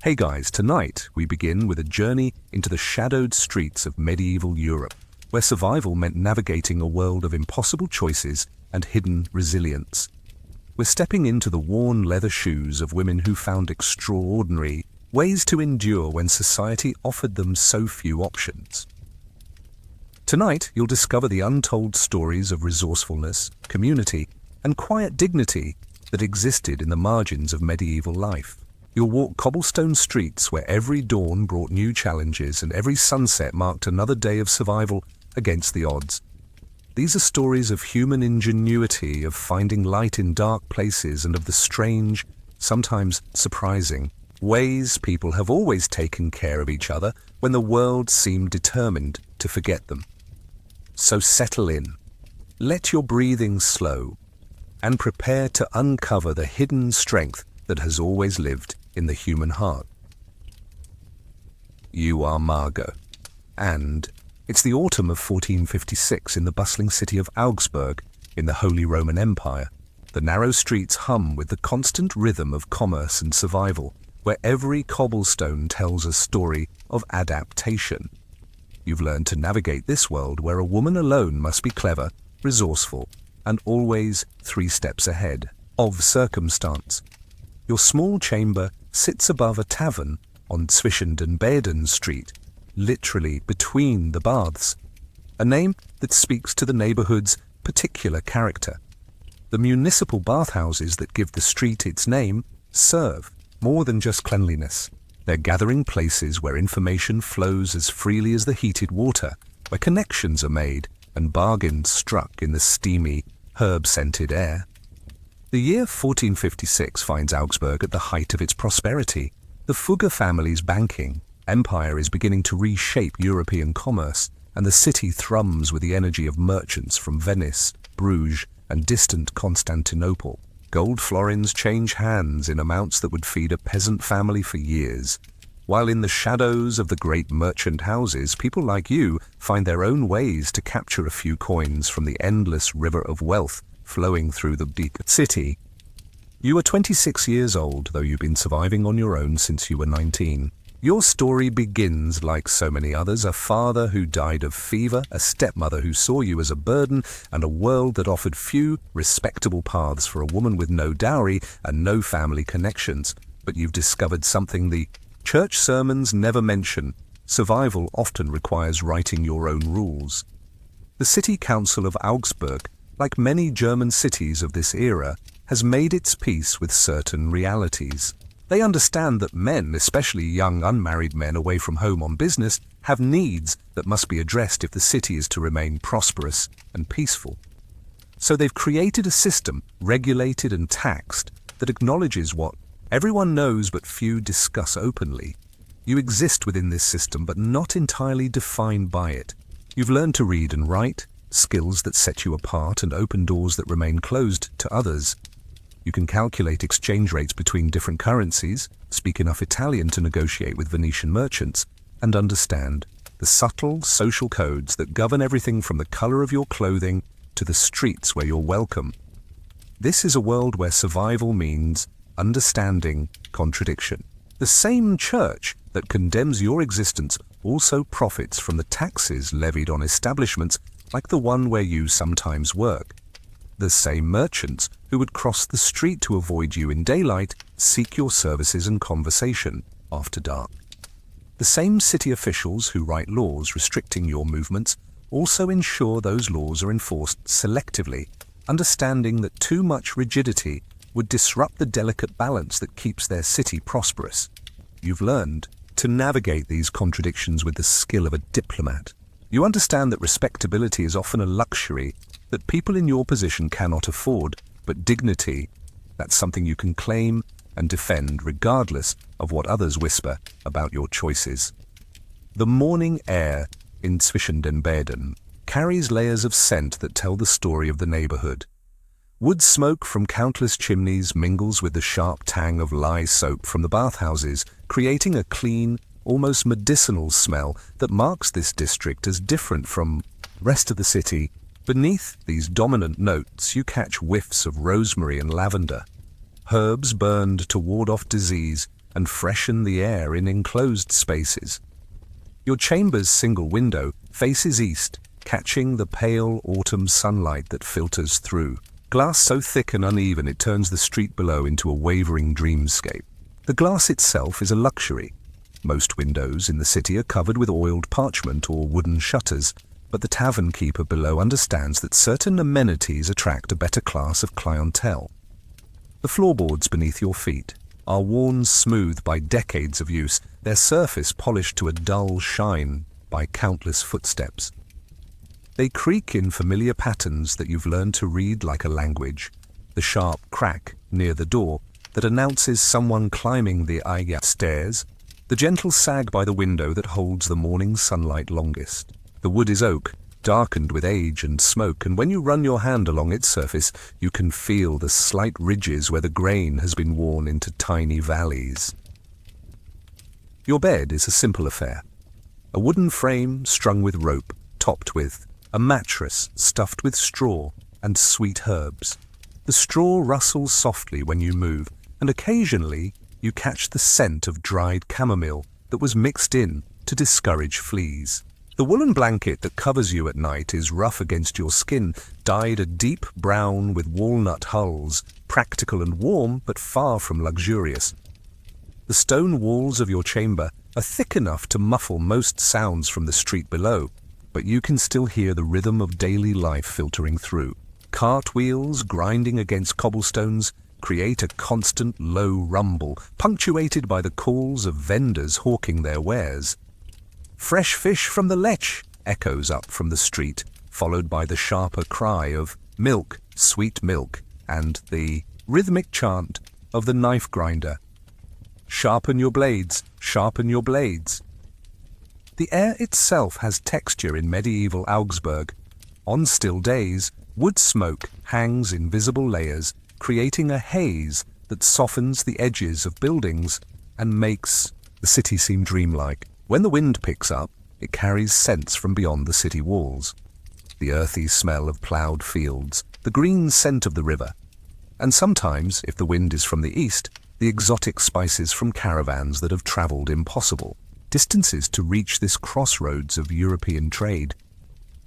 Hey guys, tonight we begin with a journey into the shadowed streets of medieval Europe, where survival meant navigating a world of impossible choices and hidden resilience. We're stepping into the worn leather shoes of women who found extraordinary ways to endure when society offered them so few options. Tonight, you'll discover the untold stories of resourcefulness, community, and quiet dignity that existed in the margins of medieval life. You'll walk cobblestone streets where every dawn brought new challenges and every sunset marked another day of survival against the odds. These are stories of human ingenuity, of finding light in dark places, and of the strange, sometimes surprising, ways people have always taken care of each other when the world seemed determined to forget them. So settle in, let your breathing slow, and prepare to uncover the hidden strength that has always lived in the human heart. You are Margot, and it's the autumn of 1456 in the bustling city of Augsburg in the Holy Roman Empire. The narrow streets hum with the constant rhythm of commerce and survival, where every cobblestone tells a story of adaptation. You've learned to navigate this world where a woman alone must be clever, resourceful, and always 3 steps ahead of circumstance. Your small chamber sits above a tavern on Zwischen Street, literally between the baths, a name that speaks to the neighborhood's particular character. The municipal bathhouses that give the street its name serve more than just cleanliness. They're gathering places where information flows as freely as the heated water, where connections are made and bargains struck in the steamy, herb-scented air. The year 1456 finds Augsburg at the height of its prosperity. The Fugger family's banking empire is beginning to reshape European commerce, and the city thrums with the energy of merchants from Venice, Bruges, and distant Constantinople. Gold florins change hands in amounts that would feed a peasant family for years, while in the shadows of the great merchant houses, people like you find their own ways to capture a few coins from the endless river of wealth flowing through the deep city. You are 26 years old, though you've been surviving on your own since you were 19. Your story begins like so many others: a father who died of fever, a stepmother who saw you as a burden, and a world that offered few respectable paths for a woman with no dowry and no family connections. But you've discovered something the church sermons never mention: survival often requires writing your own rules. The City Council of Augsburg, like many German cities of this era, has made its peace with certain realities. They understand that men, especially young unmarried men away from home on business, have needs that must be addressed if the city is to remain prosperous and peaceful. So they've created a system, regulated and taxed, that acknowledges what everyone knows but few discuss openly. You exist within this system, but not entirely defined by it. You've learned to read and write, skills that set you apart and open doors that remain closed to others. You can calculate exchange rates between different currencies, speak enough Italian to negotiate with Venetian merchants, and understand the subtle social codes that govern everything from the color of your clothing to the streets where you're welcome. This is a world where survival means understanding contradiction. The same church that condemns your existence also profits from the taxes levied on establishments like the one where you sometimes work. The same merchants who would cross the street to avoid you in daylight seek your services and conversation after dark. The same city officials who write laws restricting your movements also ensure those laws are enforced selectively, understanding that too much rigidity would disrupt the delicate balance that keeps their city prosperous. You've learned to navigate these contradictions with the skill of a diplomat. You understand that respectability is often a luxury that people in your position cannot afford, but dignity, that's something you can claim and defend regardless of what others whisper about your choices. The morning air in Zwischen carries layers of scent that tell the story of the neighborhood. Wood smoke from countless chimneys mingles with the sharp tang of lye soap from the bathhouses, creating a clean, almost medicinal smell that marks this district as different from the rest of the city. Beneath these dominant notes, you catch whiffs of rosemary and lavender, herbs burned to ward off disease and freshen the air in enclosed spaces. Your chamber's single window faces east, catching the pale autumn sunlight that filters through. Glass so thick and uneven it turns the street below into a wavering dreamscape. The glass itself is a luxury. Most windows in the city are covered with oiled parchment or wooden shutters, but the tavern keeper below understands that certain amenities attract a better class of clientele. The floorboards beneath your feet are worn smooth by decades of use, their surface polished to a dull shine by countless footsteps. They creak in familiar patterns that you've learned to read like a language, the sharp crack near the door that announces someone climbing the stairs, the gentle sag by the window that holds the morning sunlight longest. The wood is oak, darkened with age and smoke, and when you run your hand along its surface, you can feel the slight ridges where the grain has been worn into tiny valleys. Your bed is a simple affair. A wooden frame strung with rope, topped with a mattress stuffed with straw and sweet herbs. The straw rustles softly when you move, and occasionally you catch the scent of dried chamomile that was mixed in to discourage fleas. The woolen blanket that covers you at night is rough against your skin, dyed a deep brown with walnut hulls, practical and warm but far from luxurious. The stone walls of your chamber are thick enough to muffle most sounds from the street below, but you can still hear the rhythm of daily life filtering through. Cartwheels grinding against cobblestones create a constant low rumble, punctuated by the calls of vendors hawking their wares. "Fresh fish from the lech" echoes up from the street, followed by the sharper cry of "milk, sweet milk," and the rhythmic chant of the knife grinder. "Sharpen your blades, sharpen your blades." The air itself has texture in medieval Augsburg. On still days, wood smoke hangs in visible layers, creating a haze that softens the edges of buildings and makes the city seem dreamlike. When the wind picks up, it carries scents from beyond the city walls. The earthy smell of ploughed fields, the green scent of the river, and sometimes, if the wind is from the east, the exotic spices from caravans that have travelled impossible distances to reach this crossroads of European trade.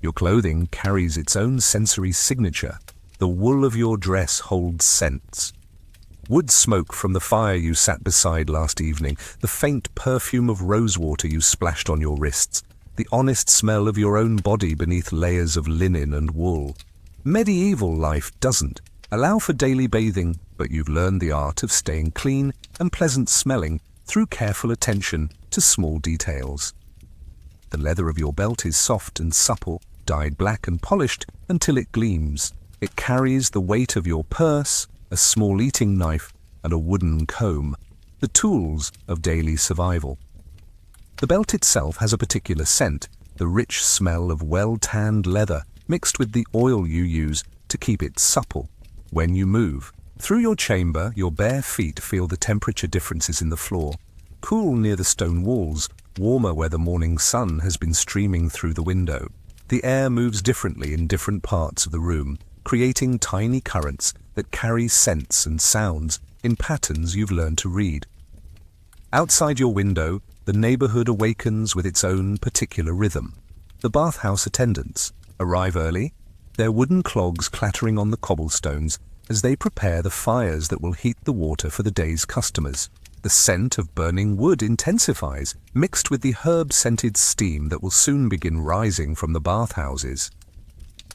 Your clothing carries its own sensory signature. The wool of your dress holds scents. Wood smoke from the fire you sat beside last evening, the faint perfume of rosewater you splashed on your wrists, the honest smell of your own body beneath layers of linen and wool. Medieval life doesn't allow for daily bathing, but you've learned the art of staying clean and pleasant smelling through careful attention to small details. The leather of your belt is soft and supple, dyed black and polished until it gleams. It carries the weight of your purse, a small eating knife, and a wooden comb, the tools of daily survival. The belt itself has a particular scent, the rich smell of well-tanned leather mixed with the oil you use to keep it supple. When you move through your chamber, your bare feet feel the temperature differences in the floor, cool near the stone walls, warmer where the morning sun has been streaming through the window. The air moves differently in different parts of the room, creating tiny currents that carry scents and sounds in patterns you've learned to read. Outside your window, the neighborhood awakens with its own particular rhythm. The bathhouse attendants arrive early, their wooden clogs clattering on the cobblestones as they prepare the fires that will heat the water for the day's customers. The scent of burning wood intensifies, mixed with the herb-scented steam that will soon begin rising from the bathhouses.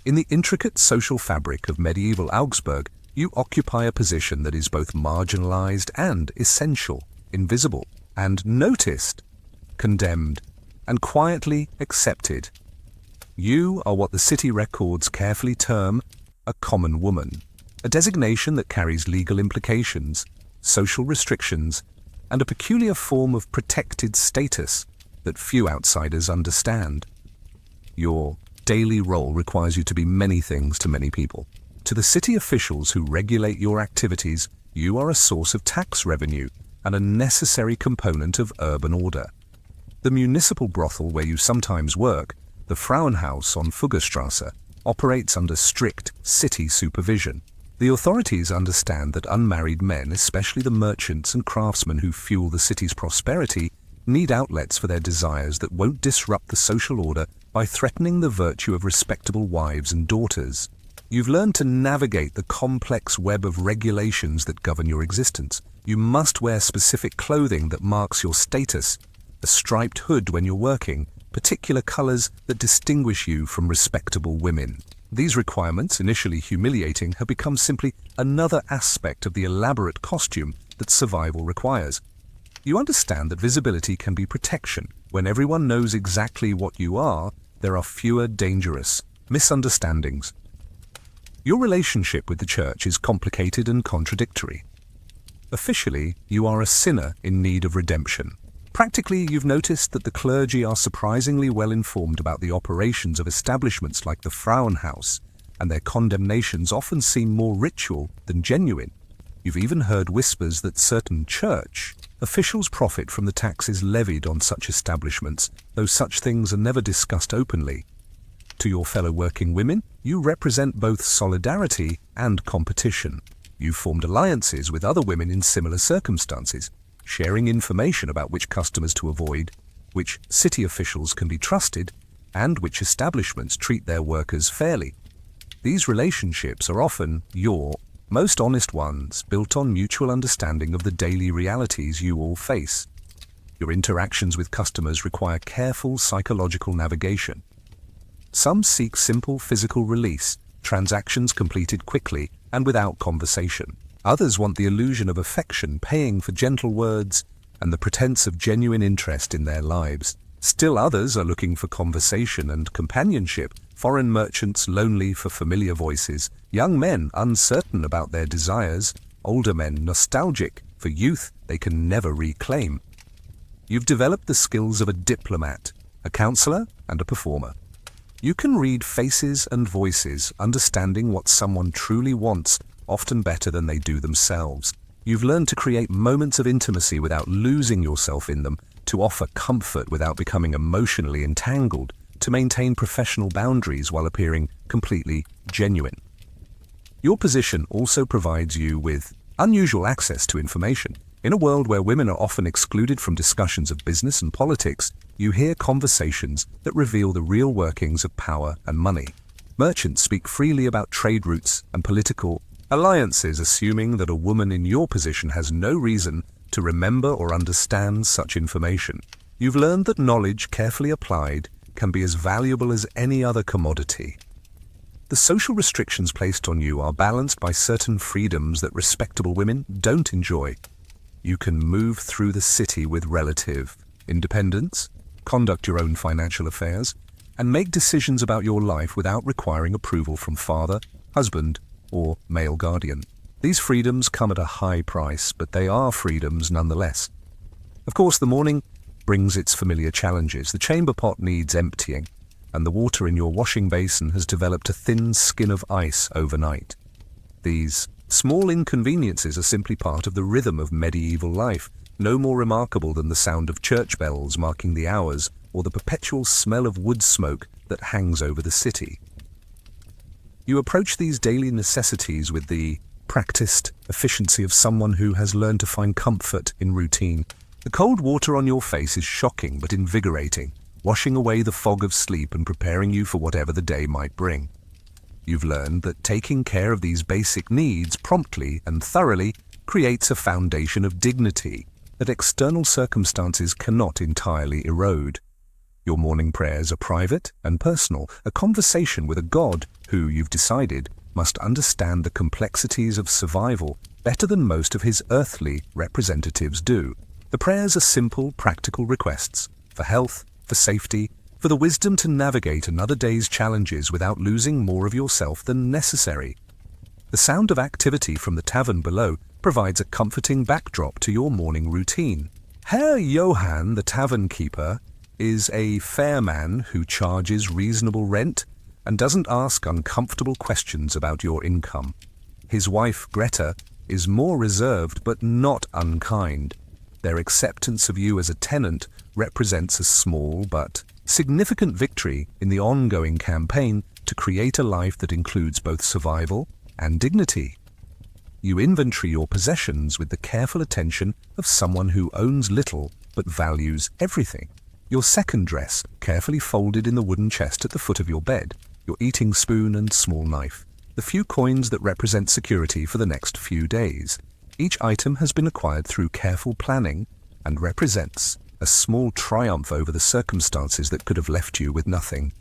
In the intricate social fabric of medieval Augsburg, you occupy a position that is both marginalized and essential, invisible and noticed, condemned and quietly accepted. You are what the city records carefully term a common woman, a designation that carries legal implications, social restrictions, and a peculiar form of protected status that few outsiders understand. Your daily role requires you to be many things to many people. To the city officials who regulate your activities, you are a source of tax revenue and a necessary component of urban order. The municipal brothel where you sometimes work, the Frauenhaus on Fuggerstrasse, operates under strict city supervision. The authorities understand that unmarried men, especially the merchants and craftsmen who fuel the city's prosperity, need outlets for their desires that won't disrupt the social order by threatening the virtue of respectable wives and daughters. You've learned to navigate the complex web of regulations that govern your existence. You must wear specific clothing that marks your status, a striped hood when you're working, particular colors that distinguish you from respectable women. These requirements, initially humiliating, have become simply another aspect of the elaborate costume that survival requires. You understand that visibility can be protection. When everyone knows exactly what you are, there are fewer dangerous misunderstandings. Your relationship with the church is complicated and contradictory. Officially, you are a sinner in need of redemption. Practically, you've noticed that the clergy are surprisingly well informed about the operations of establishments like the Frauenhaus, and their condemnations often seem more ritual than genuine. You've even heard whispers that certain church officials profit from the taxes levied on such establishments, though such things are never discussed openly. To your fellow working women, you represent both solidarity and competition. You've formed alliances with other women in similar circumstances, sharing information about which customers to avoid, which city officials can be trusted, and which establishments treat their workers fairly. These relationships are often your most honest ones, built on mutual understanding of the daily realities you all face. Your interactions with customers require careful psychological navigation. Some seek simple physical release, transactions completed quickly and without conversation. Others want the illusion of affection, paying for gentle words and the pretense of genuine interest in their lives. Still others are looking for conversation and companionship, foreign merchants lonely for familiar voices, young men uncertain about their desires, older men nostalgic for youth they can never reclaim. You've developed the skills of a diplomat, a counselor, and a performer. You can read faces and voices, understanding what someone truly wants, often better than they do themselves. You've learned to create moments of intimacy without losing yourself in them, to offer comfort without becoming emotionally entangled, to maintain professional boundaries while appearing completely genuine. Your position also provides you with unusual access to information. In a world where women are often excluded from discussions of business and politics, you hear conversations that reveal the real workings of power and money. Merchants speak freely about trade routes and political alliances, assuming that a woman in your position has no reason to remember or understand such information. You've learned that knowledge carefully applied can be as valuable as any other commodity. The social restrictions placed on you are balanced by certain freedoms that respectable women don't enjoy. You can move through the city with relative independence, conduct your own financial affairs, and make decisions about your life without requiring approval from father, husband, or male guardian. These freedoms come at a high price, but they are freedoms nonetheless. Of course, the morning brings its familiar challenges. The chamber pot needs emptying, and the water in your washing basin has developed a thin skin of ice overnight. These small inconveniences are simply part of the rhythm of medieval life, no more remarkable than the sound of church bells marking the hours or the perpetual smell of wood smoke that hangs over the city. You approach these daily necessities with the practiced efficiency of someone who has learned to find comfort in routine. The cold water on your face is shocking but invigorating, washing away the fog of sleep and preparing you for whatever the day might bring. You've learned that taking care of these basic needs promptly and thoroughly creates a foundation of dignity that external circumstances cannot entirely erode. Your morning prayers are private and personal, a conversation with a God who, you've decided, must understand the complexities of survival better than most of his earthly representatives do. The prayers are simple, practical requests for health, for safety, for the wisdom to navigate another day's challenges without losing more of yourself than necessary. The sound of activity from the tavern below provides a comforting backdrop to your morning routine. Herr Johann, the tavern keeper, is a fair man who charges reasonable rent and doesn't ask uncomfortable questions about your income. His wife, Greta, is more reserved but not unkind. Their acceptance of you as a tenant represents a small but significant victory in the ongoing campaign to create a life that includes both survival and dignity. You inventory your possessions with the careful attention of someone who owns little but values everything. Your second dress, carefully folded in the wooden chest at the foot of your bed, your eating spoon and small knife, the few coins that represent security for the next few days. Each item has been acquired through careful planning and represents a small triumph over the circumstances that could have left you with nothing.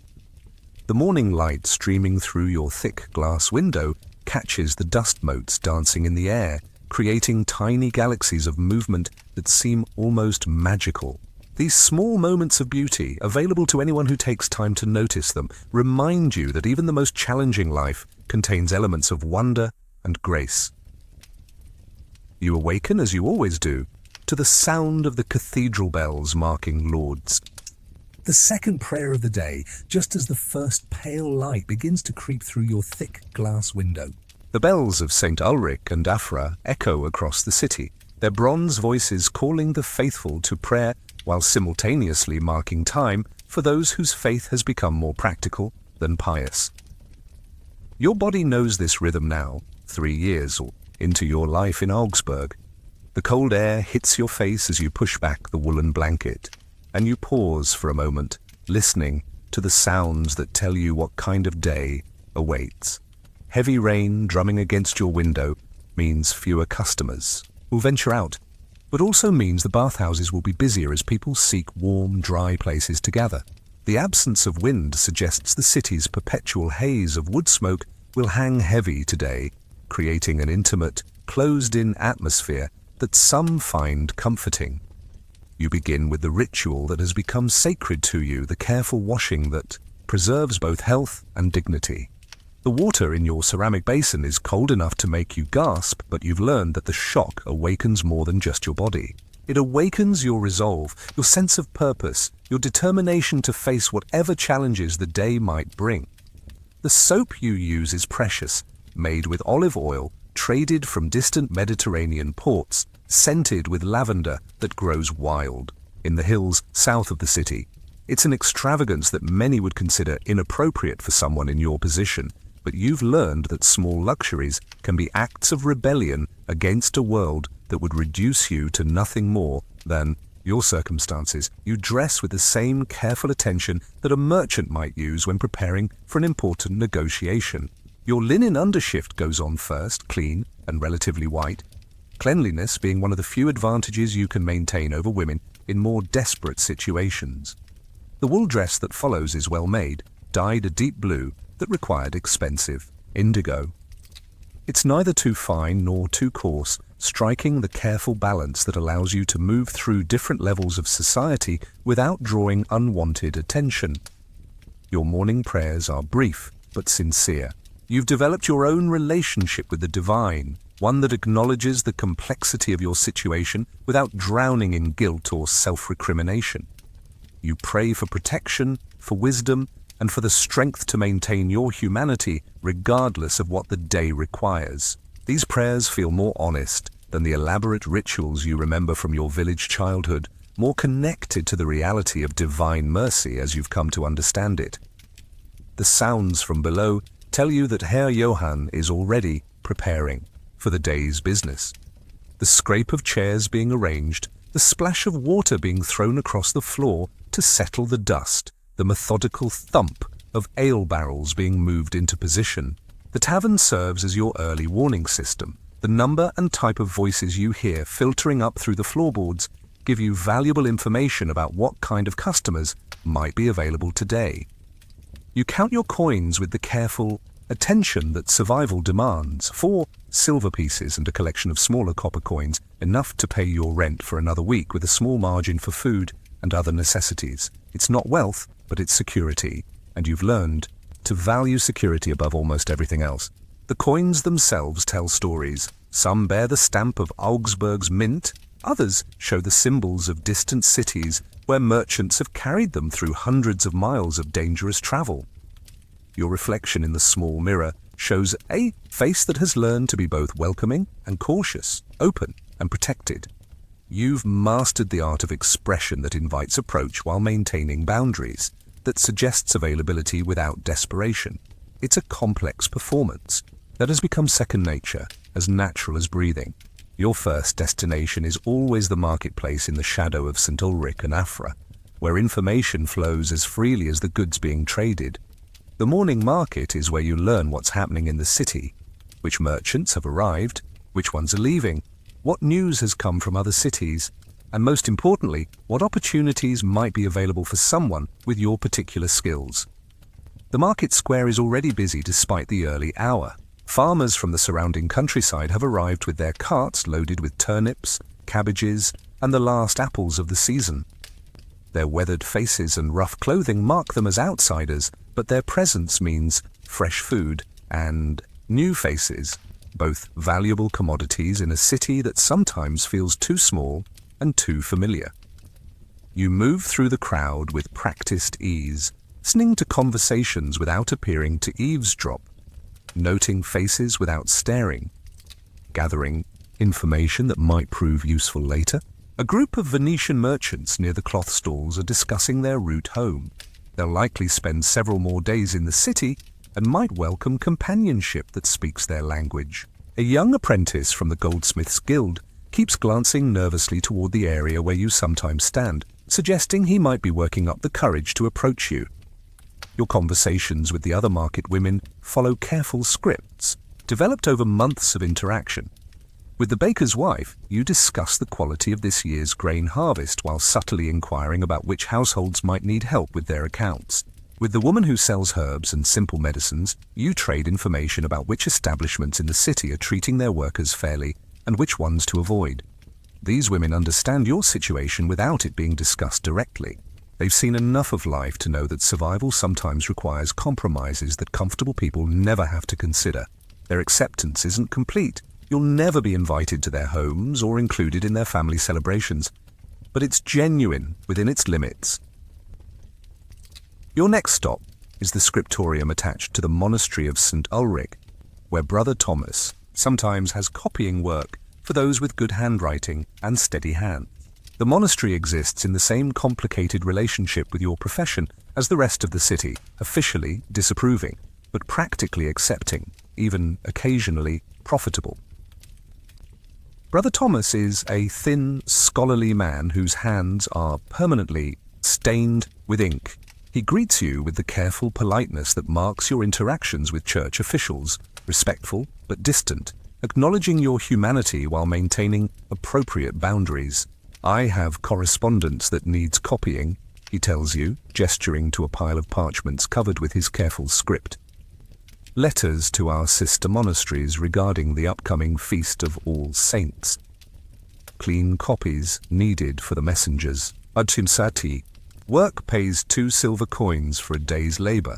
The morning light streaming through your thick glass window catches the dust motes dancing in the air, creating tiny galaxies of movement that seem almost magical. These small moments of beauty, available to anyone who takes time to notice them, remind you that even the most challenging life contains elements of wonder and grace. You awaken, as you always do, to the sound of the cathedral bells marking Lauds. The second prayer of the day, just as the first pale light begins to creep through your thick glass window. The bells of St. Ulrich and Afra echo across the city, their bronze voices calling the faithful to prayer while simultaneously marking time for those whose faith has become more practical than pious. Your body knows this rhythm now, 3 years into your life in Augsburg. The cold air hits your face as you push back the woolen blanket, and you pause for a moment, listening to the sounds that tell you what kind of day awaits. Heavy rain drumming against your window means fewer customers will venture out, but also means the bathhouses will be busier as people seek warm, dry places to gather. The absence of wind suggests the city's perpetual haze of wood smoke will hang heavy today, creating an intimate, closed-in atmosphere that some find comforting. You begin with the ritual that has become sacred to you, the careful washing that preserves both health and dignity. The water in your ceramic basin is cold enough to make you gasp, but you've learned that the shock awakens more than just your body. It awakens your resolve, your sense of purpose, your determination to face whatever challenges the day might bring. The soap you use is precious, made with olive oil, traded from distant Mediterranean ports, scented with lavender that grows wild in the hills south of the city. It's an extravagance that many would consider inappropriate for someone in your position, but you've learned that small luxuries can be acts of rebellion against a world that would reduce you to nothing more than your circumstances. You dress with the same careful attention that a merchant might use when preparing for an important negotiation. Your linen undershift goes on first, clean and relatively white, cleanliness being one of the few advantages you can maintain over women in more desperate situations. The wool dress that follows is well made, dyed a deep blue that required expensive indigo. It's neither too fine nor too coarse, striking the careful balance that allows you to move through different levels of society without drawing unwanted attention. Your morning prayers are brief but sincere. You've developed your own relationship with the divine, one that acknowledges the complexity of your situation without drowning in guilt or self-recrimination. You pray for protection, for wisdom, and for the strength to maintain your humanity regardless of what the day requires. These prayers feel more honest than the elaborate rituals you remember from your village childhood, more connected to the reality of divine mercy as you've come to understand it. The sounds from below tell you that Herr Johann is already preparing for the day's business. The scrape of chairs being arranged, the splash of water being thrown across the floor to settle the dust, the methodical thump of ale barrels being moved into position. The tavern serves as your early warning system. The number and type of voices you hear filtering up through the floorboards give you valuable information about what kind of customers might be available today. You count your coins with the careful attention that survival demands. 4 silver pieces and a collection of smaller copper coins, enough to pay your rent for another week with a small margin for food and other necessities. It's not wealth, but it's security, and you've learned to value security above almost everything else. The coins themselves tell stories. Some bear the stamp of Augsburg's mint, others show the symbols of distant cities where merchants have carried them through hundreds of miles of dangerous travel. Your reflection in the small mirror shows a face that has learned to be both welcoming and cautious, open and protected. You've mastered the art of expression that invites approach while maintaining boundaries, that suggests availability without desperation. It's a complex performance, That has become second nature, as natural as breathing. Your first destination is always the marketplace in the shadow of St. Ulrich and Afra, where information flows as freely as the goods being traded. The morning market is where you learn what's happening in the city, which merchants have arrived, which ones are leaving, what news has come from other cities, and most importantly, what opportunities might be available for someone with your particular skills. The market square is already busy despite the early hour. Farmers from the surrounding countryside have arrived with their carts loaded with turnips, cabbages, and the last apples of the season. Their weathered faces and rough clothing mark them as outsiders, but their presence means fresh food and new faces, both valuable commodities in a city that sometimes feels too small and too familiar. You move through the crowd with practiced ease, listening to conversations without appearing to eavesdrop, noting faces without staring, gathering information that might prove useful later. A group of Venetian merchants near the cloth stalls are discussing their route home. They'll likely spend several more days in the city and might welcome companionship that speaks their language. A young apprentice from the Goldsmiths Guild keeps glancing nervously toward the area where you sometimes stand, suggesting he might be working up the courage to approach you. Your conversations with the other market women follow careful scripts, developed over months of interaction. With the baker's wife, you discuss the quality of this year's grain harvest while subtly inquiring about which households might need help with their accounts. With the woman who sells herbs and simple medicines, you trade information about which establishments in the city are treating their workers fairly and which ones to avoid. These women understand your situation without it being discussed directly. They've seen enough of life to know that survival sometimes requires compromises that comfortable people never have to consider. Their acceptance isn't complete. You'll never be invited to their homes or included in their family celebrations, but it's genuine within its limits. Your next stop is the scriptorium attached to the monastery of St. Ulrich, where Brother Thomas sometimes has copying work for those with good handwriting and steady hands. The monastery exists in the same complicated relationship with your profession as the rest of the city, officially disapproving, but practically accepting, even occasionally profitable. Brother Thomas is a thin, scholarly man whose hands are permanently stained with ink. He greets you with the careful politeness that marks your interactions with church officials, respectful but distant, acknowledging your humanity while maintaining appropriate boundaries. "I have correspondence that needs copying," he tells you, gesturing to a pile of parchments covered with his careful script. "Letters to our sister monasteries regarding the upcoming Feast of All Saints. Clean copies needed for the messengers. Adhimsati. Work pays 2 silver coins for a day's labor.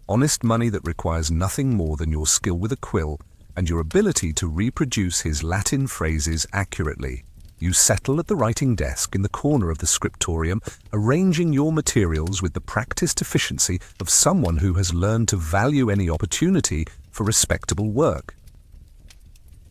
Honest money that requires nothing more than your skill with a quill and your ability to reproduce his Latin phrases accurately. You settle at the writing desk in the corner of the scriptorium, arranging your materials with the practiced efficiency of someone who has learned to value any opportunity for respectable work.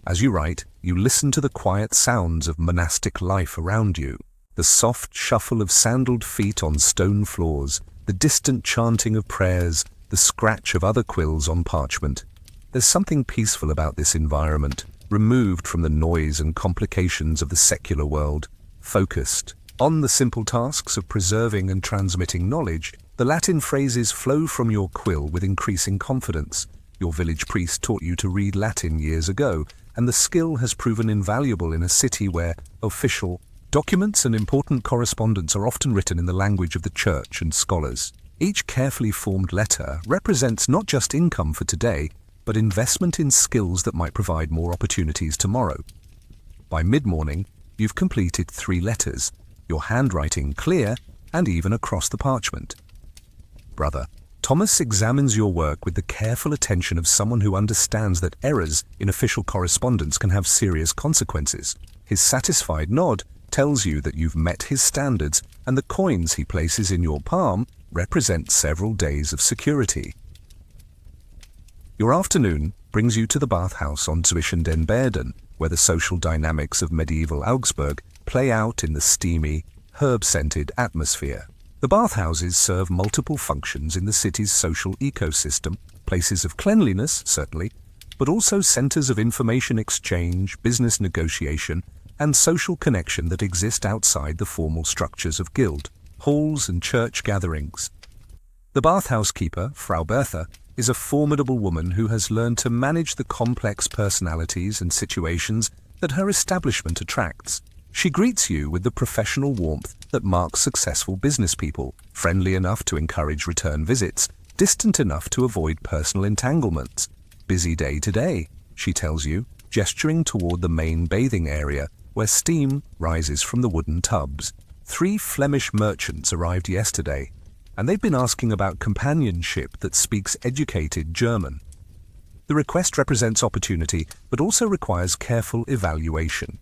As you write, you listen to the quiet sounds of monastic life around you, the soft shuffle of sandaled feet on stone floors, the distant chanting of prayers, the scratch of other quills on parchment. There's something peaceful about this environment, removed from the noise and complications of the secular world, focused on the simple tasks of preserving and transmitting knowledge. The Latin phrases flow from your quill with increasing confidence. Your village priest taught you to read Latin years ago, and the skill has proven invaluable in a city where official documents and important correspondence are often written in the language of the church and scholars. Each carefully formed letter represents not just income for today, but investment in skills that might provide more opportunities tomorrow. By mid-morning, you've completed 3 letters, your handwriting clear and even across the parchment. Brother Thomas examines your work with the careful attention of someone who understands that errors in official correspondence can have serious consequences. His satisfied nod tells you that you've met his standards, and the coins he places in your palm represent several days of security. Your afternoon brings you to the bathhouse on Zwischen den Bädern, where the social dynamics of medieval Augsburg play out in the steamy, herb-scented atmosphere. The bathhouses serve multiple functions in the city's social ecosystem, places of cleanliness, certainly, but also centers of information exchange, business negotiation, and social connection that exist outside the formal structures of guild, halls, and church gatherings. The bathhouse keeper, Frau Bertha, is a formidable woman who has learned to manage the complex personalities and situations that her establishment attracts. She greets you with the professional warmth that marks successful business people, friendly enough to encourage return visits, distant enough to avoid personal entanglements. Busy day today, she tells you, gesturing toward the main bathing area where steam rises from the wooden tubs. 3 Flemish merchants arrived yesterday, and they've been asking about companionship that speaks educated German. The request represents opportunity, but also requires careful evaluation.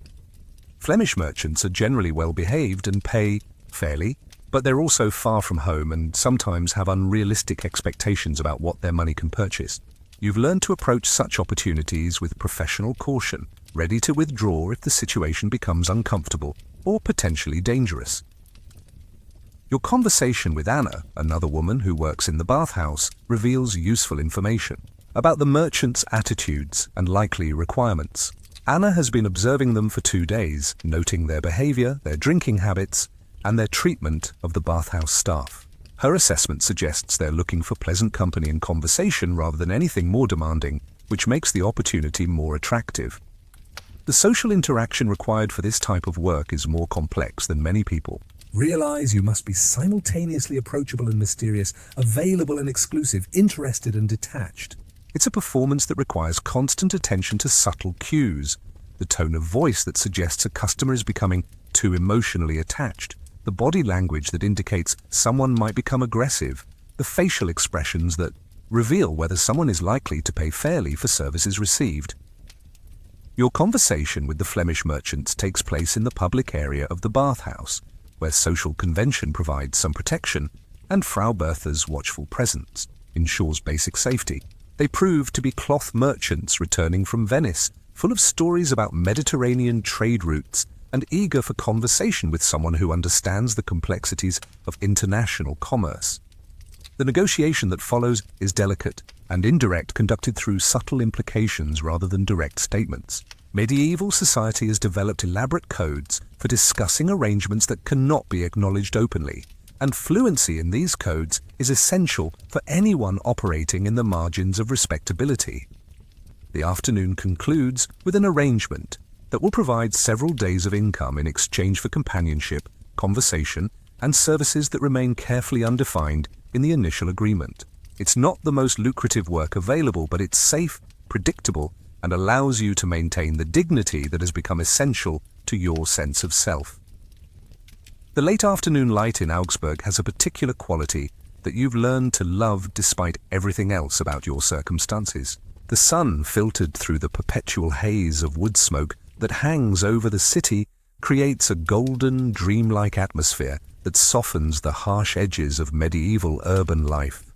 Flemish merchants are generally well-behaved and pay fairly, but they're also far from home and sometimes have unrealistic expectations about what their money can purchase. You've learned to approach such opportunities with professional caution, ready to withdraw if the situation becomes uncomfortable or potentially dangerous. Your conversation with Anna, another woman who works in the bathhouse, reveals useful information about the merchants' attitudes and likely requirements. Anna has been observing them for 2 days, noting their behavior, their drinking habits, and their treatment of the bathhouse staff. Her assessment suggests they're looking for pleasant company and conversation rather than anything more demanding, which makes the opportunity more attractive. The social interaction required for this type of work is more complex than many people realize. You must be simultaneously approachable and mysterious, available and exclusive, interested and detached. It's a performance that requires constant attention to subtle cues, the tone of voice that suggests a customer is becoming too emotionally attached, the body language that indicates someone might become aggressive, the facial expressions that reveal whether someone is likely to pay fairly for services received. Your conversation with the Flemish merchants takes place in the public area of the bathhouse, where social convention provides some protection, and Frau Bertha's watchful presence ensures basic safety. They prove to be cloth merchants returning from Venice, full of stories about Mediterranean trade routes and eager for conversation with someone who understands the complexities of international commerce. The negotiation that follows is delicate and indirect, conducted through subtle implications rather than direct statements. Medieval society has developed elaborate codes for discussing arrangements that cannot be acknowledged openly, and fluency in these codes is essential for anyone operating in the margins of respectability. The afternoon concludes with an arrangement that will provide several days of income in exchange for companionship, conversation, and services that remain carefully undefined in the initial agreement. It's not the most lucrative work available, but it's safe, predictable, and allows you to maintain the dignity that has become essential to your sense of self. The late afternoon light in Augsburg has a particular quality that you've learned to love despite everything else about your circumstances. The sun, filtered through the perpetual haze of wood smoke that hangs over the city, creates a golden, dreamlike atmosphere that softens the harsh edges of medieval urban life.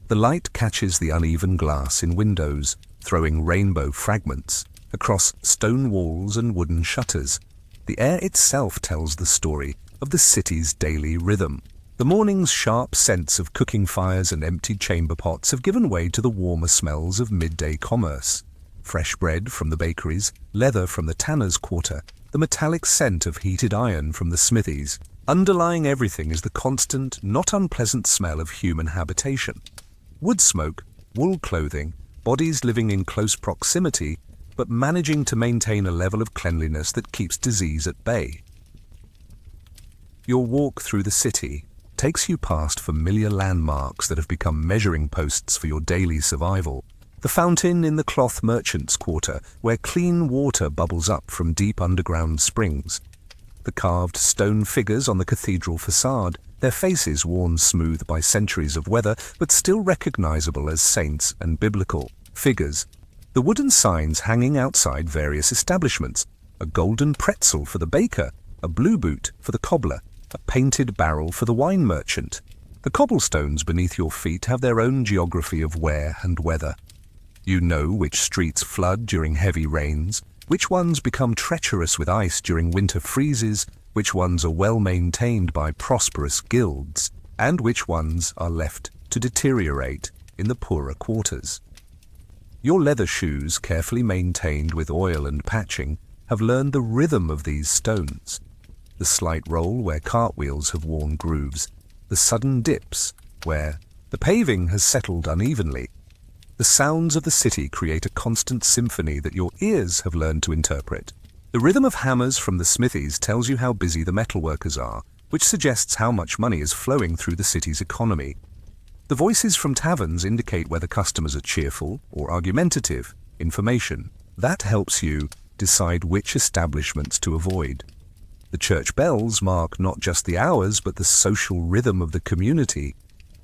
The light catches the uneven glass in windows, throwing rainbow fragments across stone walls and wooden shutters. The air itself tells the story of the city's daily rhythm. The morning's sharp scents of cooking fires and emptied chamber pots have given way to the warmer smells of midday commerce. Fresh bread from the bakeries, leather from the tanner's quarter, the metallic scent of heated iron from the smithies. Underlying everything is the constant, not unpleasant smell of human habitation. Wood smoke, wool clothing, bodies living in close proximity, but managing to maintain a level of cleanliness that keeps disease at bay. Your walk through the city takes you past familiar landmarks that have become measuring posts for your daily survival. The fountain in the cloth merchants' quarter, where clean water bubbles up from deep underground springs. The carved stone figures on the cathedral facade, their faces worn smooth by centuries of weather, but still recognizable as saints and biblical figures. The wooden signs hanging outside various establishments, a golden pretzel for the baker, a blue boot for the cobbler, a painted barrel for the wine merchant. The cobblestones beneath your feet have their own geography of wear and weather. You know which streets flood during heavy rains, which ones become treacherous with ice during winter freezes, which ones are well maintained by prosperous guilds, and which ones are left to deteriorate in the poorer quarters. Your leather shoes, carefully maintained with oil and patching, have learned the rhythm of these stones. The slight roll where cartwheels have worn grooves, the sudden dips where the paving has settled unevenly. The sounds of the city create a constant symphony that your ears have learned to interpret. The rhythm of hammers from the smithies tells you how busy the metalworkers are, which suggests how much money is flowing through the city's economy. The voices from taverns indicate whether customers are cheerful or argumentative. Information that helps you decide which establishments to avoid. The church bells mark not just the hours but the social rhythm of the community.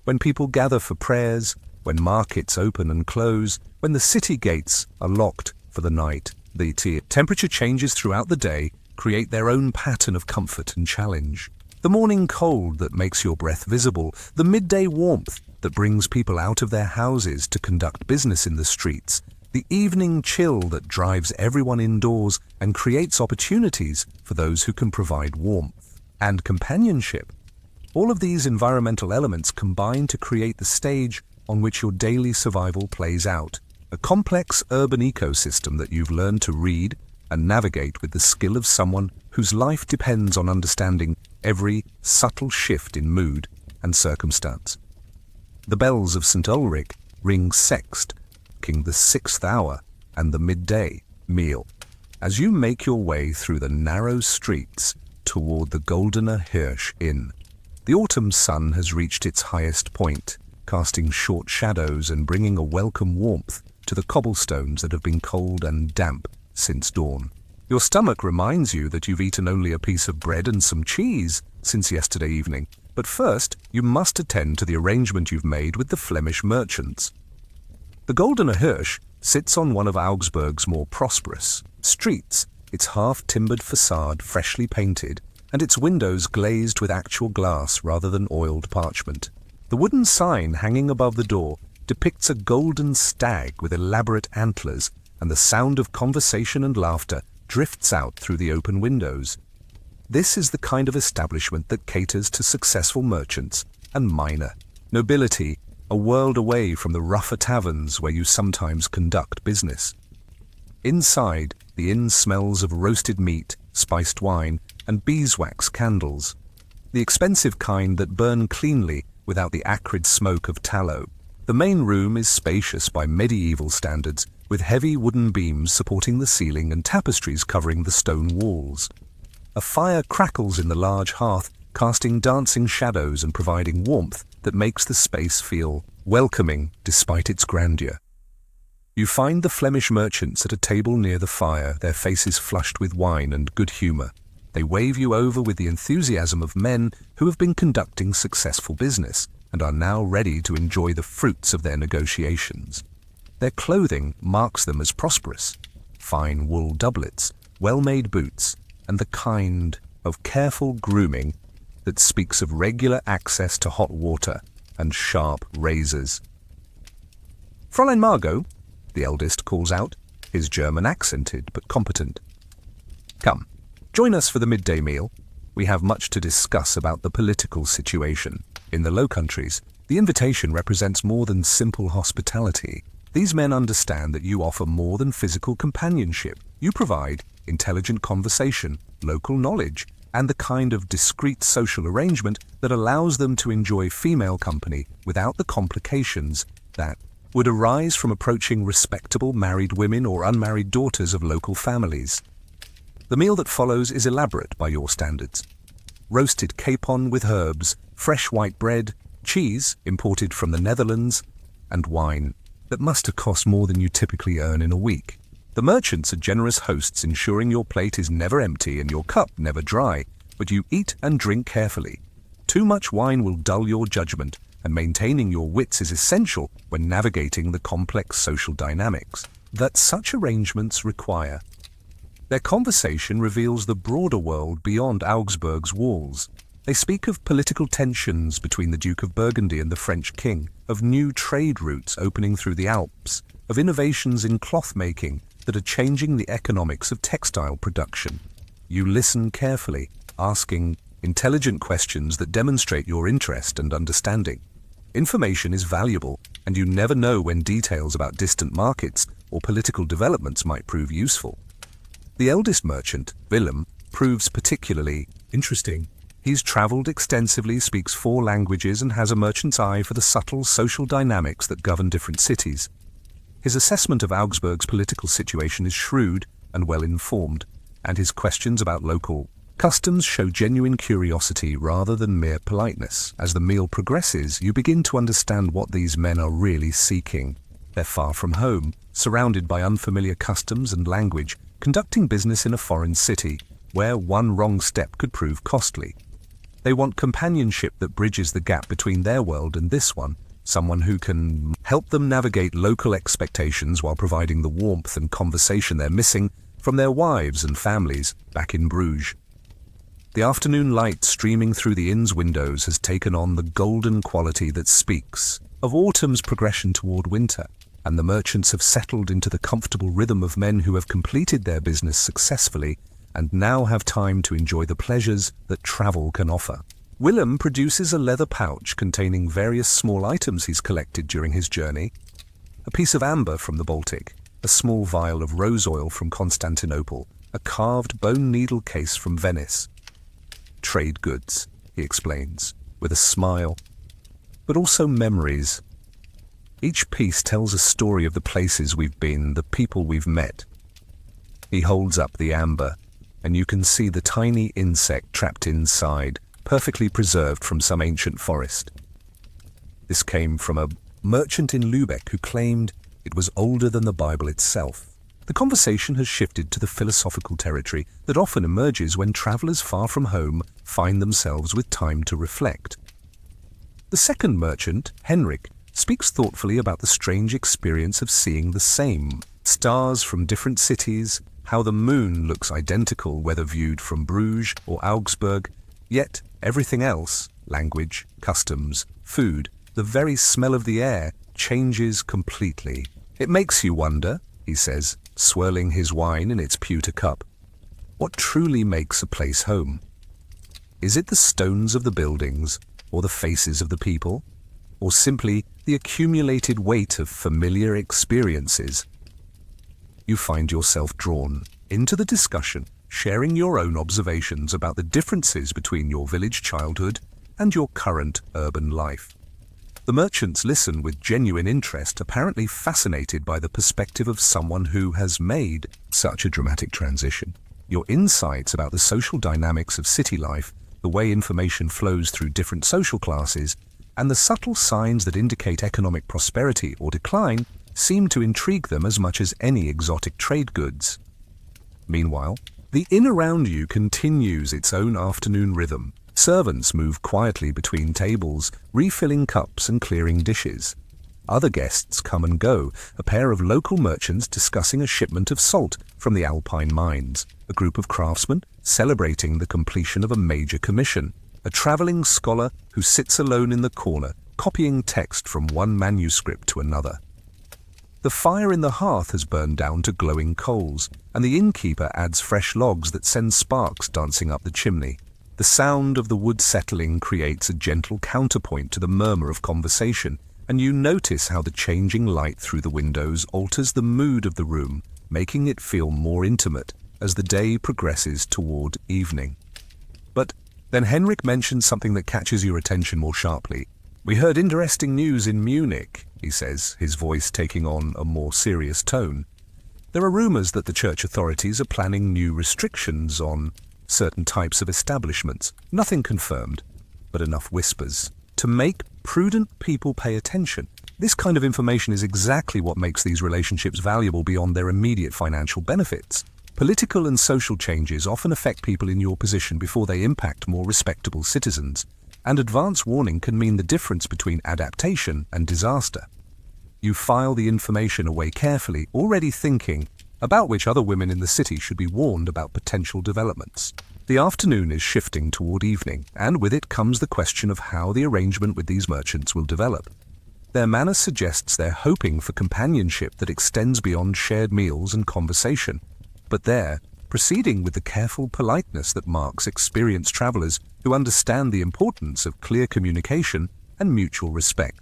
When people gather for prayers, when markets open and close, when the city gates are locked for the night, the temperature changes throughout the day create their own pattern of comfort and challenge. The morning cold that makes your breath visible, the midday warmth that brings people out of their houses to conduct business in the streets, the evening chill that drives everyone indoors and creates opportunities for those who can provide warmth and companionship. All of these environmental elements combine to create the stage on which your daily survival plays out, a complex urban ecosystem that you've learned to read and navigate with the skill of someone whose life depends on understanding every subtle shift in mood and circumstance. The bells of St. Ulrich ring sext, marking the 6th hour and the midday meal, as you make your way through the narrow streets toward the Goldener Hirsch Inn. The autumn sun has reached its highest point, casting short shadows and bringing a welcome warmth to the cobblestones that have been cold and damp since dawn. Your stomach reminds you that you've eaten only a piece of bread and some cheese since yesterday evening, but first you must attend to the arrangement you've made with the Flemish merchants. The Goldener Hirsch sits on one of Augsburg's more prosperous streets, its half-timbered facade freshly painted, and its windows glazed with actual glass rather than oiled parchment. The wooden sign hanging above the door depicts a golden stag with elaborate antlers, and the sound of conversation and laughter drifts out through the open windows. This is the kind of establishment that caters to successful merchants and minor nobility, a world away from the rougher taverns where you sometimes conduct business. Inside, the inn smells of roasted meat, spiced wine, and beeswax candles, the expensive kind that burn cleanly without the acrid smoke of tallow. The main room is spacious by medieval standards, with heavy wooden beams supporting the ceiling and tapestries covering the stone walls. A fire crackles in the large hearth, casting dancing shadows and providing warmth that makes the space feel welcoming despite its grandeur. You find the Flemish merchants at a table near the fire, their faces flushed with wine and good humor. They wave you over with the enthusiasm of men who have been conducting successful business and are now ready to enjoy the fruits of their negotiations. Their clothing marks them as prosperous. Fine wool doublets, well-made boots, and the kind of careful grooming that speaks of regular access to hot water and sharp razors. "Fräulein Margot," the eldest calls out, his German accented but competent. "Come, join us for the midday meal. We have much to discuss about the political situation. In the Low Countries, the invitation represents more than simple hospitality. These men understand that you offer more than physical companionship. You provide intelligent conversation, local knowledge, and the kind of discreet social arrangement that allows them to enjoy female company without the complications that would arise from approaching respectable married women or unmarried daughters of local families. The meal that follows is elaborate by your standards. Roasted capon with herbs, fresh white bread, cheese imported from the Netherlands, and wine that must have cost more than you typically earn in a week. The merchants are generous hosts, ensuring your plate is never empty and your cup never dry, but you eat and drink carefully. Too much wine will dull your judgment, and maintaining your wits is essential when navigating the complex social dynamics that such arrangements require. Their conversation reveals the broader world beyond Augsburg's walls. They speak of political tensions between the Duke of Burgundy and the French king, of new trade routes opening through the Alps, of innovations in cloth-making that are changing the economics of textile production. You listen carefully, asking intelligent questions that demonstrate your interest and understanding. Information is valuable, and you never know when details about distant markets or political developments might prove useful. The eldest merchant, Willem, proves particularly interesting. He's travelled extensively, speaks 4 languages, and has a merchant's eye for the subtle social dynamics that govern different cities. His assessment of Augsburg's political situation is shrewd and well-informed, and his questions about local customs show genuine curiosity rather than mere politeness. As the meal progresses, you begin to understand what these men are really seeking. They're far from home, surrounded by unfamiliar customs and language, conducting business in a foreign city, where one wrong step could prove costly. They want companionship that bridges the gap between their world and this one, someone who can help them navigate local expectations while providing the warmth and conversation they're missing from their wives and families back in Bruges. The afternoon light streaming through the inn's windows has taken on the golden quality that speaks of autumn's progression toward winter, and the merchants have settled into the comfortable rhythm of men who have completed their business successfully and now have time to enjoy the pleasures that travel can offer. Willem produces a leather pouch containing various small items he's collected during his journey: a piece of amber from the Baltic, a small vial of rose oil from Constantinople, a carved bone needle case from Venice. Trade goods, he explains, with a smile, but also memories. Each piece tells a story of the places we've been, the people we've met. He holds up the amber, and you can see the tiny insect trapped inside, perfectly preserved from some ancient forest. This came from a merchant in Lübeck who claimed it was older than the Bible itself. The conversation has shifted to the philosophical territory that often emerges when travellers far from home find themselves with time to reflect. The second merchant, Henrik, speaks thoughtfully about the strange experience of seeing the same stars from different cities, how the moon looks identical whether viewed from Bruges or Augsburg, yet everything else, language, customs, food, the very smell of the air, changes completely. It makes you wonder, he says, swirling his wine in its pewter cup, what truly makes a place home? Is it the stones of the buildings, or the faces of the people, or simply the accumulated weight of familiar experiences? You find yourself drawn into the discussion, sharing your own observations about the differences between your village childhood and your current urban life. The merchants listen with genuine interest, apparently fascinated by the perspective of someone who has made such a dramatic transition. Your insights about the social dynamics of city life, the way information flows through different social classes, and the subtle signs that indicate economic prosperity or decline seem to intrigue them as much as any exotic trade goods. Meanwhile, the inn around you continues its own afternoon rhythm. Servants move quietly between tables, refilling cups and clearing dishes. Other guests come and go, a pair of local merchants discussing a shipment of salt from the Alpine mines, a group of craftsmen celebrating the completion of a major commission, a travelling scholar who sits alone in the corner, copying text from one manuscript to another. The fire in the hearth has burned down to glowing coals, and the innkeeper adds fresh logs that send sparks dancing up the chimney. The sound of the wood settling creates a gentle counterpoint to the murmur of conversation, and you notice how the changing light through the windows alters the mood of the room, making it feel more intimate as the day progresses toward evening. But then Henrik mentions something that catches your attention more sharply. "We heard interesting news in Munich," he says, his voice taking on a more serious tone. "There are rumours that the church authorities are planning new restrictions on certain types of establishments. Nothing confirmed, but enough whispers to make prudent people pay attention. This kind of information is exactly what makes these relationships valuable beyond their immediate financial benefits. Political and social changes often affect people in your position before they impact more respectable citizens, and advance warning can mean the difference between adaptation and disaster. You file the information away carefully, already thinking about which other women in the city should be warned about potential developments. The afternoon is shifting toward evening, and with it comes the question of how the arrangement with these merchants will develop. Their manner suggests they're hoping for companionship that extends beyond shared meals and conversation, but they're proceeding with the careful politeness that marks experienced travelers who understand the importance of clear communication and mutual respect.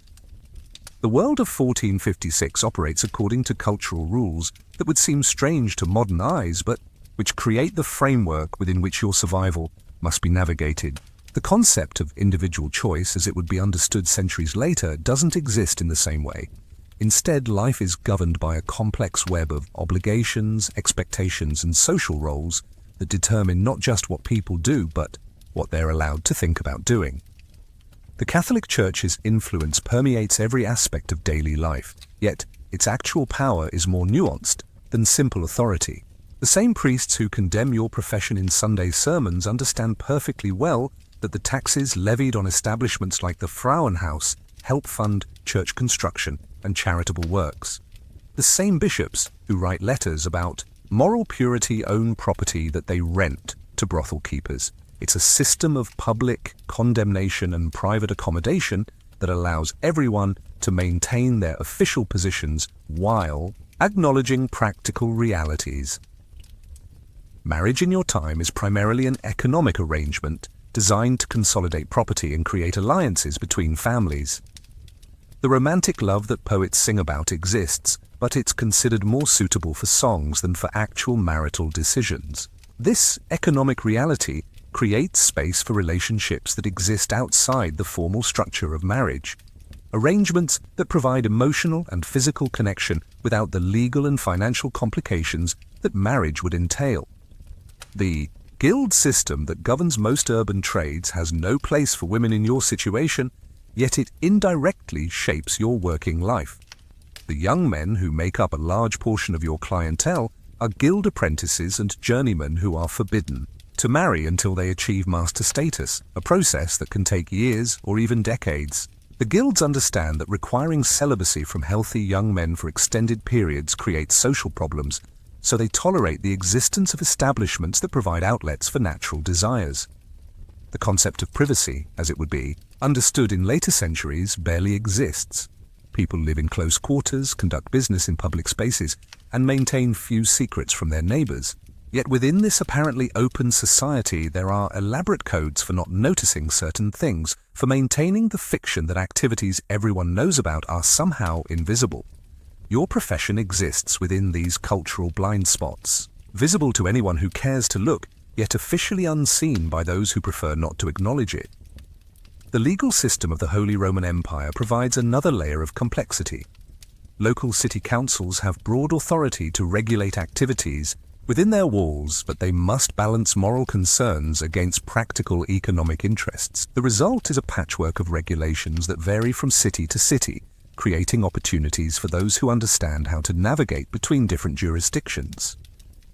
The world of 1456 operates according to cultural rules that would seem strange to modern eyes, but which create the framework within which your survival must be navigated. The concept of individual choice, as it would be understood centuries later, doesn't exist in the same way. Instead, life is governed by a complex web of obligations, expectations, and social roles that determine not just what people do, but what they're allowed to think about doing. The Catholic Church's influence permeates every aspect of daily life, yet its actual power is more nuanced than simple authority. The same priests who condemn your profession in Sunday sermons understand perfectly well that the taxes levied on establishments like the Frauenhaus help fund church construction and charitable works. The same bishops who write letters about moral purity own property that they rent to brothel keepers. It's a system of public condemnation and private accommodation that allows everyone to maintain their official positions while acknowledging practical realities. Marriage in your time is primarily an economic arrangement designed to consolidate property and create alliances between families. The romantic love that poets sing about exists, but it's considered more suitable for songs than for actual marital decisions. This economic reality creates space for relationships that exist outside the formal structure of marriage. Arrangements that provide emotional and physical connection without the legal and financial complications that marriage would entail. The guild system that governs most urban trades has no place for women in your situation, yet it indirectly shapes your working life. The young men who make up a large portion of your clientele are guild apprentices and journeymen who are forbidden to marry until they achieve master status, a process that can take years or even decades. The guilds understand that requiring celibacy from healthy young men for extended periods creates social problems, so they tolerate the existence of establishments that provide outlets for natural desires. The concept of privacy, as it would be, understood in later centuries, barely exists. People live in close quarters, conduct business in public spaces, and maintain few secrets from their neighbors. Yet within this apparently open society, there are elaborate codes for not noticing certain things, for maintaining the fiction that activities everyone knows about are somehow invisible. Your profession exists within these cultural blind spots, visible to anyone who cares to look, yet officially unseen by those who prefer not to acknowledge it. The legal system of the Holy Roman Empire provides another layer of complexity. Local city councils have broad authority to regulate activities within their walls, but they must balance moral concerns against practical economic interests. The result is a patchwork of regulations that vary from city to city, creating opportunities for those who understand how to navigate between different jurisdictions.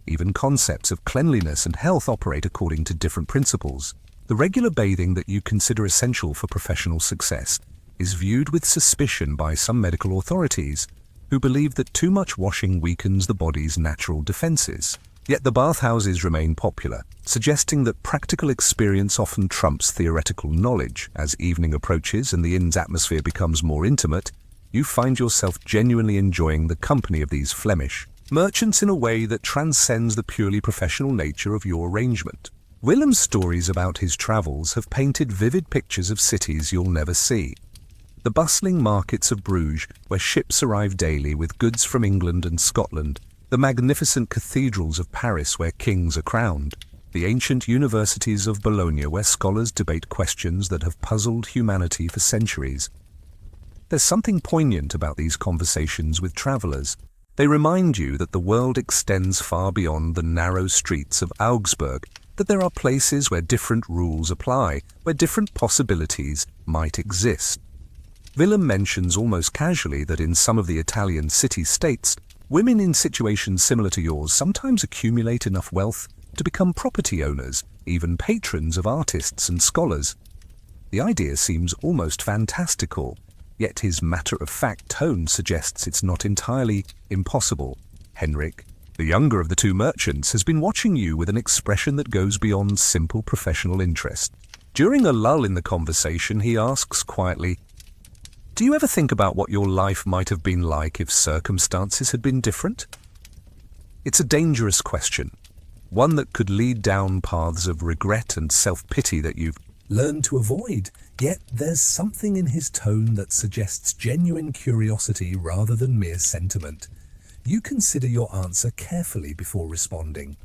Even concepts of cleanliness and health operate according to different principles. The regular bathing that you consider essential for professional success is viewed with suspicion by some medical authorities, who believe that too much washing weakens the body's natural defenses. Yet the bathhouses remain popular, suggesting that practical experience often trumps theoretical knowledge. As evening approaches and the inn's atmosphere becomes more intimate, you find yourself genuinely enjoying the company of these Flemish merchants in a way that transcends the purely professional nature of your arrangement. Willem's stories about his travels have painted vivid pictures of cities you'll never see. The bustling markets of Bruges, where ships arrive daily with goods from England and Scotland, the magnificent cathedrals of Paris where kings are crowned, the ancient universities of Bologna where scholars debate questions that have puzzled humanity for centuries. There's something poignant about these conversations with travelers. They remind you that the world extends far beyond the narrow streets of Augsburg, that there are places where different rules apply, where different possibilities might exist. Willem mentions almost casually that in some of the Italian city-states, women in situations similar to yours sometimes accumulate enough wealth to become property owners, even patrons of artists and scholars. The idea seems almost fantastical, yet his matter-of-fact tone suggests it's not entirely impossible. Henrik, the younger of the two merchants, has been watching you with an expression that goes beyond simple professional interest. During a lull in the conversation, he asks quietly, "Do you ever think about what your life might have been like if circumstances had been different?" It's a dangerous question, one that could lead down paths of regret and self-pity that you've learn to avoid, yet there's something in his tone that suggests genuine curiosity rather than mere sentiment. You consider your answer carefully before responding.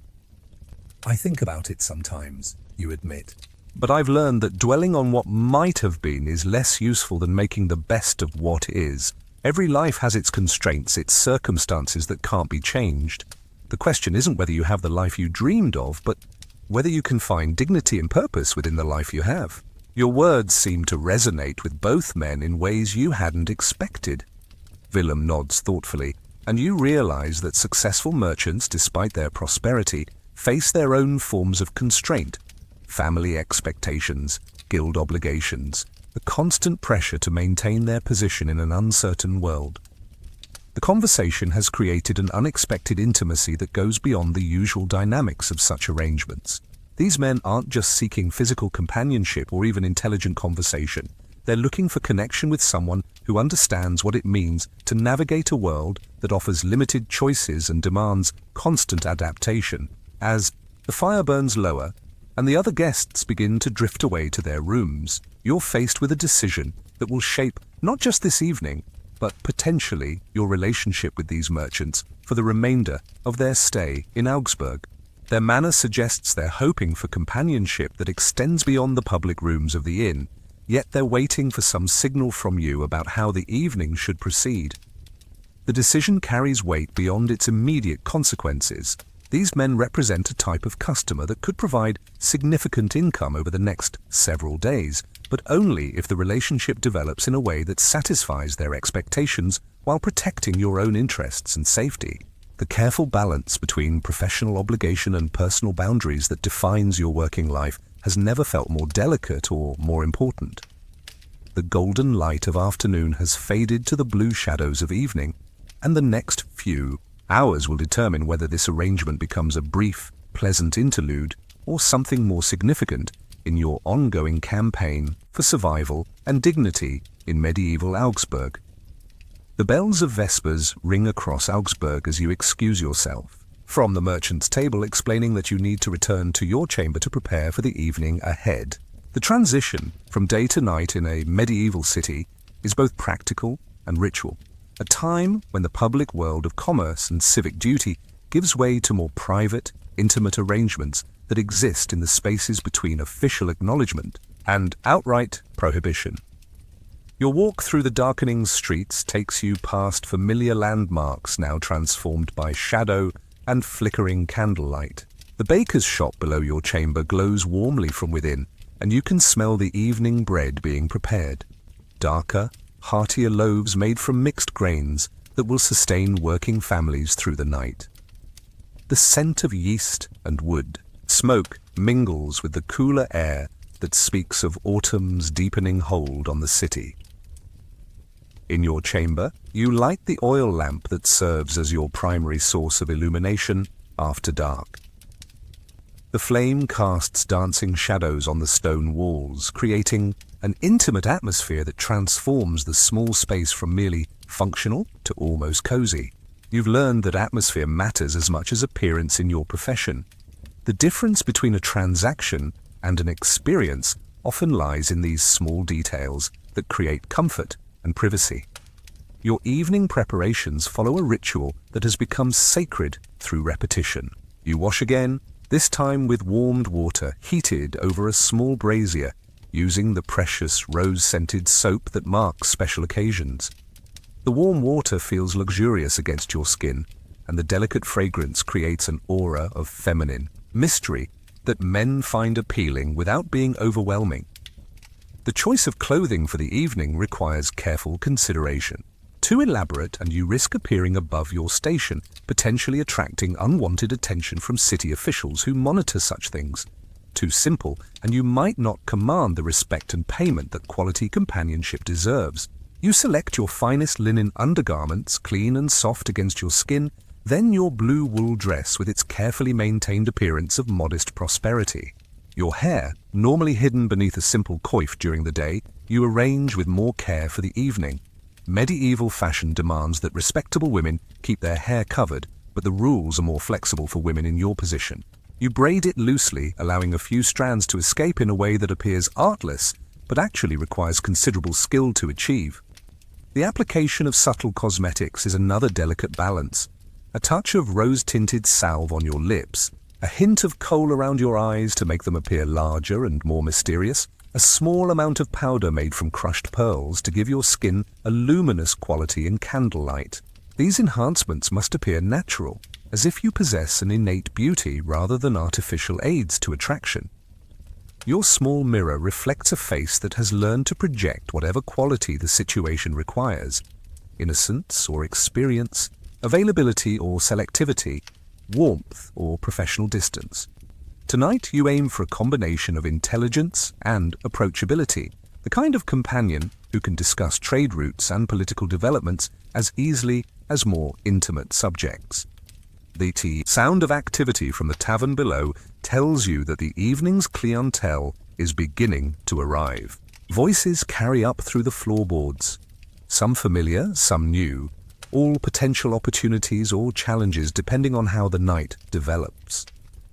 I think about it sometimes, you admit. But I've learned that dwelling on what might have been is less useful than making the best of what is. Every life has its constraints, its circumstances that can't be changed. The question isn't whether you have the life you dreamed of, but whether you can find dignity and purpose within the life you have. Your words seem to resonate with both men in ways you hadn't expected. Willem nods thoughtfully, and you realize that successful merchants, despite their prosperity, face their own forms of constraint, family expectations, guild obligations, the constant pressure to maintain their position in an uncertain world. The conversation has created an unexpected intimacy that goes beyond the usual dynamics of such arrangements. These men aren't just seeking physical companionship or even intelligent conversation. They're looking for connection with someone who understands what it means to navigate a world that offers limited choices and demands constant adaptation. As the fire burns lower and the other guests begin to drift away to their rooms, you're faced with a decision that will shape not just this evening, but potentially your relationship with these merchants for the remainder of their stay in Augsburg. Their manner suggests they're hoping for companionship that extends beyond the public rooms of the inn, yet they're waiting for some signal from you about how the evening should proceed. The decision carries weight beyond its immediate consequences. These men represent a type of customer that could provide significant income over the next several days, but only if the relationship develops in a way that satisfies their expectations while protecting your own interests and safety. The careful balance between professional obligation and personal boundaries that defines your working life has never felt more delicate or more important. The golden light of afternoon has faded to the blue shadows of evening, and the next few hours will determine whether this arrangement becomes a brief, pleasant interlude or something more significant in your ongoing campaign for survival and dignity in medieval Augsburg. The bells of Vespers ring across Augsburg as you excuse yourself from the merchant's table, explaining that you need to return to your chamber to prepare for the evening ahead. The transition from day to night in a medieval city is both practical and ritual, a time when the public world of commerce and civic duty gives way to more private, intimate arrangements that exist in the spaces between official acknowledgement and outright prohibition. Your walk through the darkening streets takes you past familiar landmarks now transformed by shadow and flickering candlelight. The baker's shop below your chamber glows warmly from within, and you can smell the evening bread being prepared. Darker, heartier loaves made from mixed grains that will sustain working families through the night. The scent of yeast and wood, smoke mingles with the cooler air that speaks of autumn's deepening hold on the city. In your chamber, you light the oil lamp that serves as your primary source of illumination after dark. The flame casts dancing shadows on the stone walls, creating an intimate atmosphere that transforms the small space from merely functional to almost cozy. You've learned that atmosphere matters as much as appearance in your profession. The difference between a transaction and an experience often lies in these small details that create comfort and privacy. Your evening preparations follow a ritual that has become sacred through repetition. You wash again, this time with warmed water heated over a small brazier, using the precious rose-scented soap that marks special occasions. The warm water feels luxurious against your skin, and the delicate fragrance creates an aura of feminine mystery that men find appealing without being overwhelming. The choice of clothing for the evening requires careful consideration. Too elaborate and you risk appearing above your station, potentially attracting unwanted attention from city officials who monitor such things. Too simple and you might not command the respect and payment that quality companionship deserves. You select your finest linen undergarments, clean and soft against your skin, then your blue wool dress with its carefully maintained appearance of modest prosperity. Your hair, normally hidden beneath a simple coif during the day, you arrange with more care for the evening. Medieval fashion demands that respectable women keep their hair covered, but the rules are more flexible for women in your position. You braid it loosely, allowing a few strands to escape in a way that appears artless, but actually requires considerable skill to achieve. The application of subtle cosmetics is another delicate balance. A touch of rose-tinted salve on your lips, a hint of kohl around your eyes to make them appear larger and more mysterious, a small amount of powder made from crushed pearls to give your skin a luminous quality in candlelight. These enhancements must appear natural, as if you possess an innate beauty rather than artificial aids to attraction. Your small mirror reflects a face that has learned to project whatever quality the situation requires: innocence or experience, availability or selectivity, warmth or professional distance. Tonight you aim for a combination of intelligence and approachability, the kind of companion who can discuss trade routes and political developments as easily as more intimate subjects. The sound of activity from the tavern below tells you that the evening's clientele is beginning to arrive. Voices carry up through the floorboards, some familiar, some new, all potential opportunities or challenges depending on how the night develops.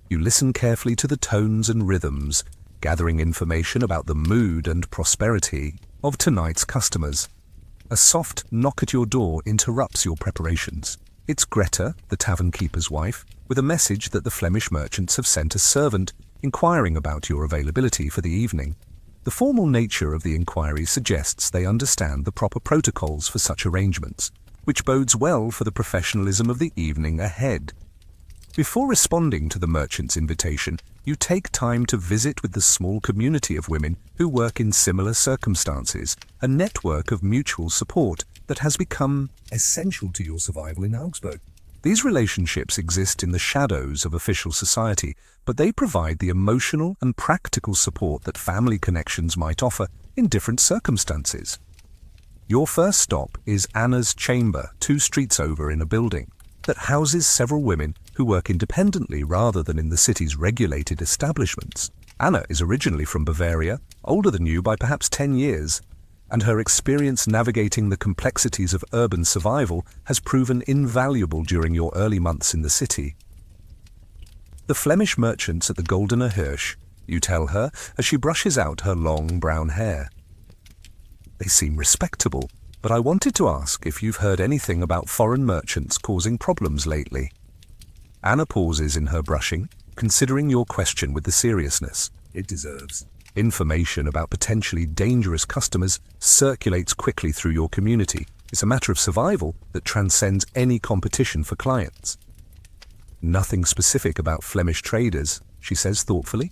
You listen carefully to the tones and rhythms, gathering information about the mood and prosperity of tonight's customers. A soft knock at your door interrupts your preparations. It's Greta, the tavern keeper's wife, with a message that the Flemish merchants have sent a servant inquiring about your availability for the evening. The formal nature of the inquiry suggests they understand the proper protocols for such arrangements, which bodes well for the professionalism of the evening ahead. Before responding to the merchant's invitation, you take time to visit with the small community of women who work in similar circumstances, a network of mutual support that has become essential to your survival in Augsburg. These relationships exist in the shadows of official society, but they provide the emotional and practical support that family connections might offer in different circumstances. Your first stop is Anna's chamber, 2 streets over in a building that houses several women who work independently rather than in the city's regulated establishments. Anna is originally from Bavaria, older than you by perhaps 10 years, and her experience navigating the complexities of urban survival has proven invaluable during your early months in the city. The Flemish merchants at the Goldener Hirsch, you tell her as she brushes out her long brown hair. They seem respectable, but I wanted to ask if you've heard anything about foreign merchants causing problems lately. Anna pauses in her brushing, considering your question with the seriousness it deserves. Information about potentially dangerous customers circulates quickly through your community. It's a matter of survival that transcends any competition for clients. Nothing specific about Flemish traders, she says thoughtfully.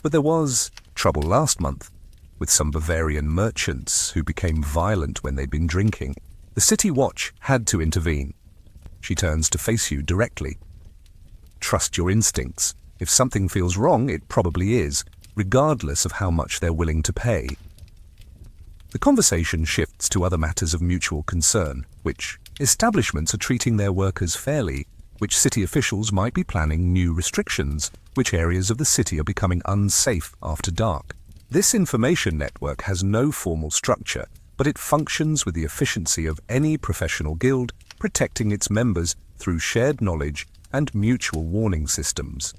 But there was trouble last month, with some Bavarian merchants who became violent when they'd been drinking. The City Watch had to intervene. She turns to face you directly. Trust your instincts. If something feels wrong, it probably is, regardless of how much they're willing to pay. The conversation shifts to other matters of mutual concern, which establishments are treating their workers fairly, which city officials might be planning new restrictions, which areas of the city are becoming unsafe after dark. This information network has no formal structure, but it functions with the efficiency of any professional guild, protecting its members through shared knowledge and mutual warning systems.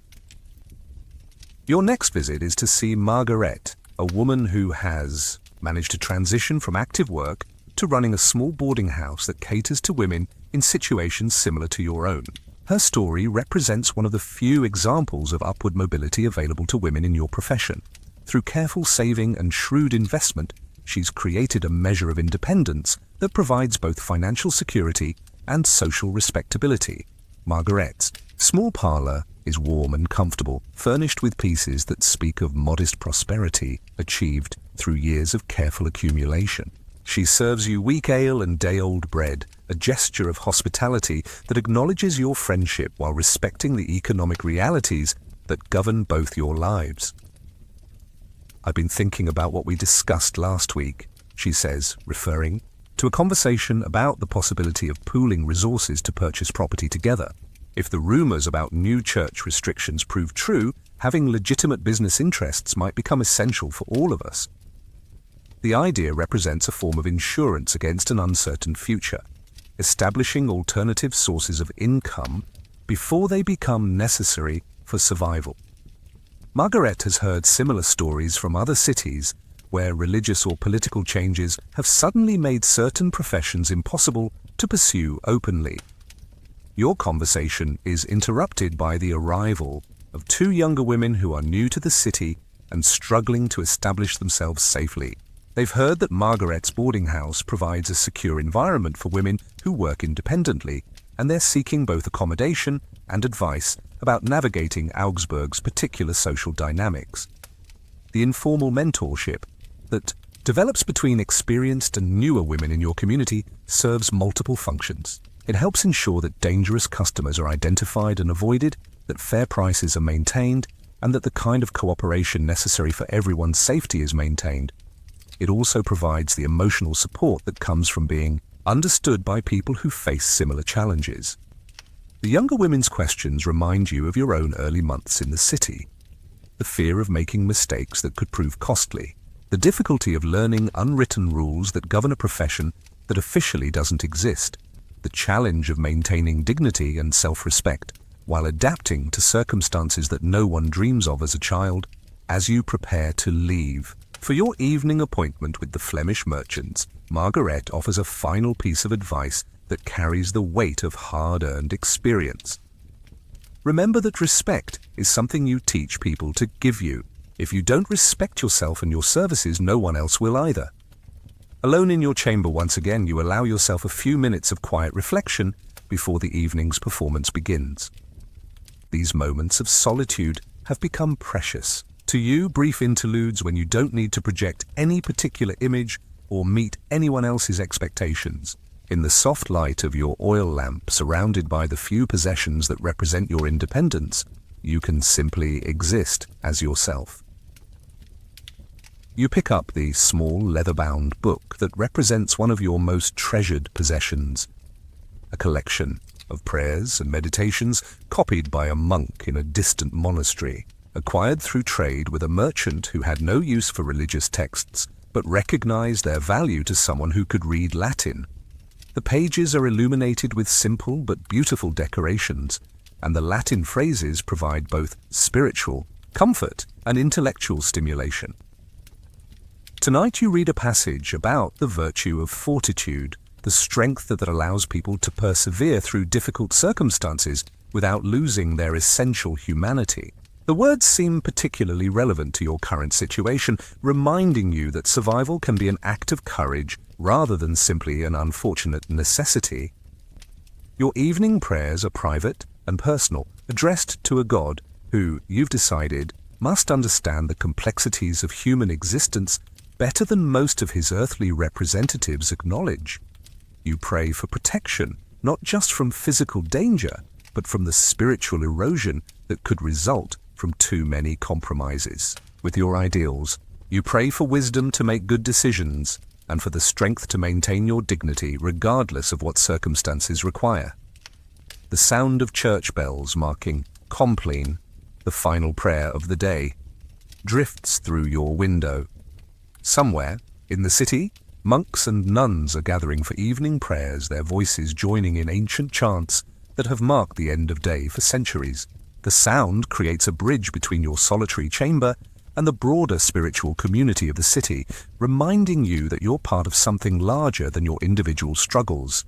Your next visit is to see Margot, a woman who has managed to transition from active work to running a small boarding house that caters to women in situations similar to your own. Her story represents one of the few examples of upward mobility available to women in your profession. Through careful saving and shrewd investment, she's created a measure of independence that provides both financial security and social respectability. Margaret's small parlour is warm and comfortable, furnished with pieces that speak of modest prosperity achieved through years of careful accumulation. She serves you weak ale and day-old bread, a gesture of hospitality that acknowledges your friendship while respecting the economic realities that govern both your lives. I've been thinking about what we discussed last week, she says, referring to a conversation about the possibility of pooling resources to purchase property together. If the rumours about new church restrictions prove true, having legitimate business interests might become essential for all of us. The idea represents a form of insurance against an uncertain future, establishing alternative sources of income before they become necessary for survival. Margot has heard similar stories from other cities where religious or political changes have suddenly made certain professions impossible to pursue openly. Your conversation is interrupted by the arrival of two younger women who are new to the city and struggling to establish themselves safely. They've heard that Margaret's boarding house provides a secure environment for women who work independently, and they're seeking both accommodation and advice about navigating Augsburg's particular social dynamics. The informal mentorship that develops between experienced and newer women in your community serves multiple functions. It helps ensure that dangerous customers are identified and avoided, that fair prices are maintained, and that the kind of cooperation necessary for everyone's safety is maintained. It also provides the emotional support that comes from being understood by people who face similar challenges. The younger women's questions remind you of your own early months in the city. The fear of making mistakes that could prove costly. The difficulty of learning unwritten rules that govern a profession that officially doesn't exist. The challenge of maintaining dignity and self-respect while adapting to circumstances that no one dreams of as a child. As you prepare to leave for your evening appointment with the Flemish merchants, Margaret offers a final piece of advice that carries the weight of hard-earned experience. Remember that respect is something you teach people to give you. If you don't respect yourself and your services, no one else will either. Alone in your chamber once again, you allow yourself a few minutes of quiet reflection before the evening's performance begins. These moments of solitude have become precious. To you, brief interludes when you don't need to project any particular image or meet anyone else's expectations. In the soft light of your oil lamp, surrounded by the few possessions that represent your independence, you can simply exist as yourself. You pick up the small leather-bound book that represents one of your most treasured possessions, a collection of prayers and meditations copied by a monk in a distant monastery, acquired through trade with a merchant who had no use for religious texts but recognized their value to someone who could read Latin. The pages are illuminated with simple but beautiful decorations, and the Latin phrases provide both spiritual comfort and intellectual stimulation. Tonight you read a passage about the virtue of fortitude, the strength that allows people to persevere through difficult circumstances without losing their essential humanity. The words seem particularly relevant to your current situation, reminding you that survival can be an act of courage rather than simply an unfortunate necessity. Your evening prayers are private and personal, addressed to a God who, you've decided, must understand the complexities of human existence better than most of his earthly representatives acknowledge. You pray for protection, not just from physical danger, but from the spiritual erosion that could result from too many compromises with your ideals. You pray for wisdom to make good decisions and for the strength to maintain your dignity regardless of what circumstances require. The sound of church bells marking Compline, the final prayer of the day, drifts through your window. Somewhere in the city, monks and nuns are gathering for evening prayers, their voices joining in ancient chants that have marked the end of day for centuries. The sound creates a bridge between your solitary chamber and the broader spiritual community of the city, reminding you that you're part of something larger than your individual struggles.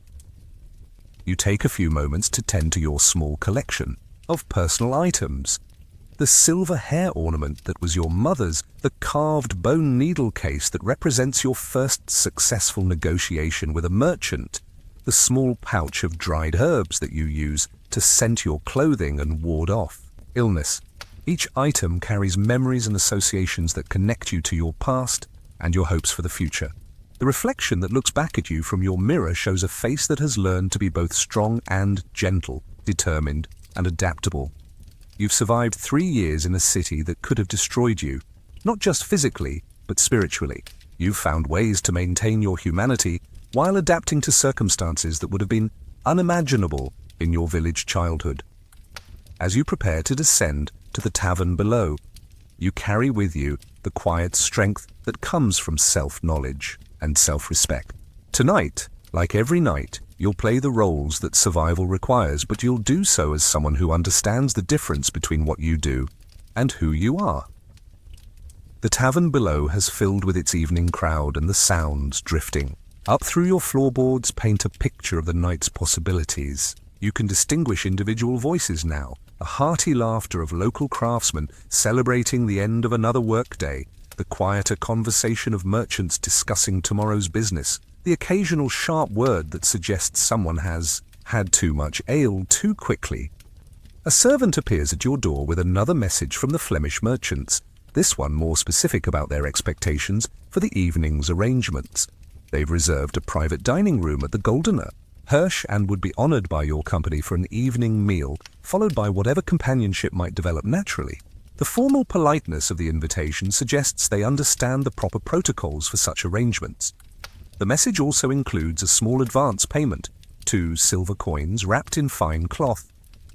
You take a few moments to tend to your small collection of personal items. The silver hair ornament that was your mother's, the carved bone needle case that represents your first successful negotiation with a merchant, the small pouch of dried herbs that you use to scent your clothing and ward off illness. Each item carries memories and associations that connect you to your past and your hopes for the future. The reflection that looks back at you from your mirror shows a face that has learned to be both strong and gentle, determined and adaptable. You've survived 3 years in a city that could have destroyed you, not just physically, but spiritually. You've found ways to maintain your humanity while adapting to circumstances that would have been unimaginable in your village childhood. As you prepare to descend to the tavern below, you carry with you the quiet strength that comes from self-knowledge and self-respect. Tonight, like every night, You'll play the roles that survival requires, but you'll do so as someone who understands the difference between what you do and who you are. The tavern below has filled with its evening crowd, and the sounds drifting up through your floorboards paint a picture of the night's possibilities. You can distinguish individual voices now, a hearty laughter of local craftsmen celebrating the end of another workday, the quieter conversation of merchants discussing tomorrow's business, the occasional sharp word that suggests someone has had too much ale too quickly. A servant appears at your door with another message from the Flemish merchants, this one more specific about their expectations for the evening's arrangements. They've reserved a private dining room at the Goldener. Hirsch and would be honoured by your company for an evening meal, followed by whatever companionship might develop naturally. The formal politeness of the invitation suggests they understand the proper protocols for such arrangements. The message also includes a small advance payment, 2 silver coins wrapped in fine cloth,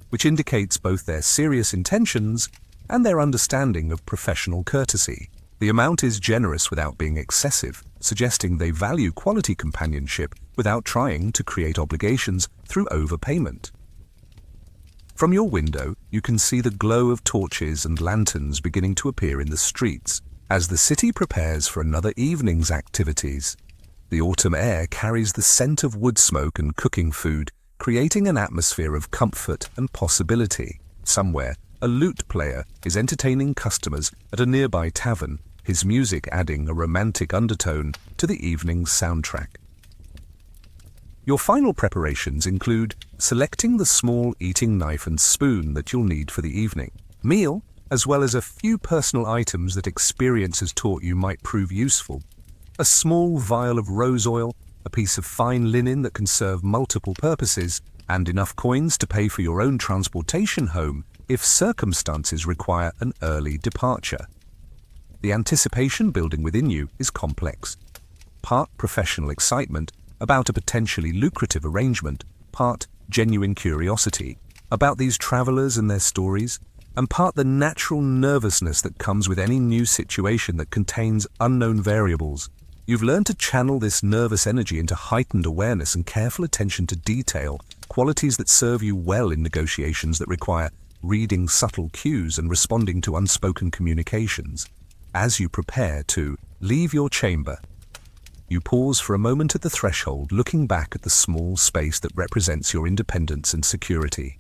which indicates both their serious intentions and their understanding of professional courtesy. The amount is generous without being excessive, suggesting they value quality companionship without trying to create obligations through overpayment. From your window, you can see the glow of torches and lanterns beginning to appear in the streets as the city prepares for another evening's activities. The autumn air carries the scent of wood smoke and cooking food, creating an atmosphere of comfort and possibility. Somewhere, a lute player is entertaining customers at a nearby tavern, his music adding a romantic undertone to the evening's soundtrack. Your final preparations include selecting the small eating knife and spoon that you'll need for the evening meal, as well as a few personal items that experience has taught you might prove useful. A small vial of rose oil, a piece of fine linen that can serve multiple purposes, and enough coins to pay for your own transportation home if circumstances require an early departure. The anticipation building within you is complex. Part professional excitement about a potentially lucrative arrangement, part genuine curiosity about these travelers and their stories, and part the natural nervousness that comes with any new situation that contains unknown variables. You've learned to channel this nervous energy into heightened awareness and careful attention to detail, qualities that serve you well in negotiations that require reading subtle cues and responding to unspoken communications. As you prepare to leave your chamber, you pause for a moment at the threshold, looking back at the small space that represents your independence and security.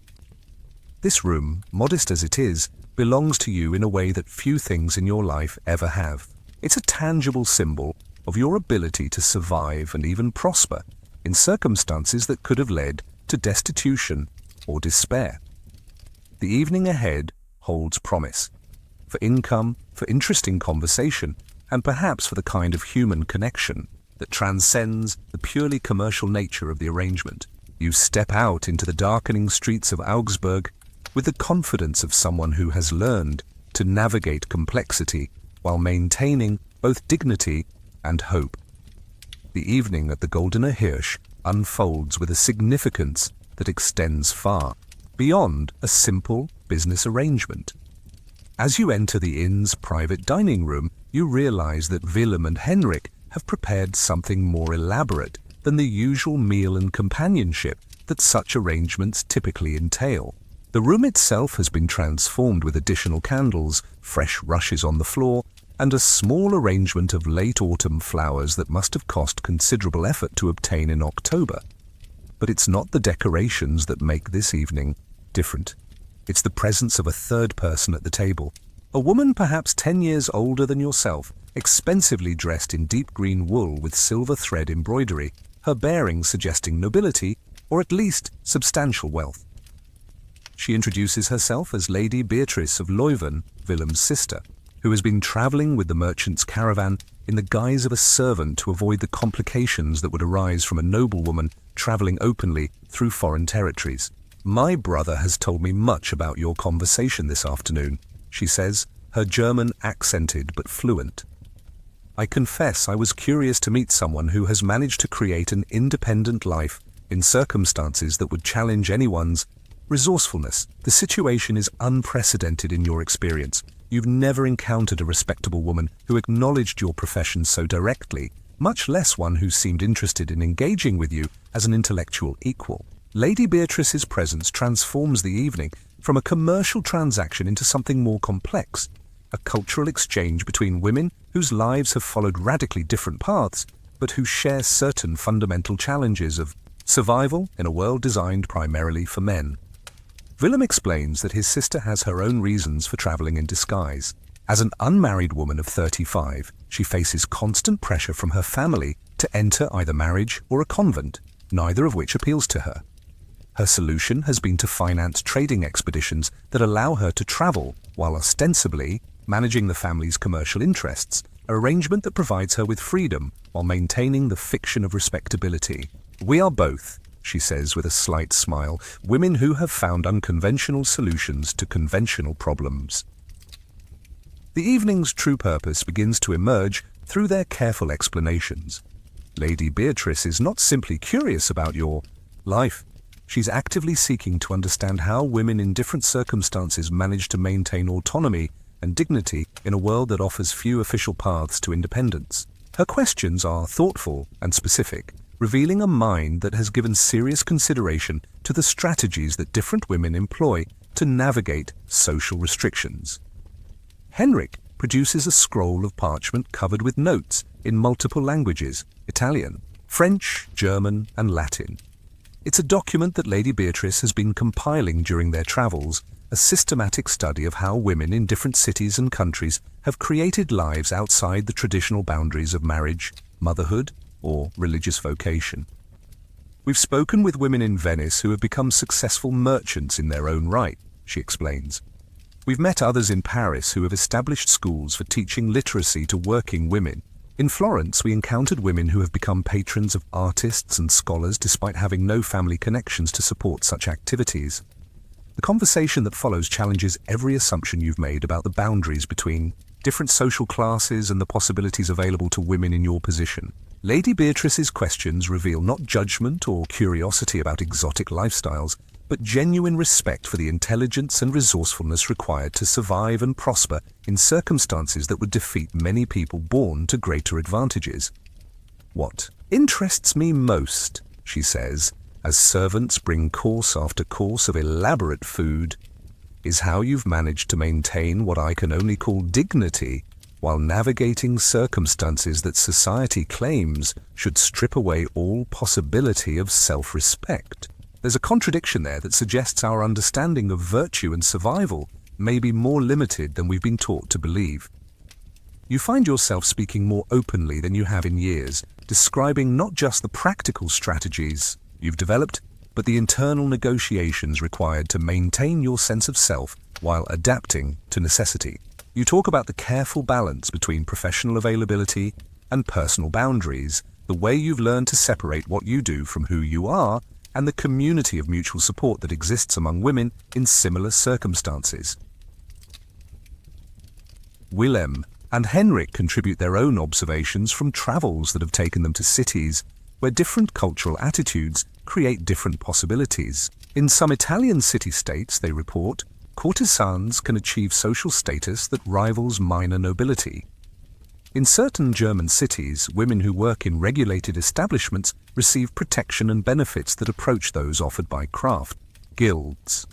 This room, modest as it is, belongs to you in a way that few things in your life ever have. It's a tangible symbol of your ability to survive and even prosper in circumstances that could have led to destitution or despair. The evening ahead holds promise for income, for interesting conversation, and perhaps for the kind of human connection that transcends the purely commercial nature of the arrangement. You step out into the darkening streets of Augsburg with the confidence of someone who has learned to navigate complexity while maintaining both dignity and hope. The evening at the Goldener Hirsch unfolds with a significance that extends far beyond a simple business arrangement. As you enter the inn's private dining room, you realize that Willem and Henrik have prepared something more elaborate than the usual meal and companionship that such arrangements typically entail. The room itself has been transformed with additional candles, fresh rushes on the floor, and a small arrangement of late autumn flowers that must have cost considerable effort to obtain in October. But it's not the decorations that make this evening different. It's the presence of a third person at the table, a woman perhaps 10 years older than yourself, expensively dressed in deep green wool with silver thread embroidery, her bearing suggesting nobility or at least substantial wealth. She introduces herself as Lady Beatrice of Leuven, Willem's sister, who has been travelling with the merchant's caravan in the guise of a servant to avoid the complications that would arise from a noblewoman travelling openly through foreign territories. "My brother has told me much about your conversation this afternoon," she says, her German accented but fluent. "I confess I was curious to meet someone who has managed to create an independent life in circumstances that would challenge anyone's resourcefulness. The situation is unprecedented in your experience. You've never encountered a respectable woman who acknowledged your profession so directly much less one who seemed interested in engaging with you as an intellectual equal. Lady Beatrice's presence transforms the evening from a commercial transaction into something more complex, a cultural exchange between women whose lives have followed radically different paths, but who share certain fundamental challenges of survival in a world designed primarily for men. Willem explains that his sister has her own reasons for traveling in disguise. As an unmarried woman of 35, she faces constant pressure from her family to enter either marriage or a convent, neither of which appeals to her. Her solution has been to finance trading expeditions that allow her to travel while ostensibly managing the family's commercial interests, an arrangement that provides her with freedom while maintaining the fiction of respectability. "We are both," she says with a slight smile, "women who have found unconventional solutions to conventional problems." The evening's true purpose begins to emerge through their careful explanations. Lady Beatrice is not simply curious about your life. She's actively seeking to understand how women in different circumstances manage to maintain autonomy and dignity in a world that offers few official paths to independence. Her questions are thoughtful and specific, revealing a mind that has given serious consideration to the strategies that different women employ to navigate social restrictions. Henrik produces a scroll of parchment covered with notes in multiple languages: Italian, French, German, and Latin. It's a document that Lady Beatrice has been compiling during their travels, a systematic study of how women in different cities and countries have created lives outside the traditional boundaries of marriage, motherhood, or religious vocation. "We've spoken with women in Venice who have become successful merchants in their own right," she explains. "We've met others in Paris who have established schools for teaching literacy to working women. In Florence, we encountered women who have become patrons of artists and scholars despite having no family connections to support such activities." The conversation that follows challenges every assumption you've made about the boundaries between different social classes and the possibilities available to women in your position. Lady Beatrice's questions reveal not judgment or curiosity about exotic lifestyles, but genuine respect for the intelligence and resourcefulness required to survive and prosper in circumstances that would defeat many people born to greater advantages. "What interests me most," she says, as servants bring course after course of elaborate food, "is how you've managed to maintain what I can only call dignity while navigating circumstances that society claims should strip away all possibility of self-respect." There's a contradiction there that suggests our understanding of virtue and survival may be more limited than we've been taught to believe. You find yourself speaking more openly than you have in years, describing not just the practical strategies you've developed, but the internal negotiations required to maintain your sense of self while adapting to necessity. You talk about the careful balance between professional availability and personal boundaries, the way you've learned to separate what you do from who you are, and the community of mutual support that exists among women in similar circumstances. Willem and Henrik contribute their own observations from travels that have taken them to cities where different cultural attitudes create different possibilities. In some Italian city-states, they report, courtesans can achieve social status that rivals minor nobility. In certain German cities, women who work in regulated establishments receive protection and benefits that approach those offered by craft guilds.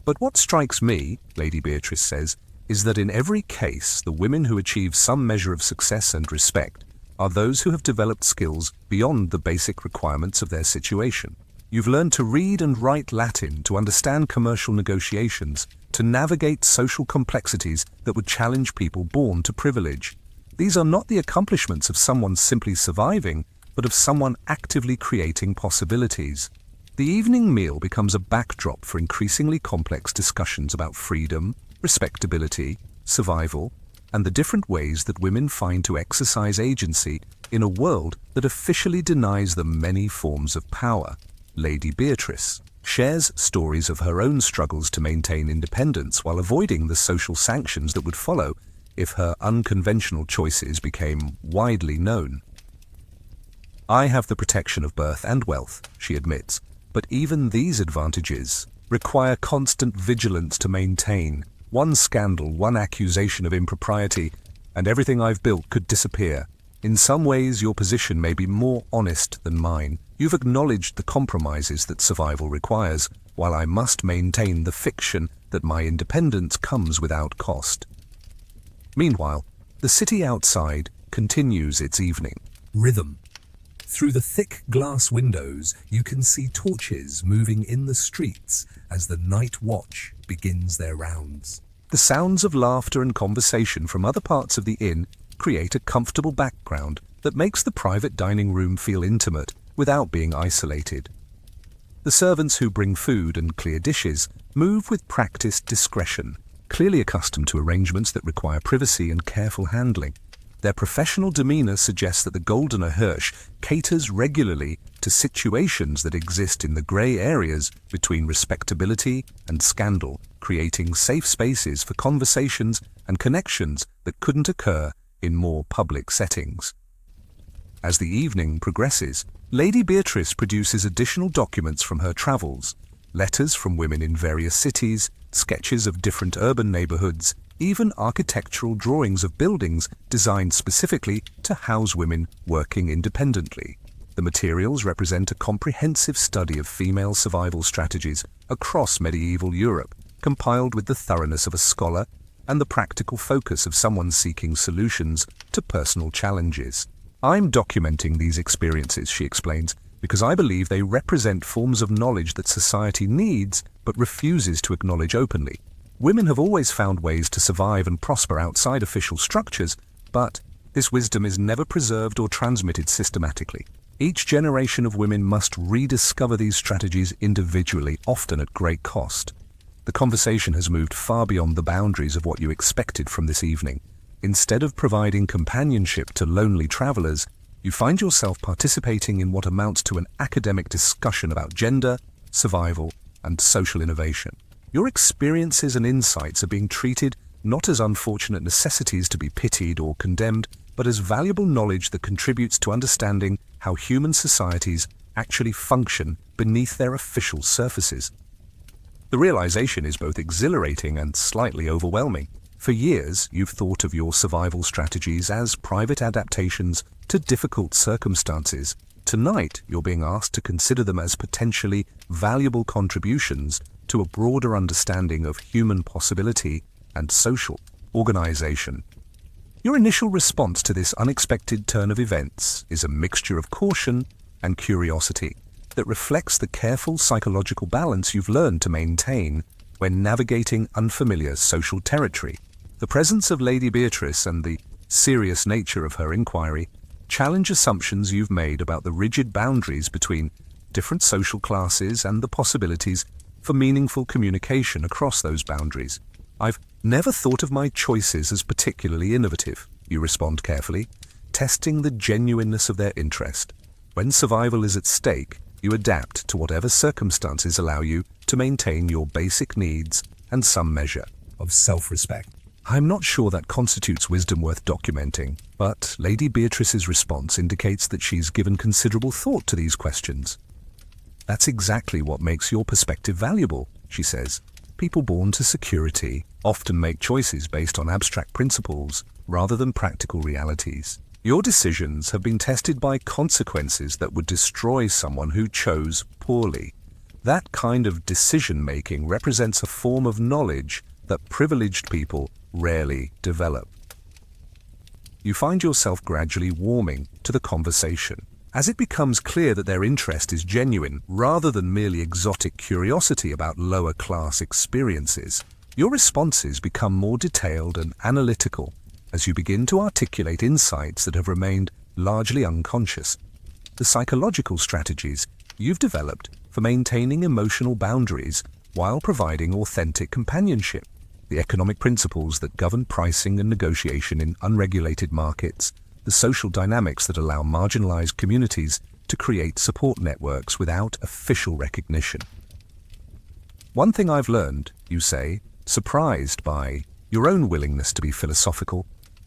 But what strikes me, Lady Beatrice says, is that in every case, the women who achieve some measure of success and respect are those who have developed skills beyond the basic requirements of their situation. You've learned to read and write Latin, to understand commercial negotiations, to navigate social complexities that would challenge people born to privilege. These are not the accomplishments of someone simply surviving, but of someone actively creating possibilities. The evening meal becomes a backdrop for increasingly complex discussions about freedom, respectability, survival, and the different ways that women find to exercise agency in a world that officially denies them many forms of power. Lady Beatrice shares stories of her own struggles to maintain independence while avoiding the social sanctions that would follow if her unconventional choices became widely known. "I have the protection of birth and wealth," she admits, "but even these advantages require constant vigilance to maintain. One scandal, one accusation of impropriety, and everything I've built could disappear. In some ways, your position may be more honest than mine. You've acknowledged the compromises that survival requires, while I must maintain the fiction that my independence comes without cost. Meanwhile, the city outside continues its evening. Rhythm. Through the thick glass windows, you can see torches moving in the streets as the night watch begins their rounds. The sounds of laughter and conversation from other parts of the inn create a comfortable background that makes the private dining room feel intimate without being isolated. The servants who bring food and clear dishes move with practiced discretion, clearly accustomed to arrangements that require privacy and careful handling. Their professional demeanor suggests that the Goldener Hirsch caters regularly to situations that exist in the gray areas between respectability and scandal, creating safe spaces for conversations and connections that couldn't occur in more public settings. As the evening progresses, Lady Beatrice produces additional documents from her travels, letters from women in various cities, sketches of different urban neighborhoods, even architectural drawings of buildings designed specifically to house women working independently. The materials represent a comprehensive study of female survival strategies across medieval Europe, compiled with the thoroughness of a scholar and the practical focus of someone seeking solutions to personal challenges. I'm documenting these experiences, she explains, because I believe they represent forms of knowledge that society needs but refuses to acknowledge openly. Women have always found ways to survive and prosper outside official structures, but this wisdom is never preserved or transmitted systematically. Each generation of women must rediscover these strategies individually, often at great cost. The conversation has moved far beyond the boundaries of what you expected from this evening. Instead of providing companionship to lonely travelers, you find yourself participating in what amounts to an academic discussion about gender, survival, and social innovation. Your experiences and insights are being treated not as unfortunate necessities to be pitied or condemned, but as valuable knowledge that contributes to understanding how human societies actually function beneath their official surfaces. The realization is both exhilarating and slightly overwhelming. For years, you've thought of your survival strategies as private adaptations to difficult circumstances. Tonight, you're being asked to consider them as potentially valuable contributions to a broader understanding of human possibility and social organization. Your initial response to this unexpected turn of events is a mixture of caution and curiosity that reflects the careful psychological balance you've learned to maintain when navigating unfamiliar social territory. The presence of Lady Beatrice and the serious nature of her inquiry challenge assumptions you've made about the rigid boundaries between different social classes and the possibilities for meaningful communication across those boundaries. I've never thought of my choices as particularly innovative, you respond carefully, testing the genuineness of their interest. When survival is at stake, you adapt to whatever circumstances allow you to maintain your basic needs and some measure of self-respect. I'm not sure that constitutes wisdom worth documenting, but Lady Beatrice's response indicates that she's given considerable thought to these questions. That's exactly what makes your perspective valuable, she says. People born to security often make choices based on abstract principles rather than practical realities. Your decisions have been tested by consequences that would destroy someone who chose poorly. That kind of decision-making represents a form of knowledge that privileged people rarely develop. You find yourself gradually warming to the conversation. As it becomes clear that their interest is genuine rather than merely exotic curiosity about lower-class experiences, your responses become more detailed and analytical as you begin to articulate insights that have remained largely unconscious. The psychological strategies you've developed for maintaining emotional boundaries while providing authentic companionship, the economic principles that govern pricing and negotiation in unregulated markets, the social dynamics that allow marginalized communities to create support networks without official recognition. One thing I've learned, you say, surprised by your own willingness to be philosophical,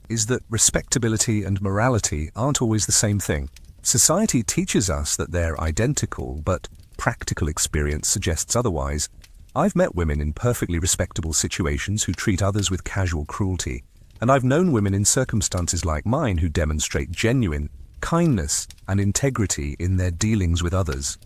is that respectability and morality aren't always the same thing. Society teaches us that they're identical, but practical experience suggests otherwise. I've met women in perfectly respectable situations who treat others with casual cruelty, and I've known women in circumstances like mine who demonstrate genuine kindness and integrity in their dealings with others.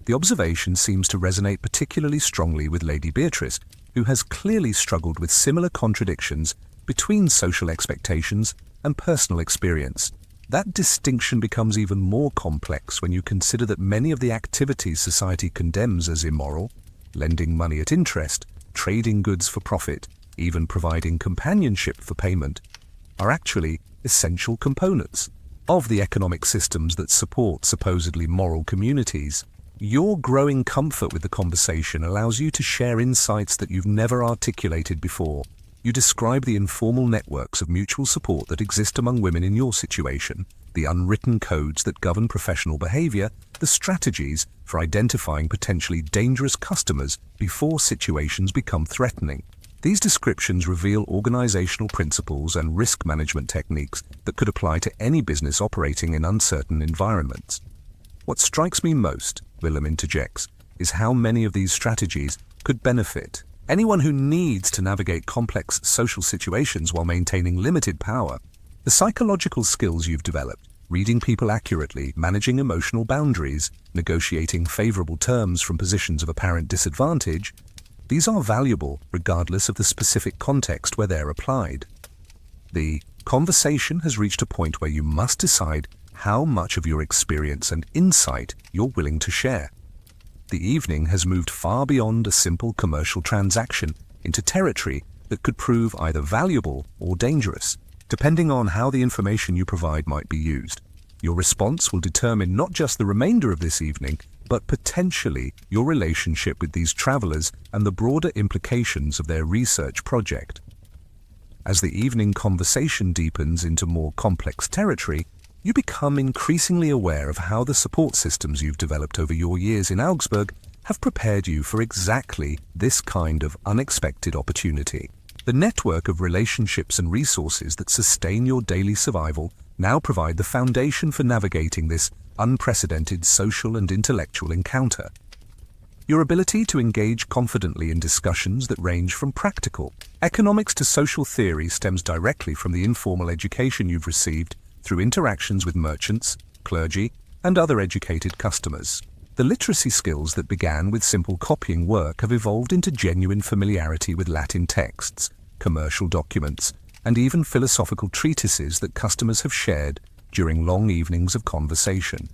The observation seems to resonate particularly strongly with Lady Beatrice, who has clearly struggled with similar contradictions between social expectations and personal experience. That distinction becomes even more complex when you consider that many of the activities society condemns as immoral, lending money at interest, trading goods for profit, even providing companionship for payment, are actually essential components of the economic systems that support supposedly moral communities. Your growing comfort with the conversation allows you to share insights that you've never articulated before. You describe the informal networks of mutual support that exist among women in your situation, the unwritten codes that govern professional behavior, the strategies for identifying potentially dangerous customers before situations become threatening. These descriptions reveal organizational principles and risk management techniques that could apply to any business operating in uncertain environments. What strikes me most, Willem interjects, is how many of these strategies could benefit anyone who needs to navigate complex social situations while maintaining limited power. The psychological skills you've developed, reading people accurately, managing emotional boundaries, negotiating favorable terms from positions of apparent disadvantage, these are valuable regardless of the specific context where they're applied. The conversation has reached a point where you must decide how much of your experience and insight you're willing to share. The evening has moved far beyond a simple commercial transaction into territory that could prove either valuable or dangerous, depending on how the information you provide might be used. Your response will determine not just the remainder of this evening, but potentially your relationship with these travelers and the broader implications of their research project. As the evening conversation deepens into more complex territory, you become increasingly aware of how the support systems you've developed over your years in Augsburg have prepared you for exactly this kind of unexpected opportunity. The network of relationships and resources that sustain your daily survival now provide the foundation for navigating this unprecedented social and intellectual encounter. Your ability to engage confidently in discussions that range from practical economics to social theory stems directly from the informal education you've received through interactions with merchants, clergy, and other educated customers. The literacy skills that began with simple copying work have evolved into genuine familiarity with Latin texts, commercial documents, and even philosophical treatises that customers have shared during long evenings of conversation.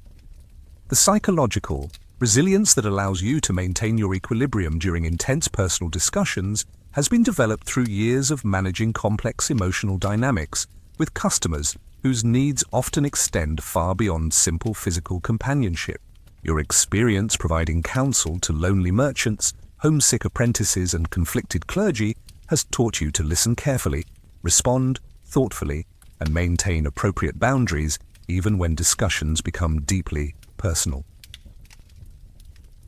The psychological resilience that allows you to maintain your equilibrium during intense personal discussions has been developed through years of managing complex emotional dynamics with customers whose needs often extend far beyond simple physical companionship. Your experience providing counsel to lonely merchants, homesick apprentices, and conflicted clergy has taught you to listen carefully, respond thoughtfully, and maintain appropriate boundaries even when discussions become deeply personal.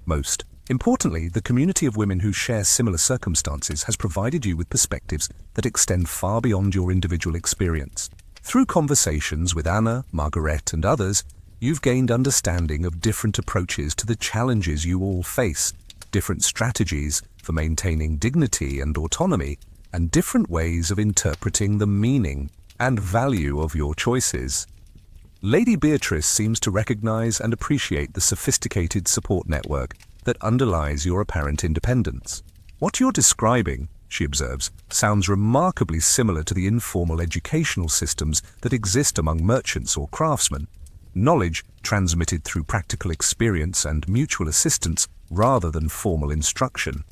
Most importantly, the community of women who share similar circumstances has provided you with perspectives that extend far beyond your individual experience. Through conversations with Anna, Margaret, and others, you've gained understanding of different approaches to the challenges you all face, different strategies for maintaining dignity and autonomy, and different ways of interpreting the meaning and value of your choices. Lady Beatrice seems to recognize and appreciate the sophisticated support network that underlies your apparent independence. What you're describing, she observes, sounds remarkably similar to the informal educational systems that exist among merchants or craftsmen, knowledge transmitted through practical experience and mutual assistance rather than formal instruction.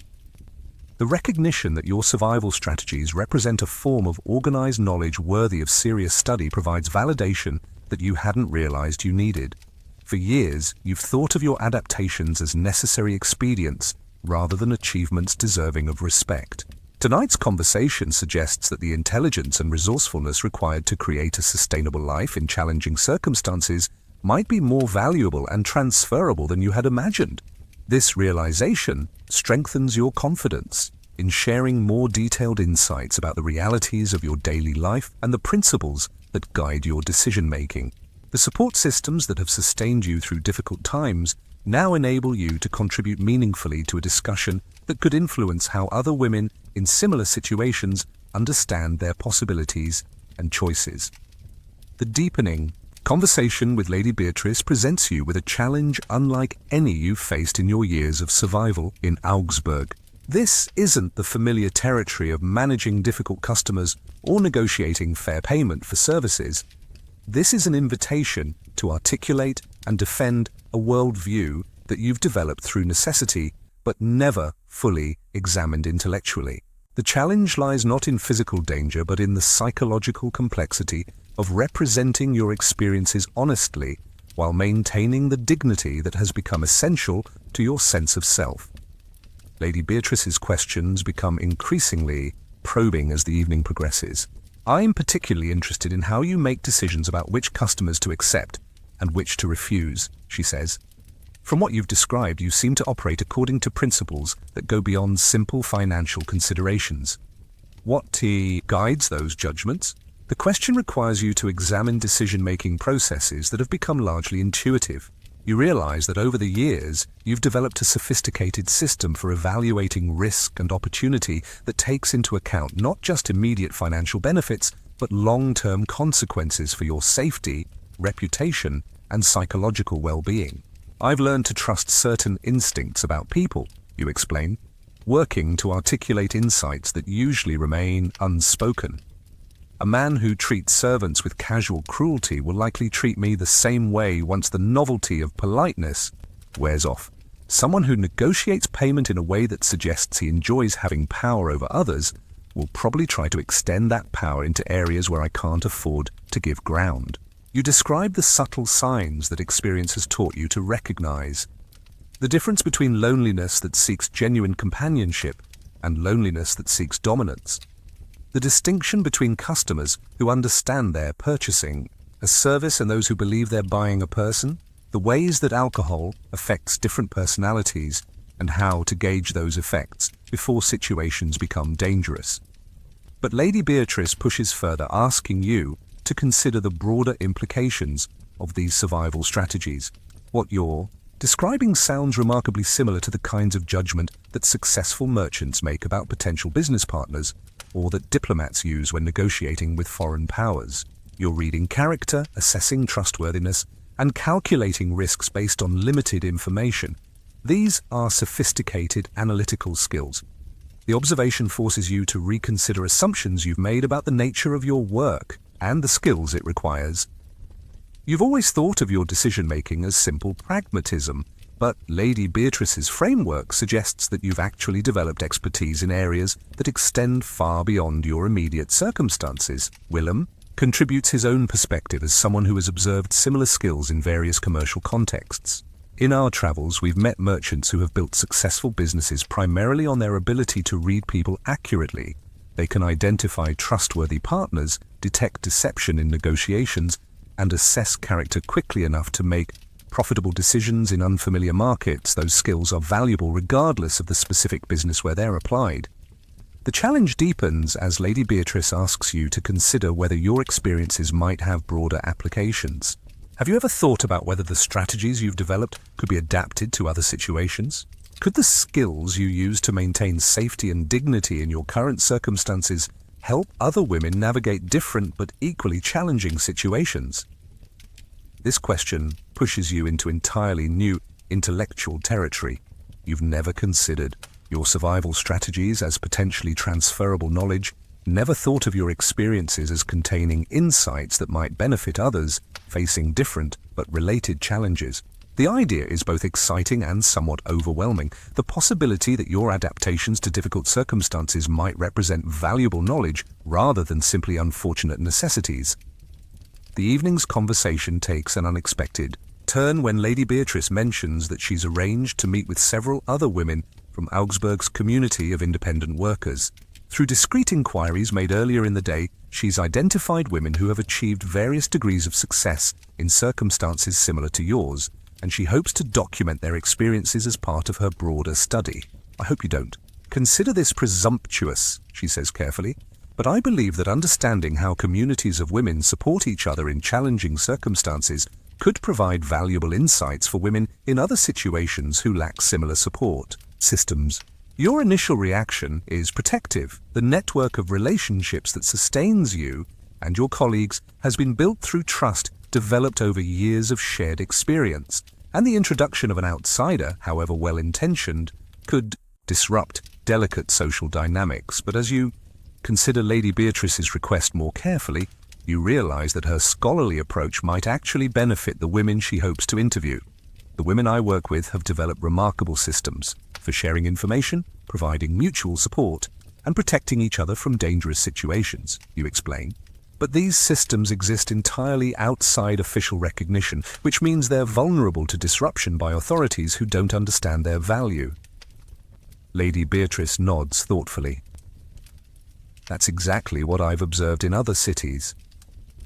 The recognition that your survival strategies represent a form of organized knowledge worthy of serious study provides validation that you hadn't realized you needed. For years, you've thought of your adaptations as necessary expedients rather than achievements deserving of respect. Tonight's conversation suggests that the intelligence and resourcefulness required to create a sustainable life in challenging circumstances might be more valuable and transferable than you had imagined. This realization strengthens your confidence in sharing more detailed insights about the realities of your daily life and the principles that guide your decision-making. The support systems that have sustained you through difficult times now enable you to contribute meaningfully to a discussion that could influence how other women in similar situations understand their possibilities and choices. The deepening conversation with Lady Beatrice presents you with a challenge unlike any you've faced in your years of survival in Augsburg. This isn't the familiar territory of managing difficult customers or negotiating fair payment for services. This is an invitation to articulate and defend a worldview that you've developed through necessity but never fully examined intellectually. The challenge lies not in physical danger but in the psychological complexity of representing your experiences honestly while maintaining the dignity that has become essential to your sense of self. Lady Beatrice's questions become increasingly probing as the evening progresses. I'm particularly interested in how you make decisions about which customers to accept and which to refuse, she says. From what you've described, you seem to operate according to principles that go beyond simple financial considerations. What guides those judgments? The question requires you to examine decision-making processes that have become largely intuitive. You realize that over the years, you've developed a sophisticated system for evaluating risk and opportunity that takes into account not just immediate financial benefits, but long-term consequences for your safety, reputation, and psychological well-being. I've learned to trust certain instincts about people, you explain, working to articulate insights that usually remain unspoken. A man who treats servants with casual cruelty will likely treat me the same way once the novelty of politeness wears off. Someone who negotiates payment in a way that suggests he enjoys having power over others will probably try to extend that power into areas where I can't afford to give ground. You describe the subtle signs that experience has taught you to recognize. The difference between loneliness that seeks genuine companionship and loneliness that seeks dominance. The distinction between customers who understand they're purchasing a service and those who believe they're buying a person, the ways that alcohol affects different personalities, and how to gauge those effects before situations become dangerous. But Lady Beatrice pushes further, asking you to consider the broader implications of these survival strategies. What you're describing sounds remarkably similar to the kinds of judgment that successful merchants make about potential business partners, or that diplomats use when negotiating with foreign powers. You're reading character, assessing trustworthiness, and calculating risks based on limited information. These are sophisticated analytical skills. The observation forces you to reconsider assumptions you've made about the nature of your work and the skills it requires. You've always thought of your decision-making as simple pragmatism, but Lady Beatrice's framework suggests that you've actually developed expertise in areas that extend far beyond your immediate circumstances. Willem contributes his own perspective as someone who has observed similar skills in various commercial contexts. In our travels, we've met merchants who have built successful businesses primarily on their ability to read people accurately. They can identify trustworthy partners, detect deception in negotiations, and assess character quickly enough to make profitable decisions in unfamiliar markets. Those skills are valuable regardless of the specific business where they're applied. The challenge deepens as Lady Beatrice asks you to consider whether your experiences might have broader applications. Have you ever thought about whether the strategies you've developed could be adapted to other situations? Could the skills you use to maintain safety and dignity in your current circumstances help other women navigate different but equally challenging situations? This question pushes you into entirely new intellectual territory. You've never considered your survival strategies as potentially transferable knowledge, never thought of your experiences as containing insights that might benefit others facing different but related challenges. The idea is both exciting and somewhat overwhelming. The possibility that your adaptations to difficult circumstances might represent valuable knowledge rather than simply unfortunate necessities. The evening's conversation takes an unexpected turn when Lady Beatrice mentions that she's arranged to meet with several other women from Augsburg's community of independent workers. Through discreet inquiries made earlier in the day, she's identified women who have achieved various degrees of success in circumstances similar to yours, and she hopes to document their experiences as part of her broader study. I hope you don't consider this presumptuous, she says carefully, but I believe that understanding how communities of women support each other in challenging circumstances could provide valuable insights for women in other situations who lack similar support systems. Your initial reaction is protective. The network of relationships that sustains you and your colleagues has been built through trust developed over years of shared experience, and the introduction of an outsider, however well-intentioned, could disrupt delicate social dynamics. But as you consider Lady Beatrice's request more carefully, you realize that her scholarly approach might actually benefit the women she hopes to interview. The women I work with have developed remarkable systems for sharing information, providing mutual support, and protecting each other from dangerous situations, you explain. But these systems exist entirely outside official recognition, which means they're vulnerable to disruption by authorities who don't understand their value. Lady Beatrice nods thoughtfully. That's exactly what I've observed in other cities.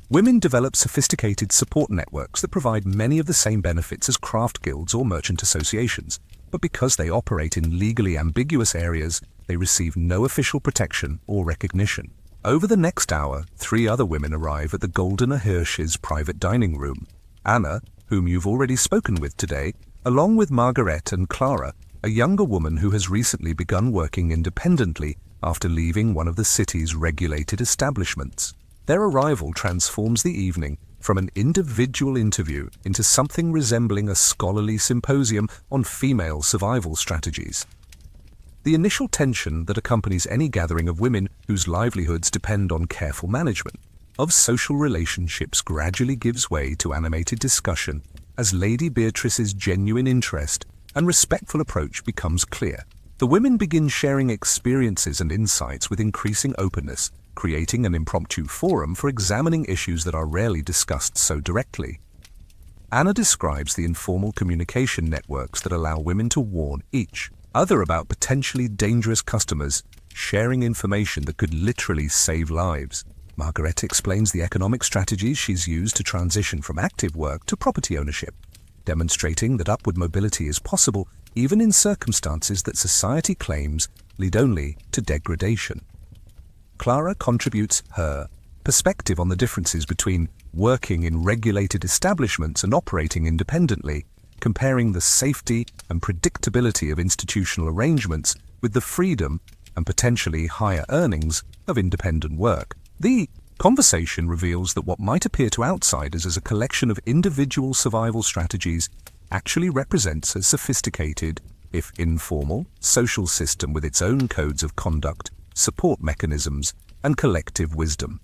Women develop sophisticated support networks that provide many of the same benefits as craft guilds or merchant associations, but because they operate in legally ambiguous areas, they receive no official protection or recognition. Over the next hour, 3 other women arrive at the Goldener Hirsch's private dining room. Anna, whom you've already spoken with today, along with Margaret and Clara, a younger woman who has recently begun working independently after leaving one of the city's regulated establishments. Their arrival transforms the evening from an individual interview into something resembling a scholarly symposium on female survival strategies. The initial tension that accompanies any gathering of women whose livelihoods depend on careful management of social relationships gradually gives way to animated discussion as Lady Beatrice's genuine interest and respectful approach becomes clear. The women begin sharing experiences and insights with increasing openness, creating an impromptu forum for examining issues that are rarely discussed so directly. Anna describes the informal communication networks that allow women to warn each other about potentially dangerous customers, sharing information that could literally save lives. Margaret explains the economic strategies she's used to transition from active work to property ownership, demonstrating that upward mobility is possible even in circumstances that society claims lead only to degradation. Clara contributes her perspective on the differences between working in regulated establishments and operating independently, comparing the safety and predictability of institutional arrangements with the freedom and potentially higher earnings of independent work. The conversation reveals that what might appear to outsiders as a collection of individual survival strategies actually represents a sophisticated, if informal, social system with its own codes of conduct, support mechanisms, and collective wisdom.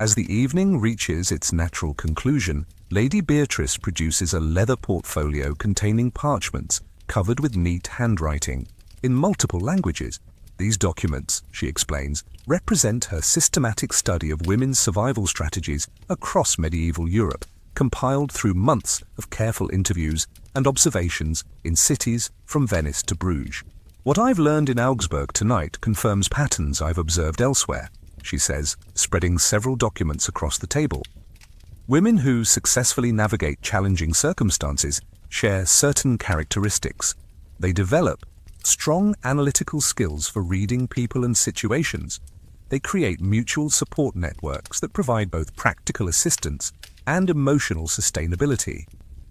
As the evening reaches its natural conclusion, Lady Beatrice produces a leather portfolio containing parchments covered with neat handwriting in multiple languages. These documents, she explains, represent her systematic study of women's survival strategies across medieval Europe, compiled through months of careful interviews and observations in cities from Venice to Bruges. What I've learned in Augsburg tonight confirms patterns I've observed elsewhere, she says, spreading several documents across the table. Women who successfully navigate challenging circumstances share certain characteristics. They develop strong analytical skills for reading people and situations. They create mutual support networks that provide both practical assistance and emotional sustainability.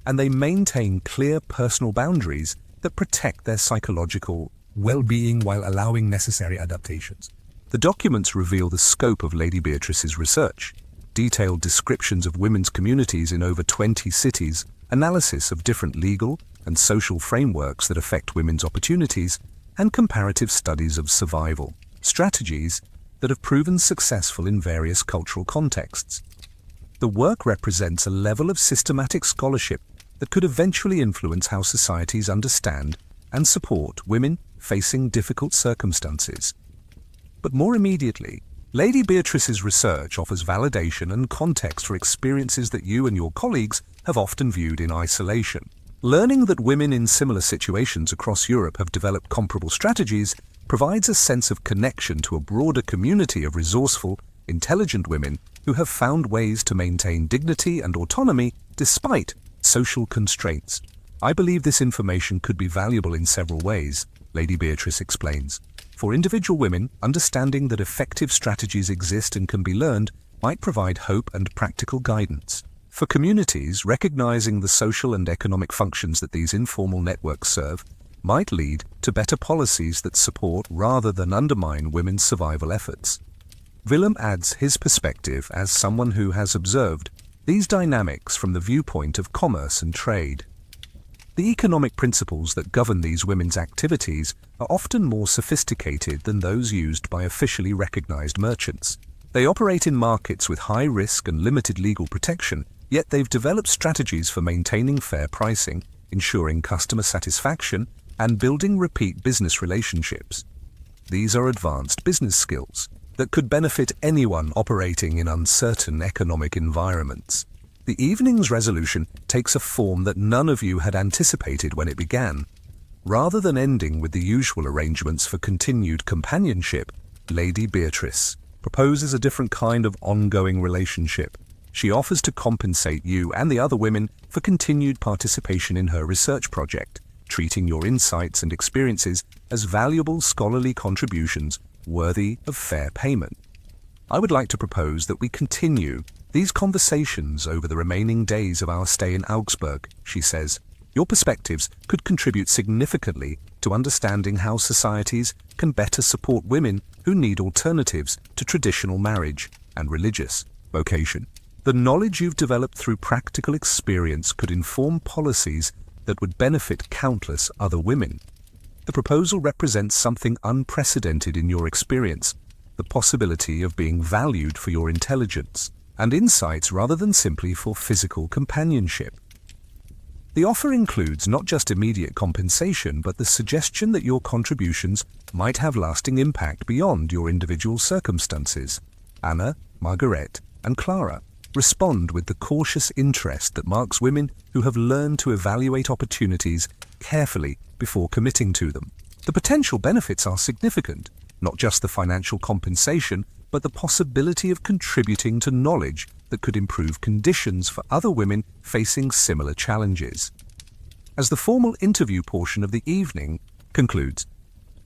And they maintain clear personal boundaries that protect their psychological well-being while allowing necessary adaptations. The documents reveal the scope of Lady Beatrice's research: detailed descriptions of women's communities in over 20 cities, analysis of different legal and social frameworks that affect women's opportunities, and comparative studies of survival strategies that have proven successful in various cultural contexts. The work represents a level of systematic scholarship that could eventually influence how societies understand and support women facing difficult circumstances. But more immediately, Lady Beatrice's research offers validation and context for experiences that you and your colleagues have often viewed in isolation. Learning that women in similar situations across Europe have developed comparable strategies provides a sense of connection to a broader community of resourceful, intelligent women who have found ways to maintain dignity and autonomy despite social constraints. I believe this information could be valuable in several ways, Lady Beatrice explains. For individual women, understanding that effective strategies exist and can be learned might provide hope and practical guidance. For communities, recognizing the social and economic functions that these informal networks serve might lead to better policies that support rather than undermine women's survival efforts. Willem adds his perspective as someone who has observed these dynamics from the viewpoint of commerce and trade. The economic principles that govern these women's activities are often more sophisticated than those used by officially recognized merchants. They operate in markets with high risk and limited legal protection, yet they've developed strategies for maintaining fair pricing, ensuring customer satisfaction, and building repeat business relationships. These are advanced business skills that could benefit anyone operating in uncertain economic environments. The evening's resolution takes a form that none of you had anticipated when it began. Rather than ending with the usual arrangements for continued companionship, Lady Beatrice proposes a different kind of ongoing relationship. She offers to compensate you and the other women for continued participation in her research project, treating your insights and experiences as valuable scholarly contributions worthy of fair payment. I would like to propose that we continue these conversations over the remaining days of our stay in Augsburg, she says. Your perspectives could contribute significantly to understanding how societies can better support women who need alternatives to traditional marriage and religious vocation. The knowledge you've developed through practical experience could inform policies that would benefit countless other women. The proposal represents something unprecedented in your experience, the possibility of being valued for your intelligence and insights rather than simply for physical companionship. The offer includes not just immediate compensation, but the suggestion that your contributions might have lasting impact beyond your individual circumstances. Anna, Margaret, and Clara respond with the cautious interest that marks women who have learned to evaluate opportunities carefully before committing to them. The potential benefits are significant, not just the financial compensation, but the possibility of contributing to knowledge that could improve conditions for other women facing similar challenges. As the formal interview portion of the evening concludes,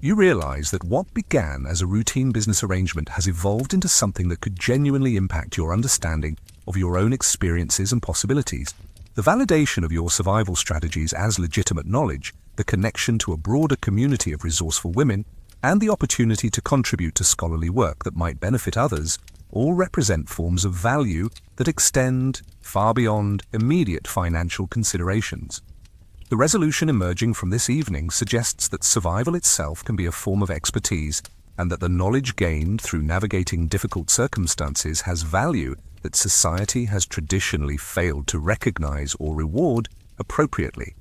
you realize that what began as a routine business arrangement has evolved into something that could genuinely impact your understanding of your own experiences and possibilities. The validation of your survival strategies as legitimate knowledge, the connection to a broader community of resourceful women, and the opportunity to contribute to scholarly work that might benefit others all represent forms of value that extend far beyond immediate financial considerations. The resolution emerging from this evening suggests that survival itself can be a form of expertise, and that the knowledge gained through navigating difficult circumstances has value that society has traditionally failed to recognize or reward appropriately.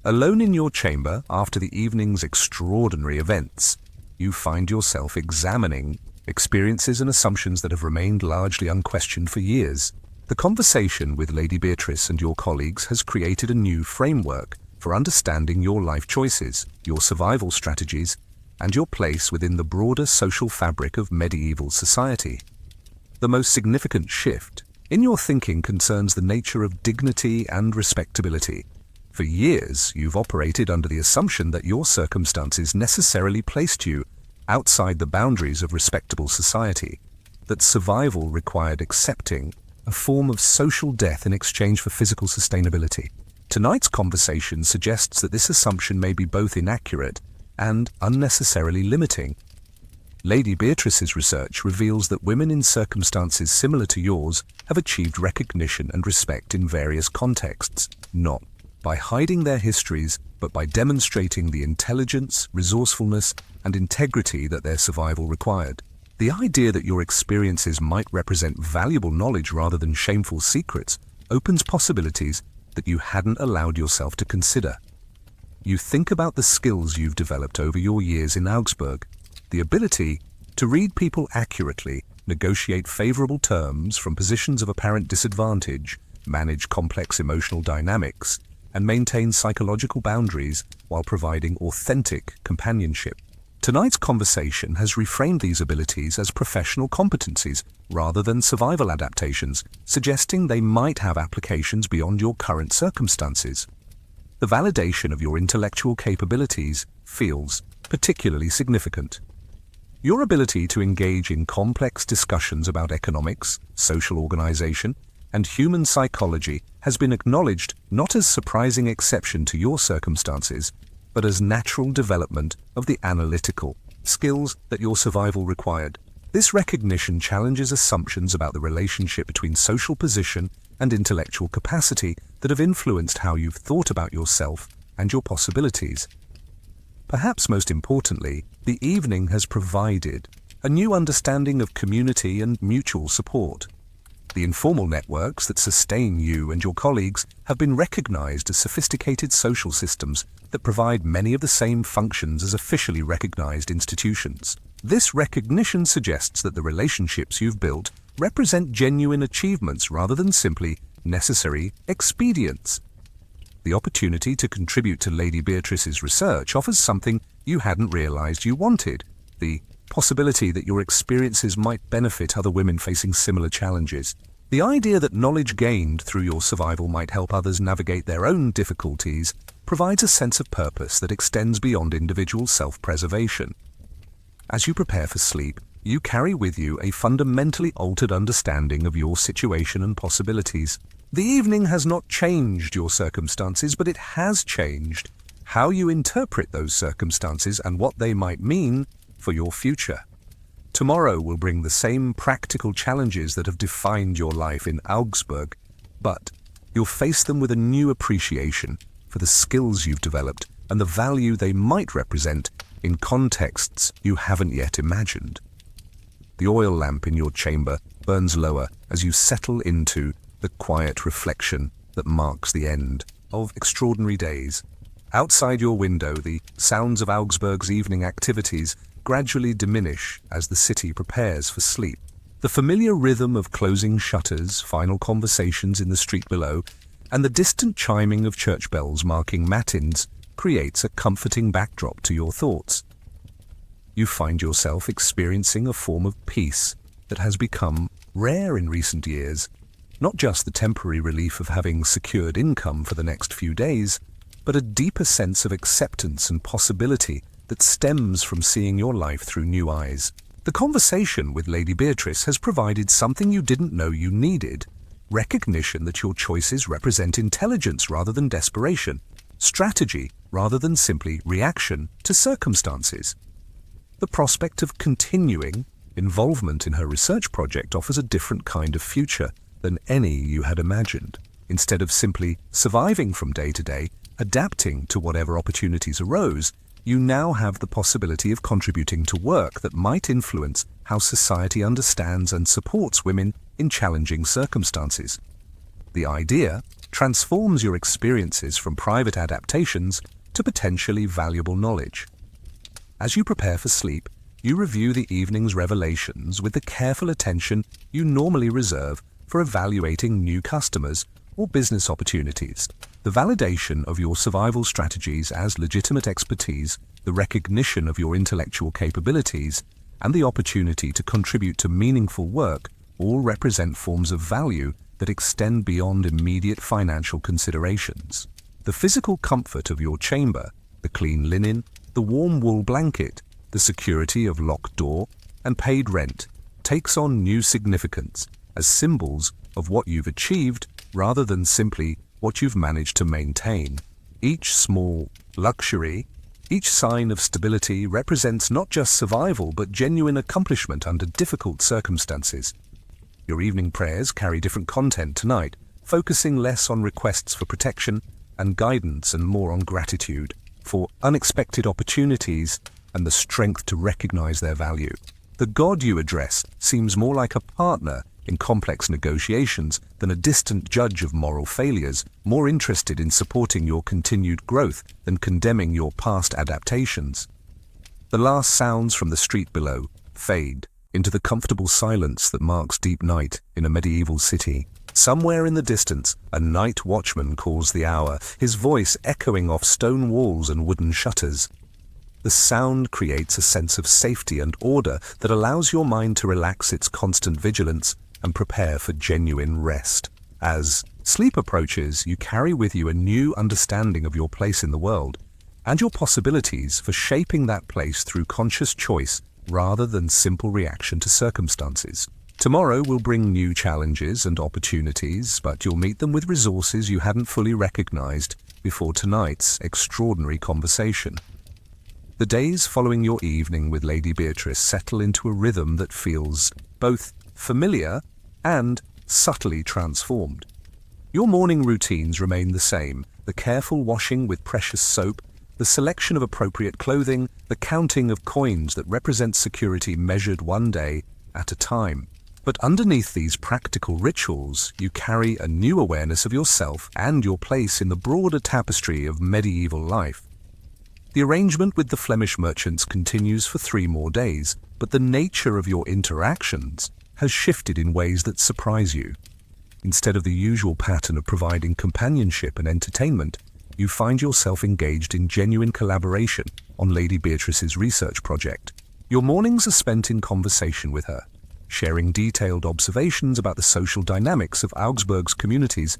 Alone in your chamber after the evening's extraordinary events, you find yourself examining experiences and assumptions that have remained largely unquestioned for years. The conversation with Lady Beatrice and your colleagues has created a new framework for understanding your life choices, your survival strategies, and your place within the broader social fabric of medieval society. The most significant shift in your thinking concerns the nature of dignity and respectability. For years, you've operated under the assumption that your circumstances necessarily placed you outside the boundaries of respectable society, that survival required accepting a form of social death in exchange for physical sustainability. Tonight's conversation suggests that this assumption may be both inaccurate and unnecessarily limiting. Lady Beatrice's research reveals that women in circumstances similar to yours have achieved recognition and respect in various contexts, not by hiding their histories, but by demonstrating the intelligence, resourcefulness, and integrity that their survival required. The idea that your experiences might represent valuable knowledge rather than shameful secrets opens possibilities that you hadn't allowed yourself to consider. You think about the skills you've developed over your years in Augsburg, the ability to read people accurately, negotiate favorable terms from positions of apparent disadvantage, manage complex emotional dynamics, and maintain psychological boundaries while providing authentic companionship. Tonight's conversation has reframed these abilities as professional competencies rather than survival adaptations, suggesting they might have applications beyond your current circumstances. The validation of your intellectual capabilities feels particularly significant. Your ability to engage in complex discussions about economics, social organization, and human psychology has been acknowledged not as surprising exception to your circumstances, but as natural development of the analytical skills that your survival required. This recognition challenges assumptions about the relationship between social position and intellectual capacity that have influenced how you've thought about yourself and your possibilities. Perhaps most importantly, the evening has provided a new understanding of community and mutual support. The informal networks that sustain you and your colleagues have been recognized as sophisticated social systems that provide many of the same functions as officially recognized institutions. This recognition suggests that the relationships you've built represent genuine achievements rather than simply necessary expedients. The opportunity to contribute to Lady Beatrice's research offers something you hadn't realized you wanted: the possibility that your experiences might benefit other women facing similar challenges. The idea that knowledge gained through your survival might help others navigate their own difficulties provides a sense of purpose that extends beyond individual self-preservation. As you prepare for sleep, you carry with you a fundamentally altered understanding of your situation and possibilities. The evening has not changed your circumstances, but it has changed how you interpret those circumstances and what they might mean for your future. Tomorrow will bring the same practical challenges that have defined your life in Augsburg, but you'll face them with a new appreciation for the skills you've developed and the value they might represent in contexts you haven't yet imagined. The oil lamp in your chamber burns lower as you settle into the quiet reflection that marks the end of extraordinary days. Outside your window, the sounds of Augsburg's evening activities gradually diminish as the city prepares for sleep. The familiar rhythm of closing shutters, final conversations in the street below, and the distant chiming of church bells marking matins creates a comforting backdrop to your thoughts. You find yourself experiencing a form of peace that has become rare in recent years, not just the temporary relief of having secured income for the next few days, but a deeper sense of acceptance and possibility that stems from seeing your life through new eyes. The conversation with Lady Beatrice has provided something you didn't know you needed: recognition that your choices represent intelligence rather than desperation, strategy rather than simply reaction to circumstances. The prospect of continuing involvement in her research project offers a different kind of future than any you had imagined. Instead of simply surviving from day to day, adapting to whatever opportunities arose, you now have the possibility of contributing to work that might influence how society understands and supports women in challenging circumstances. The idea transforms your experiences from private adaptations to potentially valuable knowledge. As you prepare for sleep, you review the evening's revelations with the careful attention you normally reserve for evaluating new customers or business opportunities. The validation of your survival strategies as legitimate expertise, the recognition of your intellectual capabilities, and the opportunity to contribute to meaningful work all represent forms of value that extend beyond immediate financial considerations. The physical comfort of your chamber, the clean linen, the warm wool blanket, the security of locked door, and paid rent takes on new significance as symbols of what you've achieved rather than simply what you've managed to maintain. Each small luxury, each sign of stability represents not just survival but genuine accomplishment under difficult circumstances. Your evening prayers carry different content tonight, focusing less on requests for protection and guidance and more on gratitude for unexpected opportunities and the strength to recognize their value. The God you address seems more like a partner in complex negotiations than a distant judge of moral failures, more interested in supporting your continued growth than condemning your past adaptations. The last sounds from the street below fade into the comfortable silence that marks deep night in a medieval city. Somewhere in the distance, a night watchman calls the hour, his voice echoing off stone walls and wooden shutters. The sound creates a sense of safety and order that allows your mind to relax its constant vigilance and prepare for genuine rest. As sleep approaches, you carry with you a new understanding of your place in the world and your possibilities for shaping that place through conscious choice rather than simple reaction to circumstances. Tomorrow will bring new challenges and opportunities, but you'll meet them with resources you hadn't fully recognized before tonight's extraordinary conversation. The days following your evening with Lady Beatrice settle into a rhythm that feels both familiar and subtly transformed. Your morning routines remain the same: the careful washing with precious soap, the selection of appropriate clothing, the counting of coins that represent security measured one day at a time. But underneath these practical rituals, you carry a new awareness of yourself and your place in the broader tapestry of medieval life. The arrangement with the Flemish merchants continues for 3 more days, but the nature of your interactions has shifted in ways that surprise you. Instead of the usual pattern of providing companionship and entertainment, you find yourself engaged in genuine collaboration on Lady Beatrice's research project. Your mornings are spent in conversation with her, sharing detailed observations about the social dynamics of Augsburg's communities,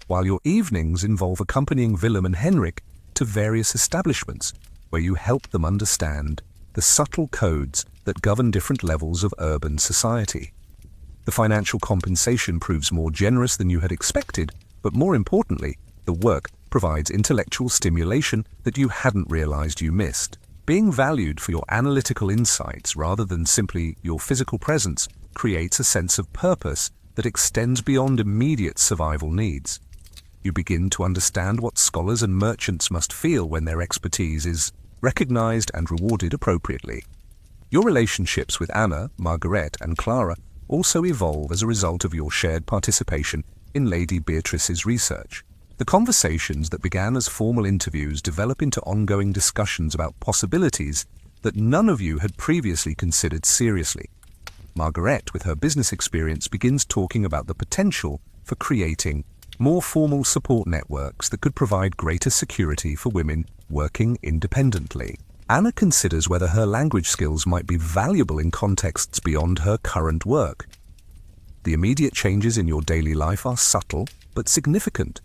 while your evenings involve accompanying Willem and Henrik to various establishments where you help them understand the subtle codes that govern different levels of urban society. The financial compensation proves more generous than you had expected, but more importantly, the work provides intellectual stimulation that you hadn't realized you missed. Being valued for your analytical insights rather than simply your physical presence creates a sense of purpose that extends beyond immediate survival needs. You begin to understand what scholars and merchants must feel when their expertise is recognized and rewarded appropriately. Your relationships with Anna, Margaret, and Clara also evolve as a result of your shared participation in Lady Beatrice's research. The conversations that began as formal interviews develop into ongoing discussions about possibilities that none of you had previously considered seriously. Margaret, with her business experience, begins talking about the potential for creating more formal support networks that could provide greater security for women working independently. Anna considers whether her language skills might be valuable in contexts beyond her current work. The immediate changes in your daily life are subtle but significant.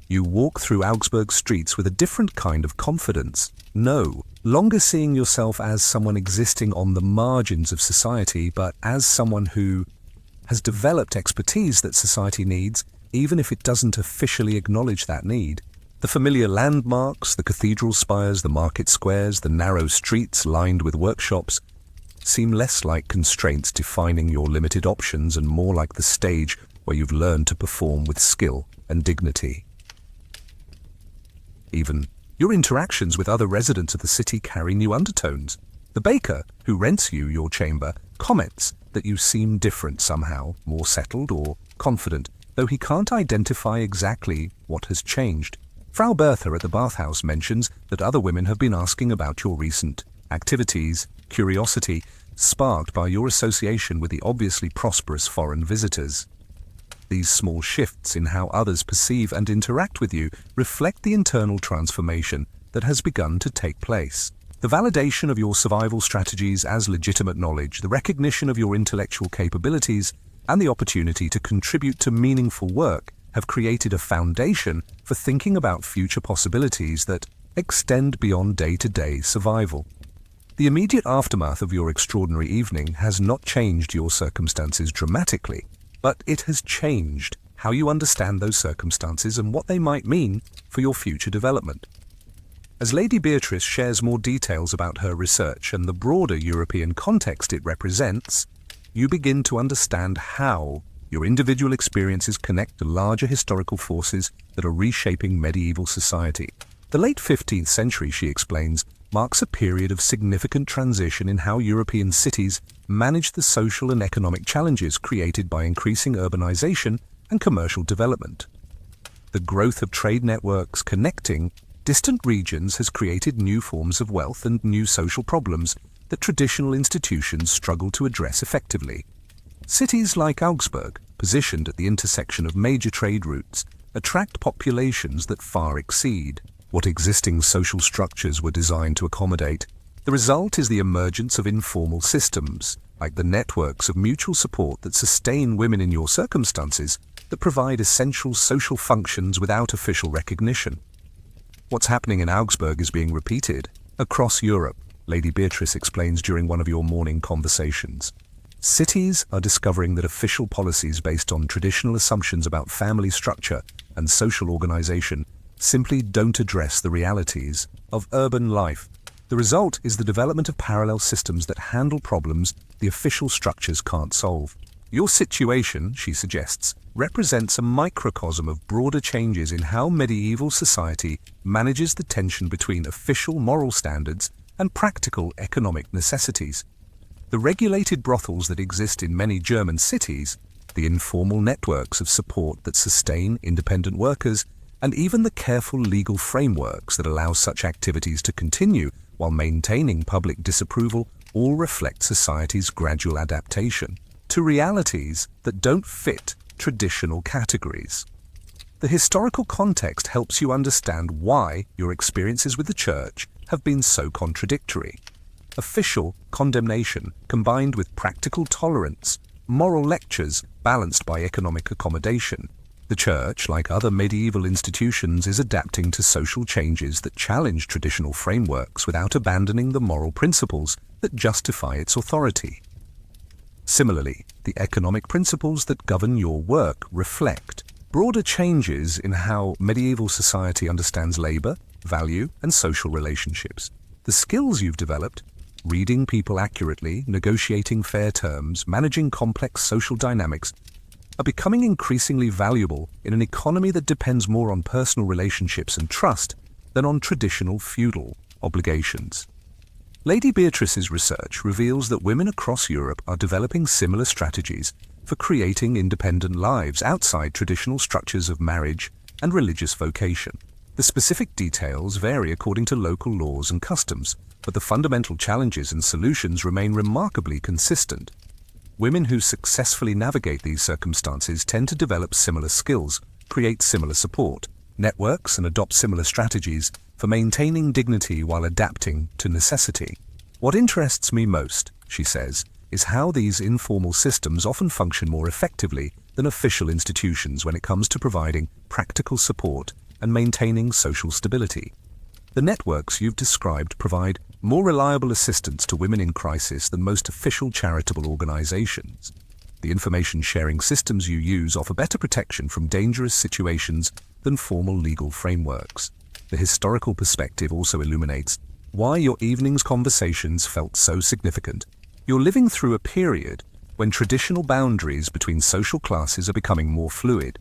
You walk through Augsburg streets with a different kind of confidence, no longer seeing yourself as someone existing on the margins of society, but as someone who has developed expertise that society needs, even if it doesn't officially acknowledge that need. The familiar landmarks, the cathedral spires, the market squares, the narrow streets lined with workshops, seem less like constraints defining your limited options and more like the stage where you've learned to perform with skill and dignity. Even your interactions with other residents of the city carry new undertones. The baker, who rents you your chamber, comments that you seem different somehow, more settled or confident, though he can't identify exactly what has changed. Frau Bertha at the bathhouse mentions that other women have been asking about your recent activities, curiosity sparked by your association with the obviously prosperous foreign visitors. These small shifts in how others perceive and interact with you reflect the internal transformation that has begun to take place. The validation of your survival strategies as legitimate knowledge, the recognition of your intellectual capabilities, and the opportunity to contribute to meaningful work have created a foundation for thinking about future possibilities that extend beyond day-to-day survival. The immediate aftermath of your extraordinary evening has not changed your circumstances dramatically, but it has changed how you understand those circumstances and what they might mean for your future development. As Lady Beatrice shares more details about her research and the broader European context it represents, you begin to understand how your individual experiences connect to larger historical forces that are reshaping medieval society. The late 15th century, she explains, marks a period of significant transition in how European cities manage the social and economic challenges created by increasing urbanization and commercial development. The growth of trade networks connecting distant regions has created new forms of wealth and new social problems that traditional institutions struggle to address effectively. Cities like Augsburg, positioned at the intersection of major trade routes, attract populations that far exceed what existing social structures were designed to accommodate. The result is the emergence of informal systems, like the networks of mutual support that sustain women in your circumstances, that provide essential social functions without official recognition. What's happening in Augsburg is being repeated across Europe, Lady Beatrice explains during one of your morning conversations. Cities are discovering that official policies based on traditional assumptions about family structure and social organization simply don't address the realities of urban life. The result is the development of parallel systems that handle problems the official structures can't solve. Your situation, she suggests, represents a microcosm of broader changes in how medieval society manages the tension between official moral standards and practical economic necessities. The regulated brothels that exist in many German cities, the informal networks of support that sustain independent workers, and even the careful legal frameworks that allow such activities to continue while maintaining public disapproval all reflect society's gradual adaptation to realities that don't fit traditional categories. The historical context helps you understand why your experiences with the church have been so contradictory. Official condemnation combined with practical tolerance, moral lectures balanced by economic accommodation. The church, like other medieval institutions, is adapting to social changes that challenge traditional frameworks without abandoning the moral principles that justify its authority. Similarly, the economic principles that govern your work reflect broader changes in how medieval society understands labor, value, and social relationships. The skills you've developed, reading people accurately, negotiating fair terms, managing complex social dynamics, are becoming increasingly valuable in an economy that depends more on personal relationships and trust than on traditional feudal obligations. Lady Beatrice's research reveals that women across Europe are developing similar strategies for creating independent lives outside traditional structures of marriage and religious vocation. The specific details vary according to local laws and customs, but the fundamental challenges and solutions remain remarkably consistent. Women who successfully navigate these circumstances tend to develop similar skills, create similar support networks, and adopt similar strategies for maintaining dignity while adapting to necessity. What interests me most, she says, is how these informal systems often function more effectively than official institutions when it comes to providing practical support and maintaining social stability. The networks you've described provide more reliable assistance to women in crisis than most official charitable organizations. The information sharing systems you use offer better protection from dangerous situations than formal legal frameworks. The historical perspective also illuminates why your evening's conversations felt so significant. You're living through a period when traditional boundaries between social classes are becoming more fluid,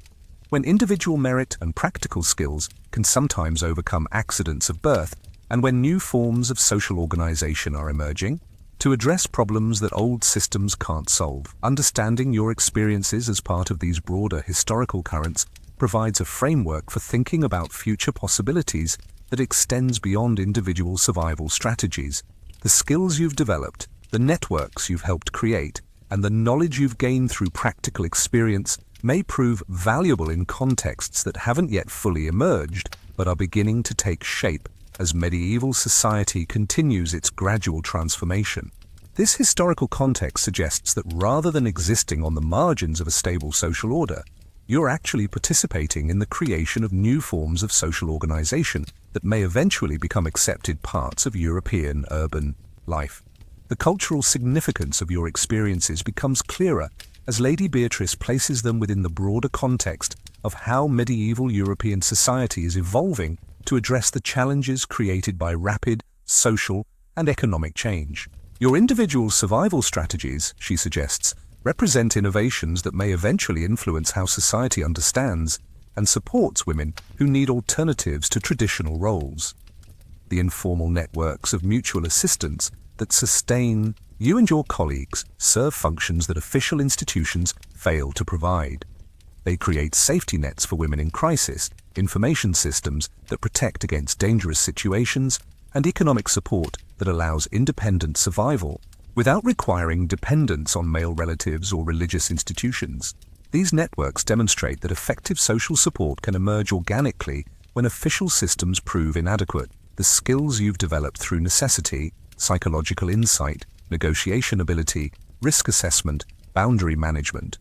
when individual merit and practical skills can sometimes overcome accidents of birth, and when new forms of social organization are emerging to address problems that old systems can't solve. Understanding your experiences as part of these broader historical currents provides a framework for thinking about future possibilities that extends beyond individual survival strategies. The skills you've developed, the networks you've helped create, and the knowledge you've gained through practical experience may prove valuable in contexts that haven't yet fully emerged, but are beginning to take shape as medieval society continues its gradual transformation. This historical context suggests that rather than existing on the margins of a stable social order, you're actually participating in the creation of new forms of social organization that may eventually become accepted parts of European urban life. The cultural significance of your experiences becomes clearer as Lady Beatrice places them within the broader context of how medieval European society is evolving to address the challenges created by rapid social and economic change. Your individual survival strategies, she suggests, represent innovations that may eventually influence how society understands and supports women who need alternatives to traditional roles. The informal networks of mutual assistance that sustain you and your colleagues serve functions that official institutions fail to provide. They create safety nets for women in crisis, information systems that protect against dangerous situations, and economic support that allows independent survival without requiring dependence on male relatives or religious institutions. These networks demonstrate that effective social support can emerge organically when official systems prove inadequate. The skills you've developed through necessity, psychological insight, negotiation ability, risk assessment, boundary management,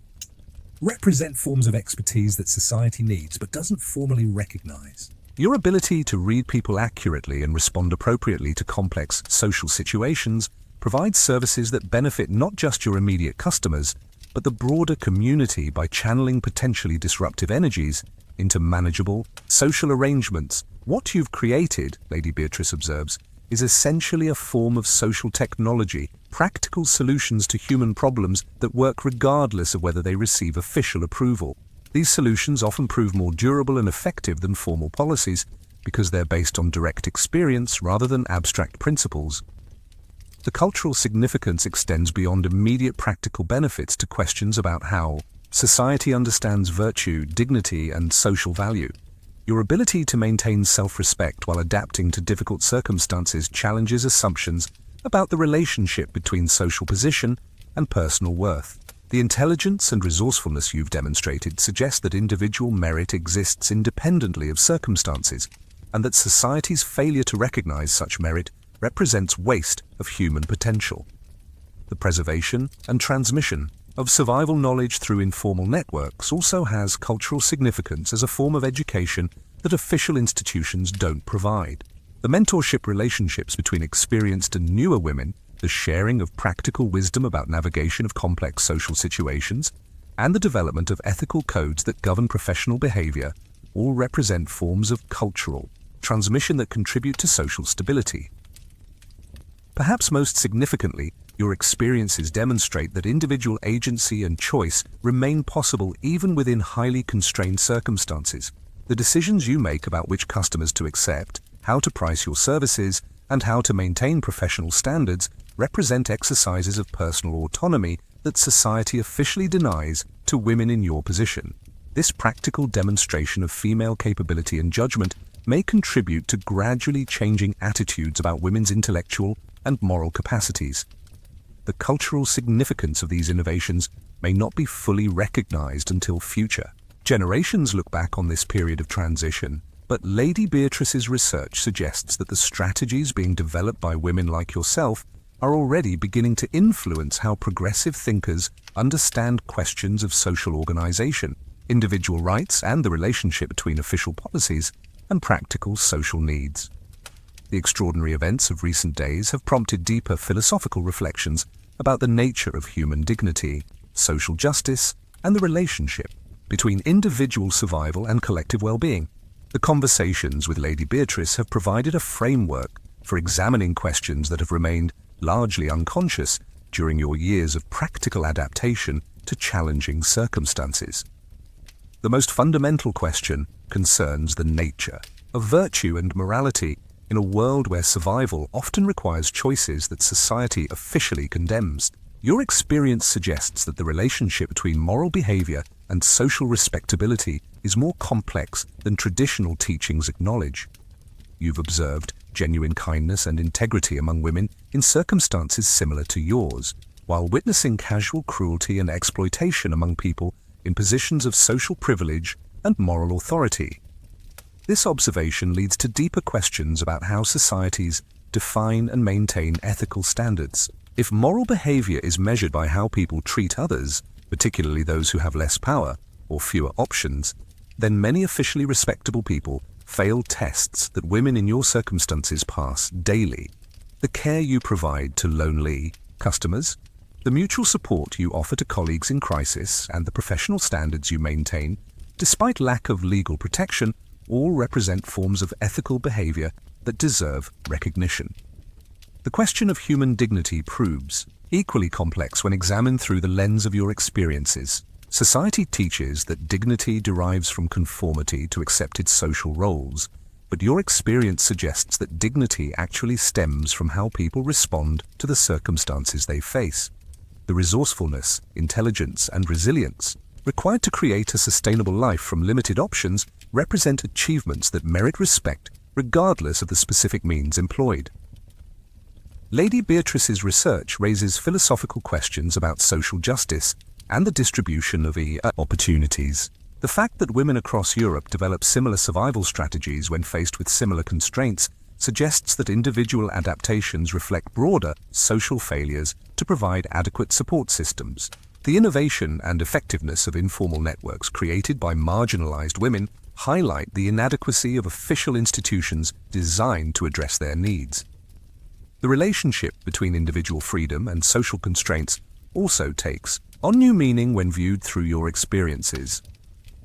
represent forms of expertise that society needs but doesn't formally recognize. Your ability to read people accurately and respond appropriately to complex social situations provides services that benefit not just your immediate customers, but the broader community by channeling potentially disruptive energies into manageable, social arrangements. What you've created, Lady Beatrice observes, is essentially a form of social technology, practical solutions to human problems that work regardless of whether they receive official approval. These solutions often prove more durable and effective than formal policies because they're based on direct experience rather than abstract principles. The cultural significance extends beyond immediate practical benefits to questions about how society understands virtue, dignity, and social value. Your ability to maintain self-respect while adapting to difficult circumstances challenges assumptions about the relationship between social position and personal worth. The intelligence and resourcefulness you've demonstrated suggest that individual merit exists independently of circumstances, and that society's failure to recognize such merit represents waste of human potential. The preservation and transmission of survival knowledge through informal networks also has cultural significance as a form of education that official institutions don't provide. The mentorship relationships between experienced and newer women, the sharing of practical wisdom about navigation of complex social situations, and the development of ethical codes that govern professional behavior all represent forms of cultural transmission that contribute to social stability. Perhaps most significantly, your experiences demonstrate that individual agency and choice remain possible even within highly constrained circumstances. The decisions you make about which customers to accept, how to price your services, and how to maintain professional standards represent exercises of personal autonomy that society officially denies to women in your position. This practical demonstration of female capability and judgment may contribute to gradually changing attitudes about women's intellectual and moral capacities. The cultural significance of these innovations may not be fully recognized until future generations look back on this period of transition, but Lady Beatrice's research suggests that the strategies being developed by women like yourself are already beginning to influence how progressive thinkers understand questions of social organization, individual rights, and the relationship between official policies and practical social needs. The extraordinary events of recent days have prompted deeper philosophical reflections about the nature of human dignity, social justice, and the relationship between individual survival and collective well-being. The conversations with Lady Beatrice have provided a framework for examining questions that have remained largely unconscious during your years of practical adaptation to challenging circumstances. The most fundamental question concerns the nature of virtue and morality in a world where survival often requires choices that society officially condemns. Your experience suggests that the relationship between moral behavior and social respectability is more complex than traditional teachings acknowledge. You've observed genuine kindness and integrity among women in circumstances similar to yours, while witnessing casual cruelty and exploitation among people in positions of social privilege and moral authority. This observation leads to deeper questions about how societies define and maintain ethical standards. If moral behavior is measured by how people treat others, particularly those who have less power or fewer options, then many officially respectable people fail tests that women in your circumstances pass daily. The care you provide to lonely customers, the mutual support you offer to colleagues in crisis, and the professional standards you maintain, despite lack of legal protection, all represent forms of ethical behavior that deserve recognition. The question of human dignity proves equally complex when examined through the lens of your experiences. Society teaches that dignity derives from conformity to accepted social roles, but your experience suggests that dignity actually stems from how people respond to the circumstances they face. The resourcefulness, intelligence, and resilience required to create a sustainable life from limited options represent achievements that merit respect regardless of the specific means employed. Lady Beatrice's research raises philosophical questions about social justice and the distribution of opportunities. The fact that women across Europe develop similar survival strategies when faced with similar constraints suggests that individual adaptations reflect broader social failures to provide adequate support systems. The innovation and effectiveness of informal networks created by marginalized women highlight the inadequacy of official institutions designed to address their needs. The relationship between individual freedom and social constraints also takes on new meaning when viewed through your experiences.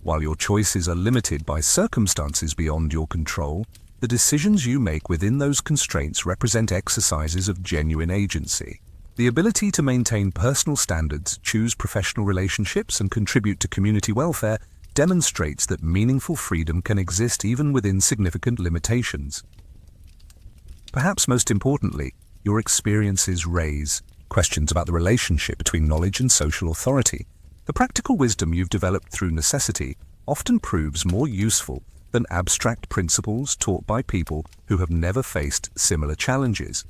While your choices are limited by circumstances beyond your control, the decisions you make within those constraints represent exercises of genuine agency. The ability to maintain personal standards, choose professional relationships, and contribute to community welfare demonstrates that meaningful freedom can exist even within significant limitations. Perhaps most importantly, your experiences raise questions about the relationship between knowledge and social authority. The practical wisdom you've developed through necessity often proves more useful than abstract principles taught by people who have never faced similar challenges.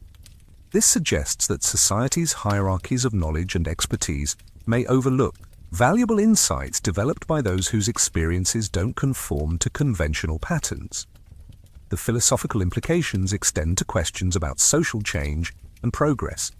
This suggests that society's hierarchies of knowledge and expertise may overlook valuable insights developed by those whose experiences don't conform to conventional patterns. The philosophical implications extend to questions about social change and progress.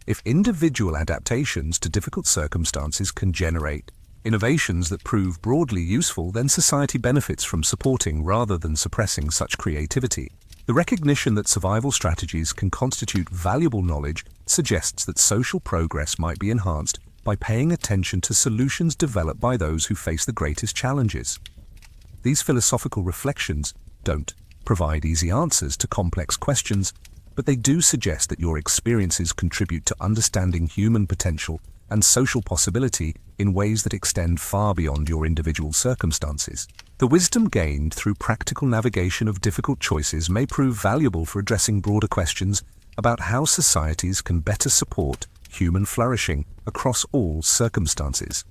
If individual adaptations to difficult circumstances can generate innovations that prove broadly useful, then society benefits from supporting rather than suppressing such creativity. The recognition that survival strategies can constitute valuable knowledge suggests that social progress might be enhanced by paying attention to solutions developed by those who face the greatest challenges. These philosophical reflections don't provide easy answers to complex questions, but they do suggest that your experiences contribute to understanding human potential and social possibility in ways that extend far beyond your individual circumstances. The wisdom gained through practical navigation of difficult choices may prove valuable for addressing broader questions about how societies can better support human flourishing across all circumstances.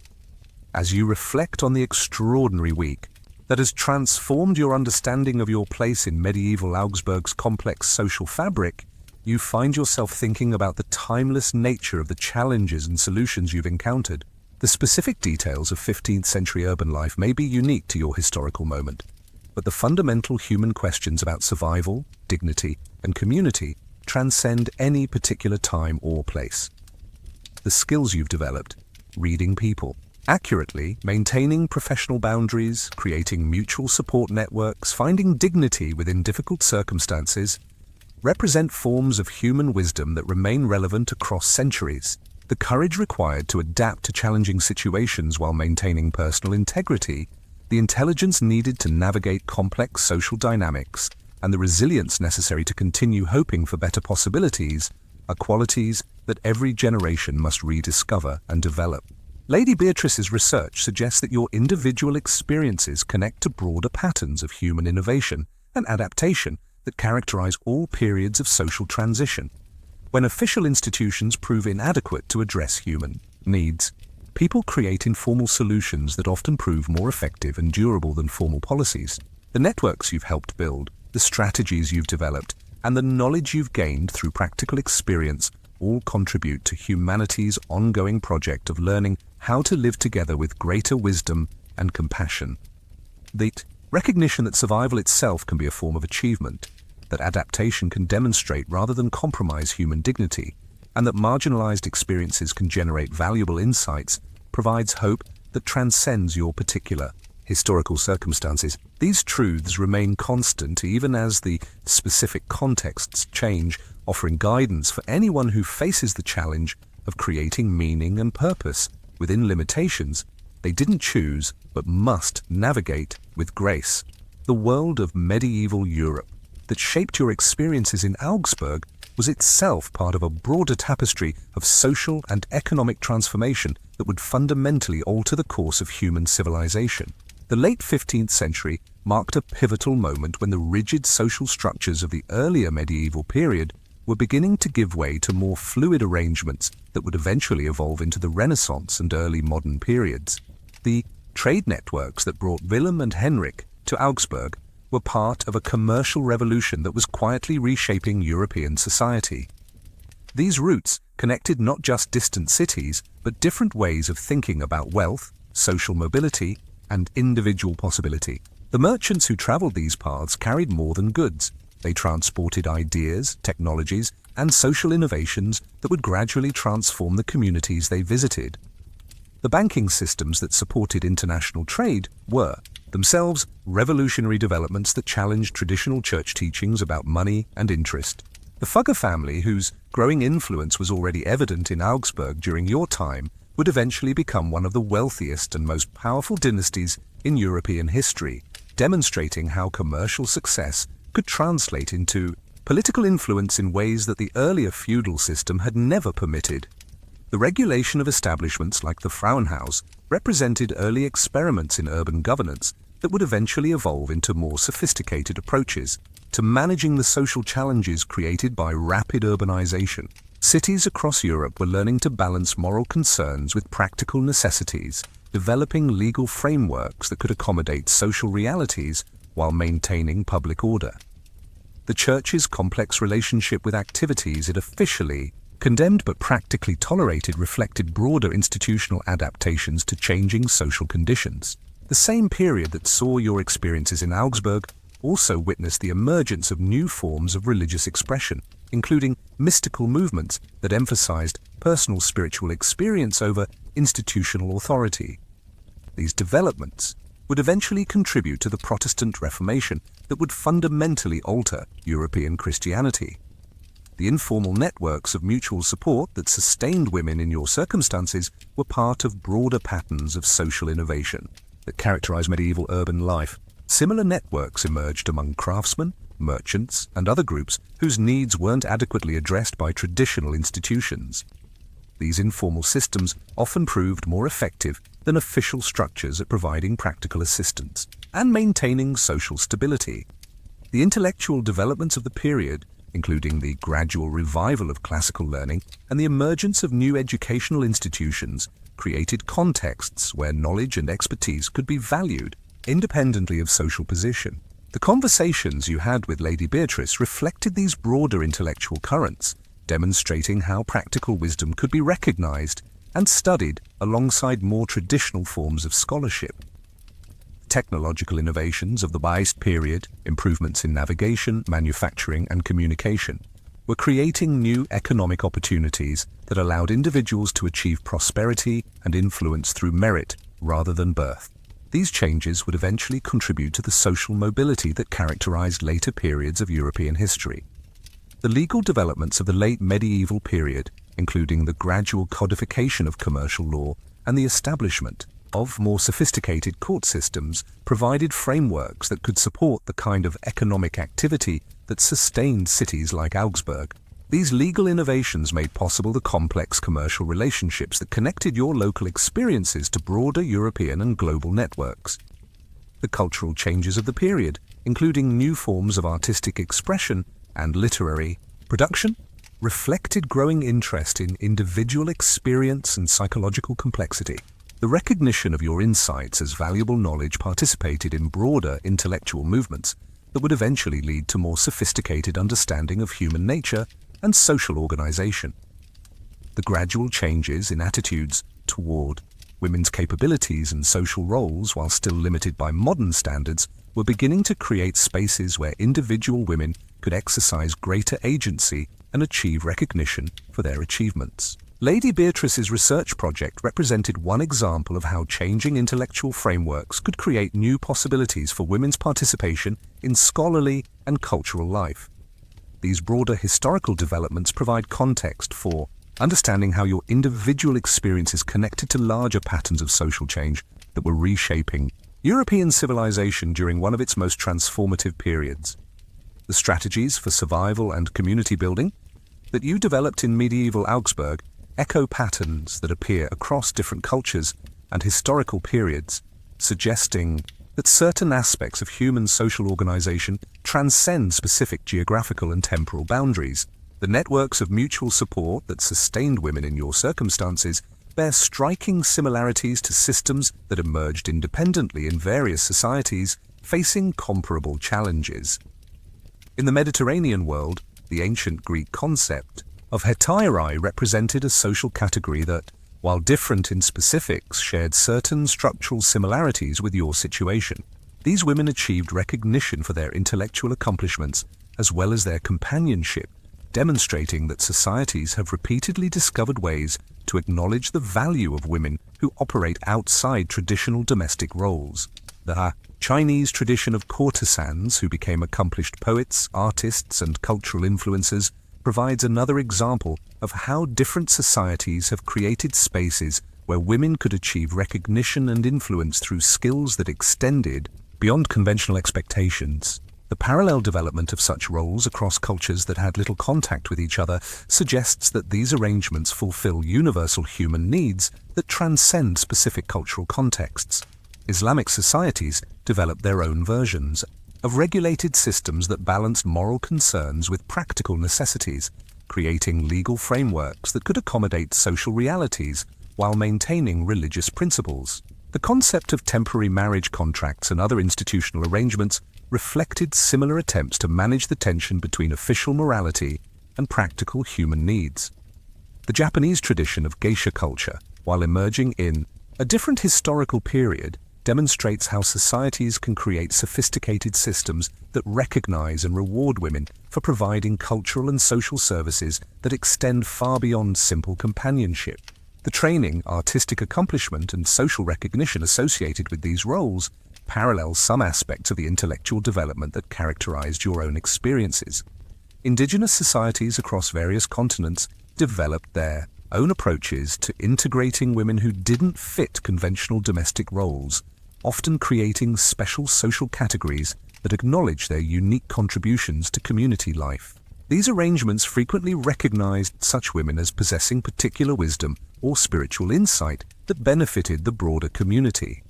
As you reflect on the extraordinary week that has transformed your understanding of your place in medieval Augsburg's complex social fabric, you find yourself thinking about the timeless nature of the challenges and solutions you've encountered. The specific details of 15th century urban life may be unique to your historical moment, but the fundamental human questions about survival, dignity, and community transcend any particular time or place. The skills you've developed, reading people accurately, maintaining professional boundaries, creating mutual support networks, finding dignity within difficult circumstances, represent forms of human wisdom that remain relevant across centuries. The courage required to adapt to challenging situations while maintaining personal integrity, the intelligence needed to navigate complex social dynamics, and the resilience necessary to continue hoping for better possibilities are qualities that every generation must rediscover and develop. Lady Beatrice's research suggests that your individual experiences connect to broader patterns of human innovation and adaptation that characterize all periods of social transition. When official institutions prove inadequate to address human needs, people create informal solutions that often prove more effective and durable than formal policies. The networks you've helped build, the strategies you've developed, and the knowledge you've gained through practical experience all contribute to humanity's ongoing project of learning how to live together with greater wisdom and compassion. The recognition that survival itself can be a form of achievement, that adaptation can demonstrate rather than compromise human dignity, and that marginalized experiences can generate valuable insights provides hope that transcends your particular historical circumstances. These truths remain constant even as the specific contexts change, offering guidance for anyone who faces the challenge of creating meaning and purpose within limitations they didn't choose but must navigate with grace. The world of medieval Europe that shaped your experiences in Augsburg was itself part of a broader tapestry of social and economic transformation that would fundamentally alter the course of human civilization. The late 15th century marked a pivotal moment when the rigid social structures of the earlier medieval period were beginning to give way to more fluid arrangements that would eventually evolve into the Renaissance and early modern periods. The trade networks that brought Willem and Henrik to Augsburg were part of a commercial revolution that was quietly reshaping European society. These routes connected not just distant cities, but different ways of thinking about wealth, social mobility, and individual possibility. The merchants who traveled these paths carried more than goods. They transported ideas, technologies, and social innovations that would gradually transform the communities they visited. The banking systems that supported international trade were, themselves, revolutionary developments that challenged traditional church teachings about money and interest. The Fugger family, whose growing influence was already evident in Augsburg during your time, would eventually become one of the wealthiest and most powerful dynasties in European history, demonstrating how commercial success could translate into political influence in ways that the earlier feudal system had never permitted. The regulation of establishments like the Frauenhaus represented early experiments in urban governance that would eventually evolve into more sophisticated approaches to managing the social challenges created by rapid urbanization. Cities across Europe were learning to balance moral concerns with practical necessities, developing legal frameworks that could accommodate social realities while maintaining public order. The Church's complex relationship with activities it officially condemned but practically tolerated reflected broader institutional adaptations to changing social conditions. The same period that saw your experiences in Augsburg also witnessed the emergence of new forms of religious expression, including mystical movements that emphasized personal spiritual experience over institutional authority. These developments would eventually contribute to the Protestant Reformation that would fundamentally alter European Christianity. The informal networks of mutual support that sustained women in your circumstances were part of broader patterns of social innovation that characterized medieval urban life. Similar networks emerged among craftsmen, merchants, and other groups whose needs weren't adequately addressed by traditional institutions. These informal systems often proved more effective than official structures at providing practical assistance and maintaining social stability. The intellectual developments of the period, including the gradual revival of classical learning and the emergence of new educational institutions, created contexts where knowledge and expertise could be valued independently of social position. The conversations you had with Lady Beatrice reflected these broader intellectual currents, demonstrating how practical wisdom could be recognized and studied alongside more traditional forms of scholarship. Technological innovations of the Weist period, improvements in navigation, manufacturing, and communication, were creating new economic opportunities that allowed individuals to achieve prosperity and influence through merit rather than birth. These changes would eventually contribute to the social mobility that characterized later periods of European history. The legal developments of the late medieval period, including the gradual codification of commercial law and the establishment of more sophisticated court systems, provided frameworks that could support the kind of economic activity that sustained cities like Augsburg. These legal innovations made possible the complex commercial relationships that connected your local experiences to broader European and global networks. The cultural changes of the period, including new forms of artistic expression and literary production, reflected growing interest in individual experience and psychological complexity. The recognition of your insights as valuable knowledge participated in broader intellectual movements that would eventually lead to more sophisticated understanding of human nature and social organization. The gradual changes in attitudes toward women's capabilities and social roles, while still limited by modern standards, were beginning to create spaces where individual women could exercise greater agency and achieve recognition for their achievements. Lady Beatrice's research project represented one example of how changing intellectual frameworks could create new possibilities for women's participation in scholarly and cultural life. These broader historical developments provide context for understanding how your individual experiences connected to larger patterns of social change that were reshaping European civilization during one of its most transformative periods. The strategies for survival and community building that you developed in medieval Augsburg echo patterns that appear across different cultures and historical periods, suggesting that certain aspects of human social organization transcend specific geographical and temporal boundaries. The networks of mutual support that sustained women in your circumstances bear striking similarities to systems that emerged independently in various societies facing comparable challenges. In the Mediterranean world, the ancient Greek concept of hetairoi represented a social category that, while different in specifics, shared certain structural similarities with your situation. These women achieved recognition for their intellectual accomplishments as well as their companionship, demonstrating that societies have repeatedly discovered ways to acknowledge the value of women who operate outside traditional domestic roles. The Chinese tradition of courtesans who became accomplished poets, artists, and cultural influencers provides another example of how different societies have created spaces where women could achieve recognition and influence through skills that extended beyond conventional expectations. The parallel development of such roles across cultures that had little contact with each other suggests that these arrangements fulfill universal human needs that transcend specific cultural contexts. Islamic societies developed their own versions of regulated systems that balanced moral concerns with practical necessities, creating legal frameworks that could accommodate social realities while maintaining religious principles. The concept of temporary marriage contracts and other institutional arrangements reflected similar attempts to manage the tension between official morality and practical human needs. The Japanese tradition of geisha culture, while emerging in a different historical period, demonstrates how societies can create sophisticated systems that recognize and reward women for providing cultural and social services that extend far beyond simple companionship. The training, artistic accomplishment, and social recognition associated with these roles parallels some aspects of the intellectual development that characterized your own experiences. Indigenous societies across various continents developed their own approaches to integrating women who didn't fit conventional domestic roles, often creating special social categories that acknowledge their unique contributions to community life. These arrangements frequently recognized such women as possessing particular wisdom or spiritual insight that benefited the broader community.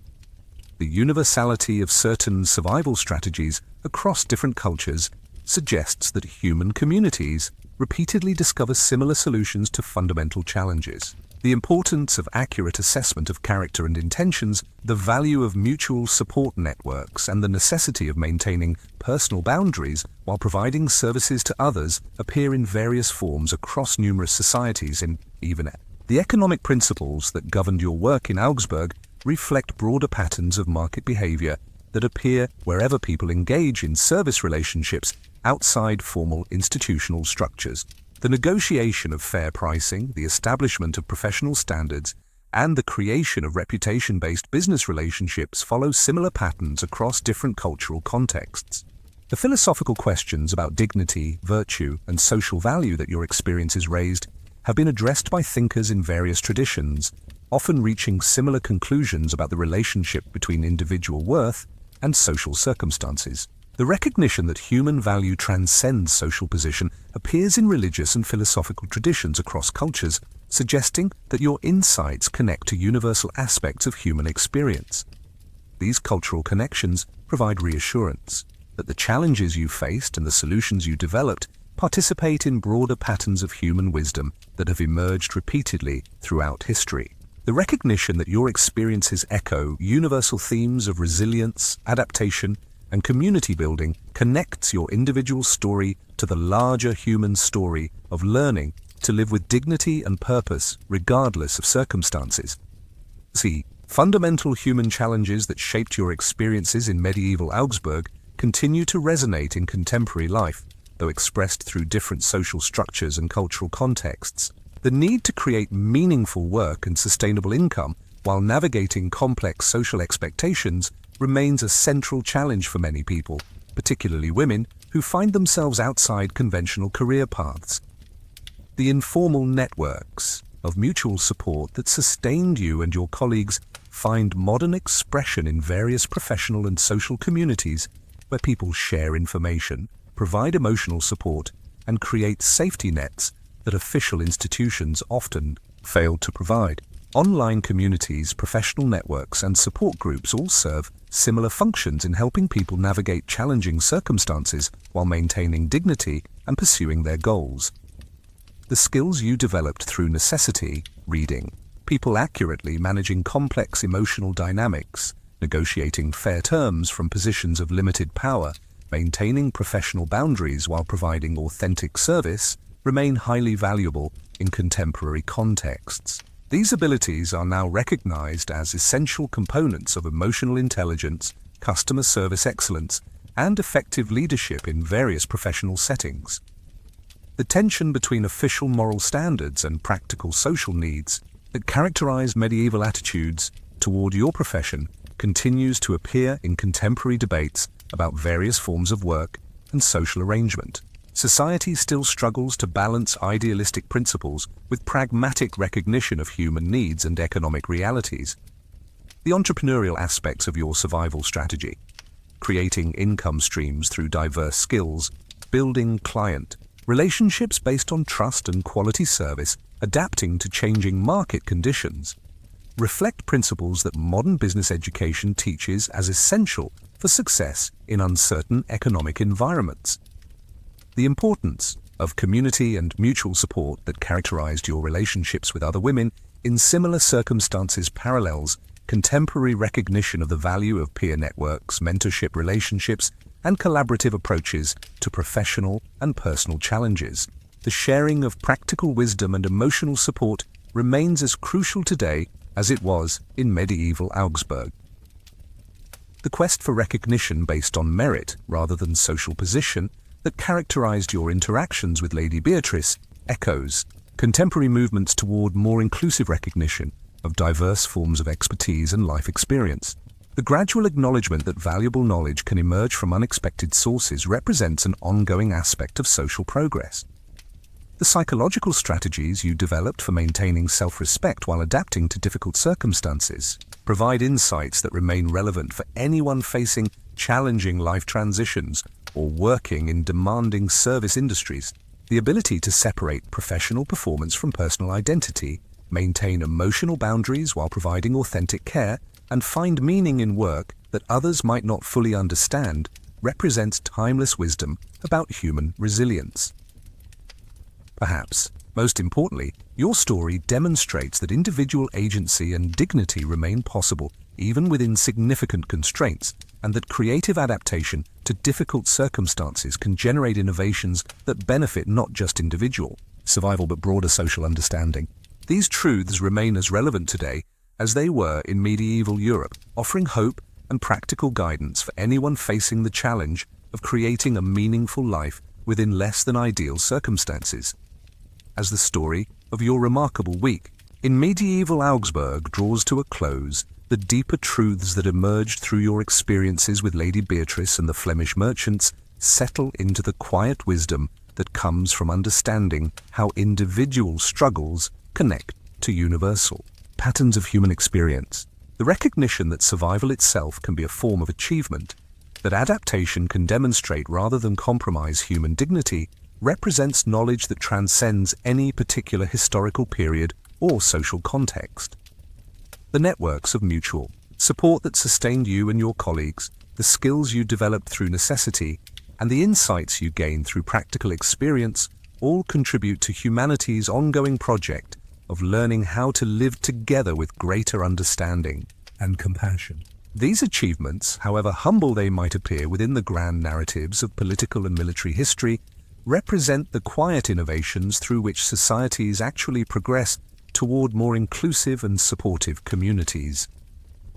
The universality of certain survival strategies across different cultures suggests that human communities repeatedly discover similar solutions to fundamental challenges. The importance of accurate assessment of character and intentions, the value of mutual support networks, and the necessity of maintaining personal boundaries while providing services to others appear in various forms across numerous societies. In even the economic principles that governed your work in Augsburg reflect broader patterns of market behavior that appear wherever people engage in service relationships outside formal institutional structures. The negotiation of fair pricing, the establishment of professional standards, and the creation of reputation-based business relationships follow similar patterns across different cultural contexts. The philosophical questions about dignity, virtue, and social value that your experiences raised have been addressed by thinkers in various traditions, often reaching similar conclusions about the relationship between individual worth and social circumstances. The recognition that human value transcends social position appears in religious and philosophical traditions across cultures, suggesting that your insights connect to universal aspects of human experience. These cultural connections provide reassurance that the challenges you faced and the solutions you developed participate in broader patterns of human wisdom that have emerged repeatedly throughout history. The recognition that your experiences echo universal themes of resilience, adaptation, and community building connects your individual story to the larger human story of learning to live with dignity and purpose regardless of circumstances. See, fundamental human challenges that shaped your experiences in medieval Augsburg continue to resonate in contemporary life, though expressed through different social structures and cultural contexts. The need to create meaningful work and sustainable income while navigating complex social expectations remains a central challenge for many people, particularly women who find themselves outside conventional career paths. The informal networks of mutual support that sustained you and your colleagues find modern expression in various professional and social communities where people share information, provide emotional support, and create safety nets that official institutions often fail to provide. Online communities, professional networks, and support groups all serve similar functions in helping people navigate challenging circumstances while maintaining dignity and pursuing their goals. The skills you developed through necessity, reading, people accurately managing complex emotional dynamics, negotiating fair terms from positions of limited power, maintaining professional boundaries while providing authentic service, remain highly valuable in contemporary contexts. These abilities are now recognized as essential components of emotional intelligence, customer service excellence, and effective leadership in various professional settings. The tension between official moral standards and practical social needs that characterize medieval attitudes toward your profession continues to appear in contemporary debates about various forms of work and social arrangement. society still struggles to balance idealistic principles with pragmatic recognition of human needs and economic realities. The entrepreneurial aspects of your survival strategy, creating income streams through diverse skills, building client relationships based on trust and quality service, adapting to changing market conditions, reflect principles that modern business education teaches as essential for success in uncertain economic environments. The importance of community and mutual support that characterized your relationships with other women in similar circumstances parallels contemporary recognition of the value of peer networks, mentorship relationships, and collaborative approaches to professional and personal challenges. The sharing of practical wisdom and emotional support remains as crucial today as it was in medieval Augsburg. The quest for recognition based on merit rather than social position that characterized your interactions with Lady Beatrice echoes contemporary movements toward more inclusive recognition of diverse forms of expertise and life experience. The gradual acknowledgement that valuable knowledge can emerge from unexpected sources represents an ongoing aspect of social progress. The psychological strategies you developed for maintaining self-respect while adapting to difficult circumstances provide insights that remain relevant for anyone facing challenging life transitions or working in demanding service industries. The ability to separate professional performance from personal identity, maintain emotional boundaries while providing authentic care, and find meaning in work that others might not fully understand represents timeless wisdom about human resilience. Perhaps, most importantly, your story demonstrates that individual agency and dignity remain possible even within significant constraints, and that creative adaptation to difficult circumstances can generate innovations that benefit not just individual survival but broader social understanding. These truths remain as relevant today as they were in medieval Europe, offering hope and practical guidance for anyone facing the challenge of creating a meaningful life within less than ideal circumstances. As the story of your remarkable week in medieval Augsburg draws to a close, the deeper truths that emerged through your experiences with Lady Beatrice and the Flemish merchants settle into the quiet wisdom that comes from understanding how individual struggles connect to universal patterns of human experience. The recognition that survival itself can be a form of achievement, that adaptation can demonstrate rather than compromise human dignity, represents knowledge that transcends any particular historical period or social context. The networks of mutual support that sustained you and your colleagues, the skills you developed through necessity, and the insights you gained through practical experience all contribute to humanity's ongoing project of learning how to live together with greater understanding and compassion. These achievements, however humble they might appear within the grand narratives of political and military history, represent the quiet innovations through which societies actually progress toward more inclusive and supportive communities.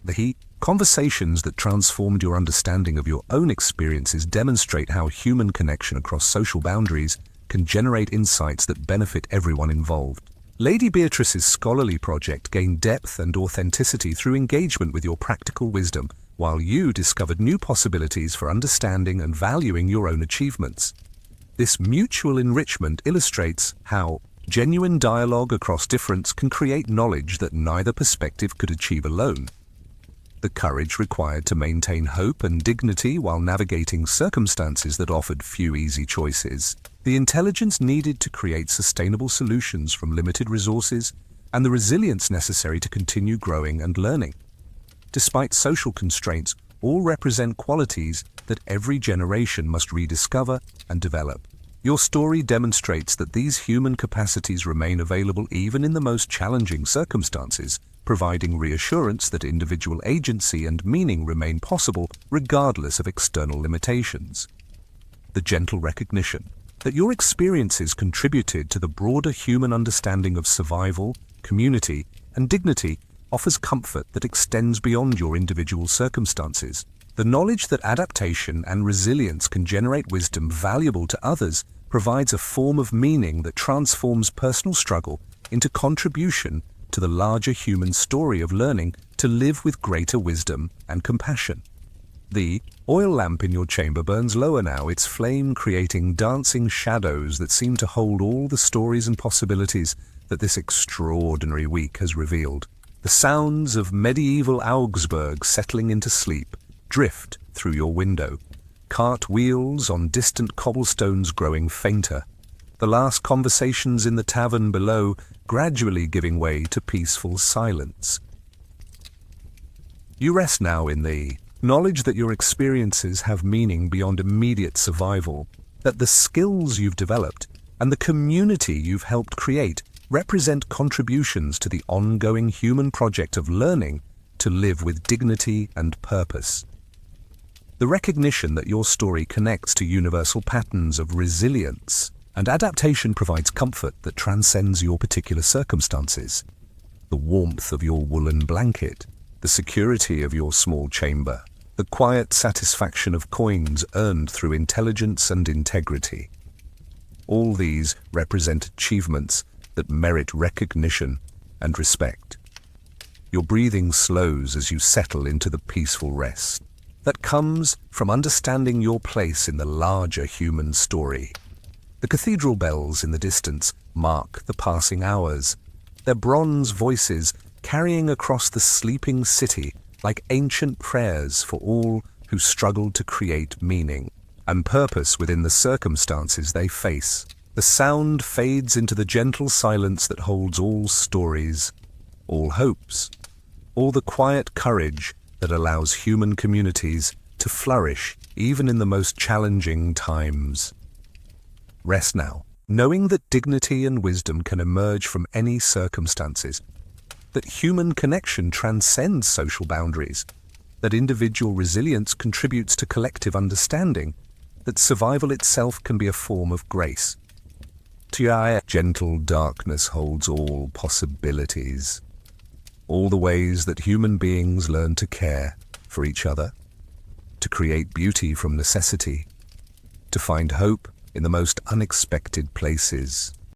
The conversations that transformed your understanding of your own experiences demonstrate how human connection across social boundaries can generate insights that benefit everyone involved. Lady Beatrice's scholarly project gained depth and authenticity through engagement with your practical wisdom, while you discovered new possibilities for understanding and valuing your own achievements. This mutual enrichment illustrates how genuine dialogue across difference can create knowledge that neither perspective could achieve alone. The courage required to maintain hope and dignity while navigating circumstances that offered few easy choices, the intelligence needed to create sustainable solutions from limited resources, and the resilience necessary to continue growing and learning. Despite social constraints, all represent qualities that every generation must rediscover and develop. Your story demonstrates that these human capacities remain available even in the most challenging circumstances, providing reassurance that individual agency and meaning remain possible regardless of external limitations. The gentle recognition that your experiences contributed to the broader human understanding of survival, community, and dignity offers comfort that extends beyond your individual circumstances. The knowledge that adaptation and resilience can generate wisdom valuable to others provides a form of meaning that transforms personal struggle into contribution to the larger human story of learning to live with greater wisdom and compassion. The oil lamp in your chamber burns lower now, its flame creating dancing shadows that seem to hold all the stories and possibilities that this extraordinary week has revealed. The sounds of medieval Augsburg settling into sleep drift through your window, cart wheels on distant cobblestones growing fainter, the last conversations in the tavern below gradually giving way to peaceful silence. You rest now in the knowledge that your experiences have meaning beyond immediate survival, that the skills you've developed and the community you've helped create represent contributions to the ongoing human project of learning to live with dignity and purpose. The recognition that your story connects to universal patterns of resilience and adaptation provides comfort that transcends your particular circumstances. The warmth of your woolen blanket, the security of your small chamber, the quiet satisfaction of coins earned through intelligence and integrity. All these represent achievements that merit recognition and respect. Your breathing slows as you settle into the peaceful rest that comes from understanding your place in the larger human story. The cathedral bells in the distance mark the passing hours, their bronze voices carrying across the sleeping city like ancient prayers for all who struggle to create meaning and purpose within the circumstances they face. The sound fades into the gentle silence that holds all stories, all hopes, all the quiet courage that allows human communities to flourish even in the most challenging times. Rest now, knowing that dignity and wisdom can emerge from any circumstances, that human connection transcends social boundaries, that individual resilience contributes to collective understanding, that survival itself can be a form of grace. Tia, gentle darkness holds all possibilities, all the ways that human beings learn to care for each other, to create beauty from necessity, to find hope in the most unexpected places.